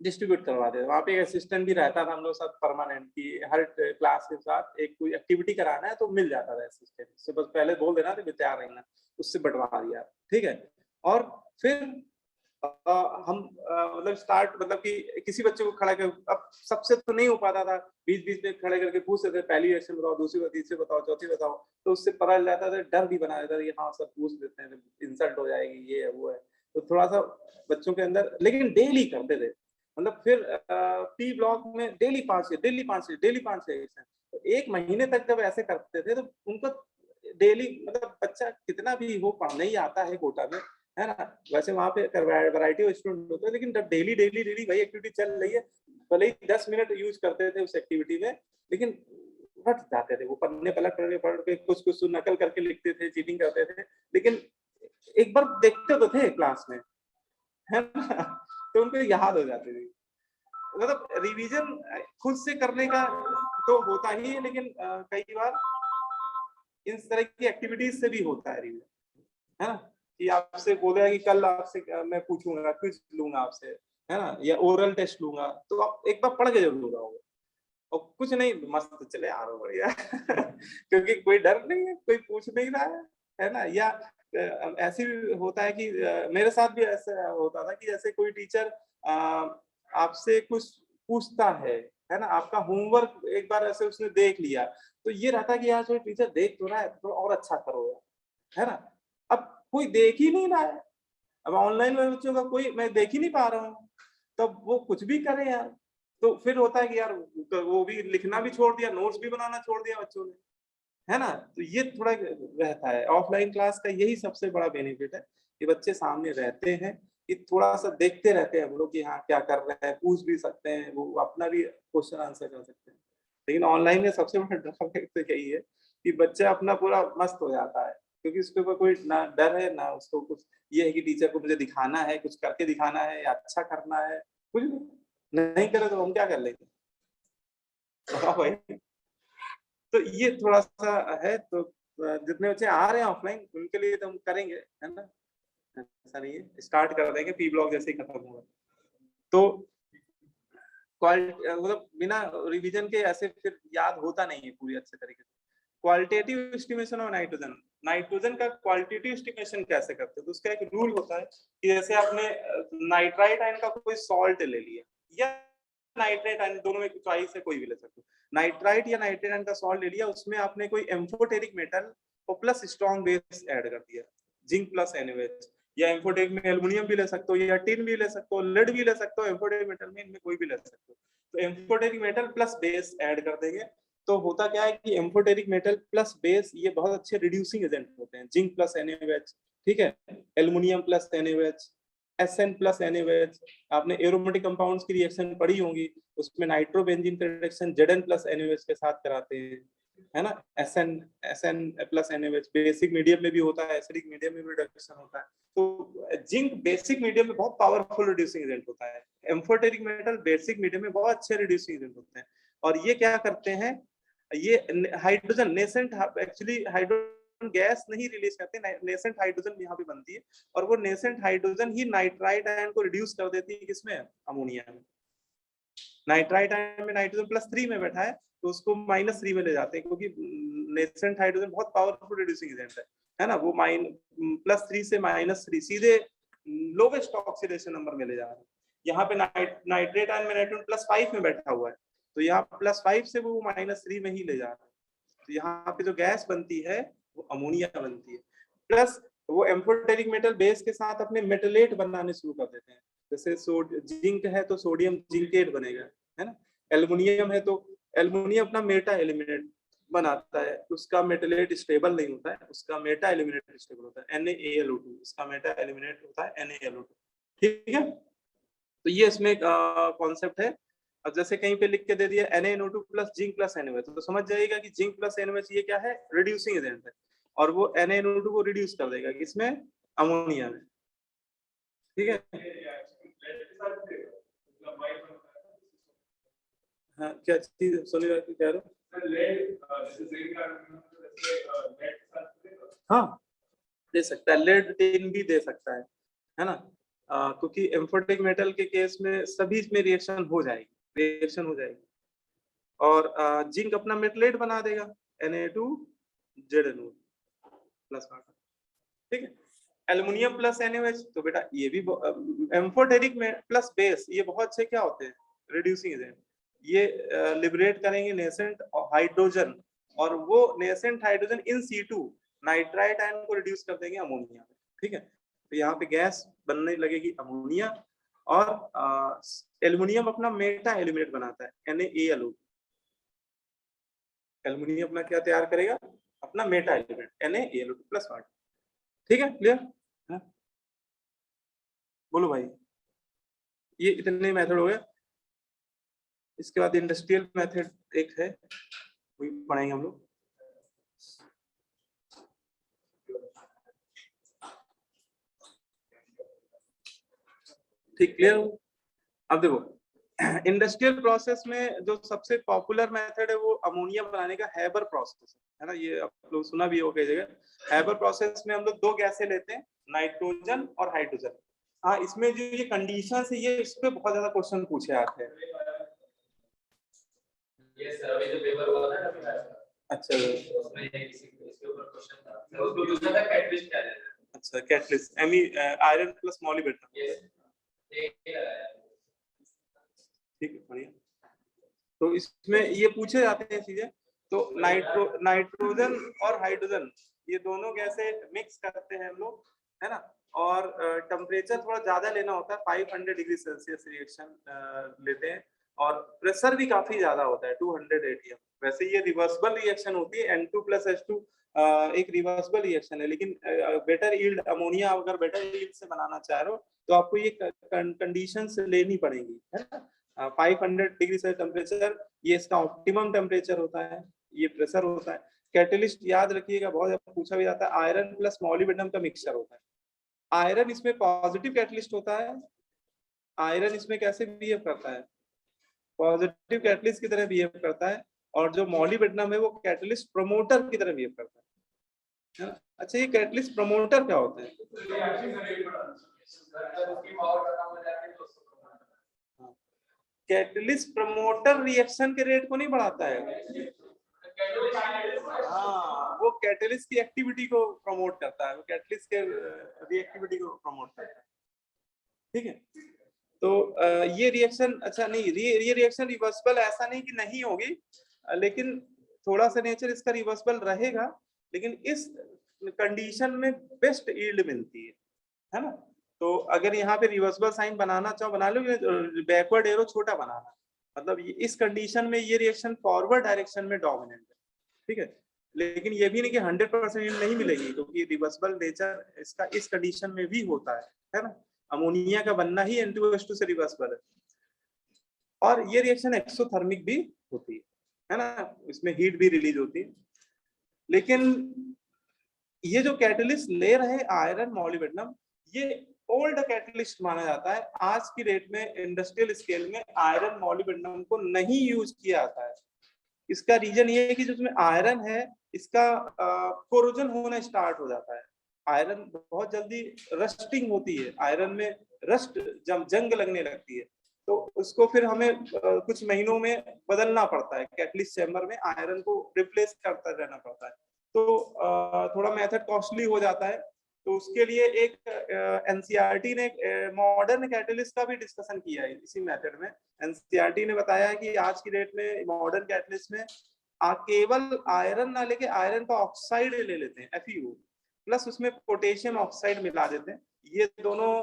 डिस्ट्रीब्यूट करवा देते। वहाँ पे एक असिस्टेंट भी रहता था हम लोग साथ परमानेंट, की हर क्लास के साथ एक कोई एक्टिविटी कराना है तो मिल जाता था असिस्टेंट, उससे बस पहले बोल देना तो तैयार रहना, उससे बंटवा दिया, ठीक है। और फिर हम मतलब स्टार्ट, मतलब कि किसी बच्चे को खड़ा कर, अब सबसे तो नहीं हो पाता था, बीच बीच में खड़े करके पूछते थे पहली रिएक्शन बताओ, दूसरी बताओ, तीसरी बताओ, चौथी बताओ, तो उससे पता चल जाता था, डर भी बना देता था, हाँ सब पूछ देते हैं, इंसल्ट हो जाएगी, ये है वो है, तो थोड़ा सा बच्चों के अंदर, लेकिन डेली करते थे, मतलब फिर पी ब्लॉक में डेली 5 रिएक्शन, तो 1 महीने तक जब ऐसे करते थे तो उनको डेली, मतलब बच्चा कितना भी हो पढ़ने ही आता है कोटा में, है ना। वैसे वहां पे वैरायटी ऑफ स्टूडेंट होते हैं, लेकिन जब डेली डेली डेली वही एक्टिविटी चल रही है, भले ही 10 मिनट यूज करते थे उस एक्टिविटी में, लेकिन रट जाते थे वो, पढ़ने पढ़ के कुछ कुछ नकल करके लिखते थे, चीटिंग करते थे, लेकिन एक बार देखते तो थे क्लास में, है ना, तो उनको याद हो जाती थी। मतलब रिवीजन खुद से करने का तो होता ही है, लेकिन कई बार इस तरह की एक्टिविटीज से भी होता है रिवीजन, है ना, कि आपसे बोला कि कल आपसे मैं पूछूंगा, क्विज लूंगा आपसे, है ना, या ओरल टेस्ट लूंगा, तो आप एक बार पढ़ के जरूर आओगे, और कुछ नहीं मस्त चले आ रहा बढ़िया क्योंकि कोई डर नहीं है, कोई पूछ नहीं रहा है ना। या ऐसे भी होता है कि मेरे साथ भी ऐसा होता था कि जैसे कोई टीचर आपसे कुछ पूछता है ना, आपका होमवर्क एक बार ऐसे उसने देख लिया, तो ये रहता कि यार जो टीचर देख तो रहा है तो और अच्छा करो यार, है ना। अब कोई देख ही नहीं रहा है, अब ऑनलाइन में बच्चों का कोई मैं देख ही नहीं पा रहा हूँ, तब वो कुछ भी करे यार, तो फिर होता है कि यार तो वो भी लिखना भी छोड़ दिया, नोट्स भी बनाना छोड़ दिया बच्चों ने, है ना। तो ये थोड़ा रहता है, ऑफलाइन क्लास का यही सबसे बड़ा बेनिफिट है कि बच्चे सामने रहते हैं, कि थोड़ा सा देखते रहते हैं हम लोग कि हाँ क्या कर रहे हैं, पूछ भी सकते हैं, वो अपना भी क्वेश्चन आंसर कर सकते हैं। लेकिन ऑनलाइन में सबसे बड़ा ड्रॉबैक तो यही है कि बच्चा अपना पूरा मस्त हो जाता है, क्योंकि उसके ऊपर कोई ना डर है ना उसको कुछ, ये है कि टीचर को मुझे दिखाना है, कुछ करके दिखाना है या अच्छा करना है, कुछ नहीं करे तो हम क्या कर लेंगे, बताओ भाई। तो ये थोड़ा-सा है, तो जितने बच्चे आ रहे हैं ऑफलाइन उनके लिए तो हम करेंगे, है ना? ऐसा नहीं है, स्टार्ट कर देंगे पी ब्लॉक जैसे ही खत्म होगा। तो मतलब बिना रिवीजन के ऐसे फिर याद होता नहीं है पूरी अच्छे तरीके से। Qualitative estimation of nitrogen, nitrogen का क्वालिटेटिव एस्टिमेशन कैसे करते हैं? तो उसका एक रूल होता है कि जैसे आपने नाइट्राइट आयन का कोई सॉल्ट ले लिया या नाइट्रेट आयन, दोनों में चॉइस है, कोई भी ले सकते हो। नाइट्राइट या नाइट्रेट आयन का सॉल्ट ले लिया, उसमें आपने कोई एम्फोटेरिक मेटल और प्लस स्ट्रॉन्ग बेस ऐड कर दिया, जिंक प्लस NaOH, या एम्फोटेरिक में एल्युमिनियम भी ले सकते हो, या टिन भी ले सकते हो, लेड भी ले सकते हो, एम्फोटेरिक मेटल में इनमें कोई भी ले सकते हो। तो amphoteric metal plus base add कर देंगे, तो होता क्या है कि एम्फोटेरिक मेटल प्लस बेस ये बहुत अच्छे रिड्यूसिंग एजेंट होते हैं। जिंक प्लस NaOH, ठीक है, aluminium plus NaOH, Sn plus NaOH। आपने एरोमेटिक कंपाउंड्स की रिएक्शन पढ़ी होंगी, उसमें नाइट्रोबेंजीन का रिएक्शन Zn प्लस NaOH के साथ कराते हैं, है ना। Sn plus NaOH basic medium में भी होता है, एसिडिक मीडियम में भी रिडक्शन होता है। तो जिंक बेसिक मीडियम में बहुत पावरफुल रिड्यूसिंग एजेंट होता है, एम्फोटेरिक मेटल बेसिक मीडियम में बहुत अच्छे रिड्यूसिंग एजेंट होते हैं। और ये क्या करते हैं, ये hydrogen nascent, actually hydrogen gas नहीं रिलीज करते, नेसेंट हाइड्रोजन यहाँ पे बनती है, और वो नेसेंट हाइड्रोजन ही नाइट्राइट आयन को रिड्यूस कर देती है किसमें, अमोनिया में। नाइट्राइट आयन में नाइट्रोजन +3 में बैठा है, तो उसको -3 में ले जाते हैं, क्योंकि नेसेंट हाइड्रोजन बहुत पावरफुल रिड्यूसिंग एजेंट है ना। वो +3 से -3 सीधे लोवेस्ट ऑक्सीडेशन नंबर में ले जा रहे हैं। यहाँ पे नाइट्रेट आयन में नाइट्रोजन +5 में बैठा हुआ है, तो यहाँ +5 से वो -3 में ही ले जा रहा है। तो यहाँ पे जो गैस बनती है वो अमोनिया बनती है। प्लस वो एम्फोटेरिक मेटल बेस के साथ अपने मेटलेट बनाने शुरू कर देते हैं, जैसे जिंक है तो सोडियम जिंकेट बनेगा, है ना। एल्युमिनियम है तो एल्युमिनियम अपना मेटा एलिमिनेट बनाता है, उसका मेटलेट स्टेबल नहीं होता है, उसका मेटा एलिमिनेट स्टेबल होता है, NaAlO2, इसका मेटा एलिमिनेट होता है NaAlO2, ठीक है। तो ये इसमें कॉन्सेप्ट है। अब जैसे कहीं पे लिख के दे दिया NaNO2 plus zinc plus NaOH, तो समझ जाइएगा कि जिंक प्लस NaOH ये क्या है, रिड्यूसिंग एजेंट है, और वो NaNO2 को रिड्यूस कर देगा किसमें, अमोनिया में, ठीक है। हाँ, क्या चीज सुनी कह रहे हो? हाँ, दे सकता है, लेड टिन भी दे सकता है ना। क्योंकि एम्फोटेरिक मेटल के केस में सभी में रिएक्शन हो जाएगी, और जिंक अपना मेटलेट बना देगा Na2ZNO प्लस, ठीक है। एल्युमिनियम प्लस NaOH, तो बेटा ये भी एम्फोटेरिक में प्लस बेस, ये बहुत अच्छे क्या होते हैं, रिड्यूसिंग एजेंट। ये लिबरेट करेंगे नेसेंट हाइड्रोजन, और वो nascent hydrogen in situ nitrite ion को रिड्यूस कर देंगे अमोनिया में, ठीक है। तो यहाँ पे गैस बनने लगेगी अमोनिया, और एल्युमिनियम अपना मेटा एलिमेंट बनाता है NaAlO। एल्युमिनियम अपना क्या तैयार करेगा, अपना मेटा एलिमेंट NaAlO2 प्लस, ठीक है, क्लियर है? बोलो भाई, ये इतने मेथड हो गए। इसके बाद इंडस्ट्रियल मेथड एक है, वही पढ़ाएंगे हम लोग। ठीक, क्लियर? अब देखो इंडस्ट्रियल प्रोसेस में जो सबसे पॉपुलर मेथड है वो अमोनिया बनाने का हैबर प्रोसेस है ना। ये आप लोग सुना भी होगा कई जगह। हैबर प्रोसेस में हम लोग दो गैसें लेते हैं, नाइट्रोजन और हाइड्रोजन। हाँ, इसमें जो ये कंडीशन है, ये इस पे बहुत ज्यादा क्वेश्चन पूछे आते हैं। ये सर्वे जो पेपर हुआ था ना, अच्छा, उसमें इसके ऊपर क्वेश्चन था, उसको पूछा था कैटलिस्ट क्या है। अच्छा, कैटलिस्ट आयरन प्लस मॉलिब्डेनम, ठीक है, बढ़िया। तो इसमें ये पूछे जाते हैं चीजें। तो नाइट्रोजन और हाइड्रोजन ये दोनों गैसें मिक्स करते हैं हम लोग, है ना। और टेम्परेचर थोड़ा ज्यादा लेना होता है, 500 डिग्री सेल्सियस रिएक्शन लेते हैं, और प्रेशर भी काफी ज्यादा होता है, 200 atm। वैसे ये रिवर्सिबल रिएक्शन होती है, N2+H2 एक रिवर्सिबल रिएक्शन है, लेकिन बेटर यील्ड अमोनिया अगर बेटर यील्ड से बनाना चाह रहे हो तो आपको ये कंडीशंस लेनी पड़ेगी, है ना। 500 डिग्री से टेम्परेचर ये इसका ऑप्टिमम टेम्परेचर होता है, ये प्रेशर होता है। कैटलिस्ट याद रखिएगा, बहुत ज्यादा पूछा भी जाता है, आयरन प्लस मॉलिब्डेनम का मिक्सचर होता है। आयरन इसमें पॉजिटिव कैटलिस्ट होता है, आयरन इसमें कैसे बिहेव करता है, पॉजिटिव कैटलिस्ट की तरह बिहेव करता है, और जो मॉलिब्डेनम है वो कैटलिस्ट प्रमोटर की तरह बिहेव करता है, अच्छा, ये कैटलिस्ट प्रमोटर क्या होता है? कैटलिस्ट प्रमोटर रिएक्शन के रेट को नहीं बढ़ाता है। हाँ, वो कैटलिस्ट की एक्टिविटी को प्रमोट करता है, वो कैटलिस्ट के रिएक्टिविटी को प्रमोट करता है। ठीक है, तो ये रिएक्शन, अच्छा नहीं, ये रिएक्शन रिवर्सिबल ऐसा नहीं कि नहीं होगी, लेकिन थोड़ा सा नेचर इसका रिवर्सिबल रहेगा, लेकिन इस कंडीशन में बेस्ट यील्ड मिलती है ना। तो अगर यहाँ पे रिवर्सिबल साइन बनाना चाहो बना लो, बैकवर्ड एरो छोटा बनाना, मतलब इस कंडीशन में ये रिएक्शन फॉरवर्ड डायरेक्शन में डोमिनेंट है। ठीक है, लेकिन ये भी नहीं कि 100% नहीं मिलेगी, क्योंकि रिवर्सिबल नेचर इसका इस कंडीशन में भी होता है ना। अमोनिया का बनना ही N2H2 से रिवर्सिबल है, और ये रिएक्शन एक्सोथर्मिक भी होती है ना, इसमें हीट भी रिलीज होती है। लेकिन ये जो कैटलिस्ट ले रहे आयरन मॉलिब्डेनम, ये ओल्ड कैटलिस्ट माना जाता है। आज की डेट में इंडस्ट्रियल स्केल में आयरन मॉलिब्डेनम को नहीं यूज किया जाता है। इसका रीजन ये है कि जिसमें आयरन है, इसका कोरोजन होना स्टार्ट हो जाता है। आयरन बहुत जल्दी रस्टिंग होती है, आयरन में रस्ट जंग लगने लगती है, तो उसको फिर हमें कुछ महीनों में बदलना पड़ता है, कैटलिस्ट चैम्बर में आयरन को रिप्लेस करता रहना पड़ता है। तो थोड़ा मेथड कॉस्टली हो जाता है, तो उसके लिए एक एनसीईआरटी ने मॉडर्न कैटलिस्ट का भी डिस्कशन किया है इसी मेथड में। एनसीईआरटी ने बताया है कि आज की डेट में मॉडर्न कैटलिस्ट में केवल आयरन ना लेके आयरन का ऑक्साइड ले लेते हैं, FeO, प्लस उसमें पोटेशियम ऑक्साइड मिला देते हैं। ये दोनों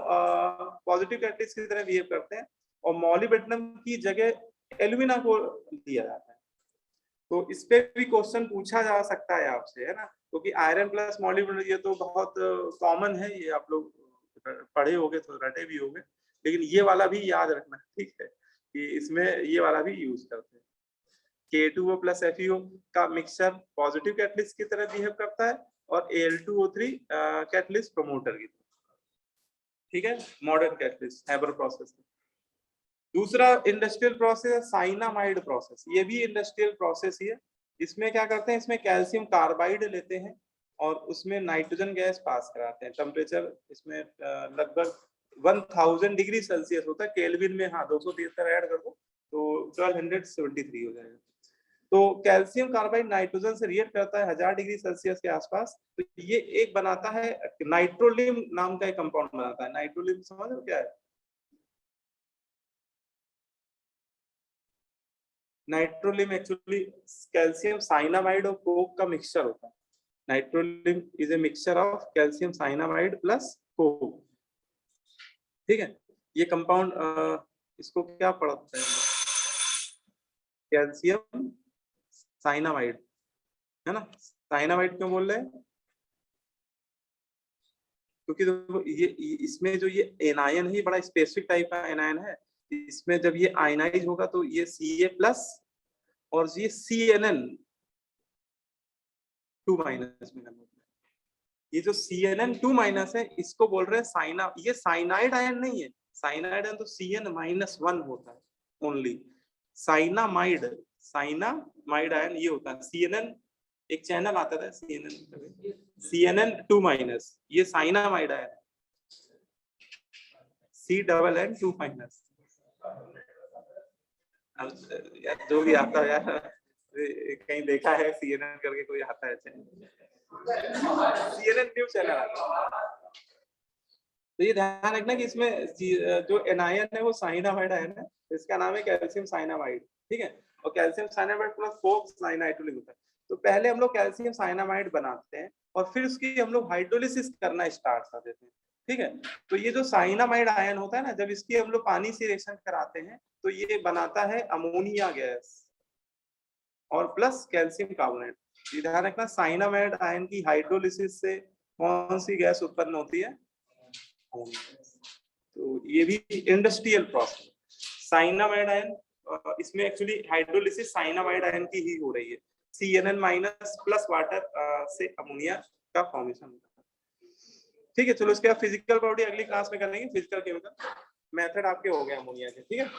पॉजिटिव कैटलिस्ट की तरह बिहेव करते हैं, और मॉलिब्डेनम की जगह एल्यूमिना को दिया जाता है। तो इस पे भी क्वेश्चन पूछा जा सकता है आपसे, है ना, क्योंकि आयरन प्लस मॉलिब्डेनम ये तो बहुत कॉमन है, ये आप लोग पढ़े होंगे तो रटे भी होंगे, लेकिन ये वाला भी याद रखना, ठीक है, कि इसमें ये वाला भी यूज करते हैं। K2O प्लस FeO का मिक्सचर पॉजिटिव कैटलिस्ट की तरह बिहेव करता है, और Al2O3 कैटलिस्ट प्रमोटर की तरह। ठीक है, मॉडर्न कैटलिस्ट हैबर प्रोसेस। दूसरा इंडस्ट्रियल प्रोसेस है साइनामाइड प्रोसेस, ये भी इंडस्ट्रियल प्रोसेस ही है। इसमें क्या करते हैं, इसमें कैल्शियम कार्बाइड लेते हैं और उसमें नाइट्रोजन गैस पास कराते हैं। टेम्परेचर इसमें लगभग 1000 डिग्री सेल्सियस होता है, केल्विन में हाँ 273 ऐड कर दो तो 1273 हो जाएगा। तो कैल्शियम कार्बाइड नाइट्रोजन से रिएक्ट करता है 1000 डिग्री सेल्सियस के आसपास, तो ये एक बनाता है नाइट्रोलिम नाम का एक कंपाउंड बनाता है। नाइट्रोलिम समझ लो क्या है? नाइट्रोलिम एक्चुअली कैल्शियम साइनामाइड और कोक का मिक्सचर होता है। Nitrolim is a mixture of calcium cyanamide plus Coke. ठीक है, ये कंपाउंड इसको क्या पढ़ते हैं, कैल्शियम साइनामाइड, है ना। साइनामाइड क्यों बोल रहे हैं, क्योंकि देखो ये इसमें जो ये एनायन है, बड़ा स्पेसिफिक टाइप का एनायन है। इसमें जब ये आयनाइज होगा तो ये Ca प्लस और ये Cnn2 माइनस में कन्वर्ट। ये जो Cnn2 है इसको बोल रहे हैं साइना, ये साइनाइड आयन नहीं है। साइनाइड आयन तो Cn-1 होता है ओनली। साइनामाइड आयन ये होता है Cnn, एक चैनल आता था Cnn2, ये साइनामाइड आयन Cnn2। यार जो भी आता है यार, कहीं देखा है CNN करके कोई आता है CNN न्यूज चैनल आता है। तो ये ध्यान रखना कि इसमें जो एनायन है वो साइनामाइड आयन है, इसका नाम है कैल्शियम साइनामाइड। ठीक है, और calcium cyanamide plus Coke nitrolic होता है। तो पहले हम लोग कैल्शियम साइनामाइड बनाते हैं और फिर उसकी हम लोग हाइड्रोलिसिस करना स्टार्ट कर देते हैं। ठीक है, तो ये जो साइनामाइड आयन होता है ना, जब इसकी हम लोग पानी से रिएक्शन कराते हैं तो ये बनाता है अमोनिया गैस और प्लस कैल्शियम कार्बोनेट। ध्यान रखना, साइनामाइड आयन की हाइड्रोलिसिस से कौन सी गैस उत्पन्न होती है, तो ये भी इंडस्ट्रियल प्रोसेस। साइनामाइड आयन, इसमें एक्चुअली हाइड्रोलिसिस साइनामाइड आयन की ही हो रही है। Cnn- प्लस वाटर से अमोनिया का फॉर्मेशन होता है। ठीक है, चलो इसके बाद फिजिकल बॉडी अगली क्लास में करेंगे। फिजिकल केमिकल मेथड आपके हो गए अमोनिया के, ठीक है,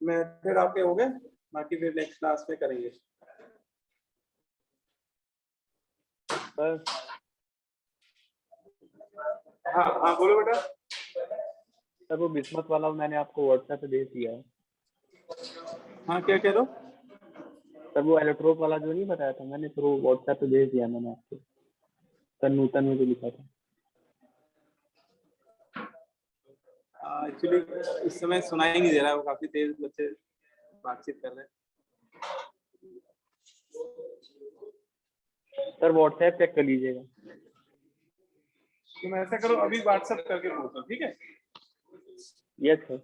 मेथड आपके हो गए, बाकी फिर नेक्स्ट क्लास में करेंगे। सर हाँ हाँ बोलो बेटा। सर वो बिस्मत वाला मैंने आपको व्हाट्सएप पे भेज दिया है। हाँ क्या कह रहे हो? सर वो एलोट्रोप वाला जो नहीं बताया था मैंने, तो वो व्हाट्सएप पे भेज दिया मैंने आपको, सर नूतन में जो लिखा था। एक्चुअली इस समय सुनाई नहीं दे रहा है, वो काफी तेज बच्चे बातचीत कर रहे हैं। सर व्हाट्सएप चेक कर लीजिएगा। तुम ऐसा करो, अभी व्हाट्सएप करके पूछो, ठीक है? Yes sir.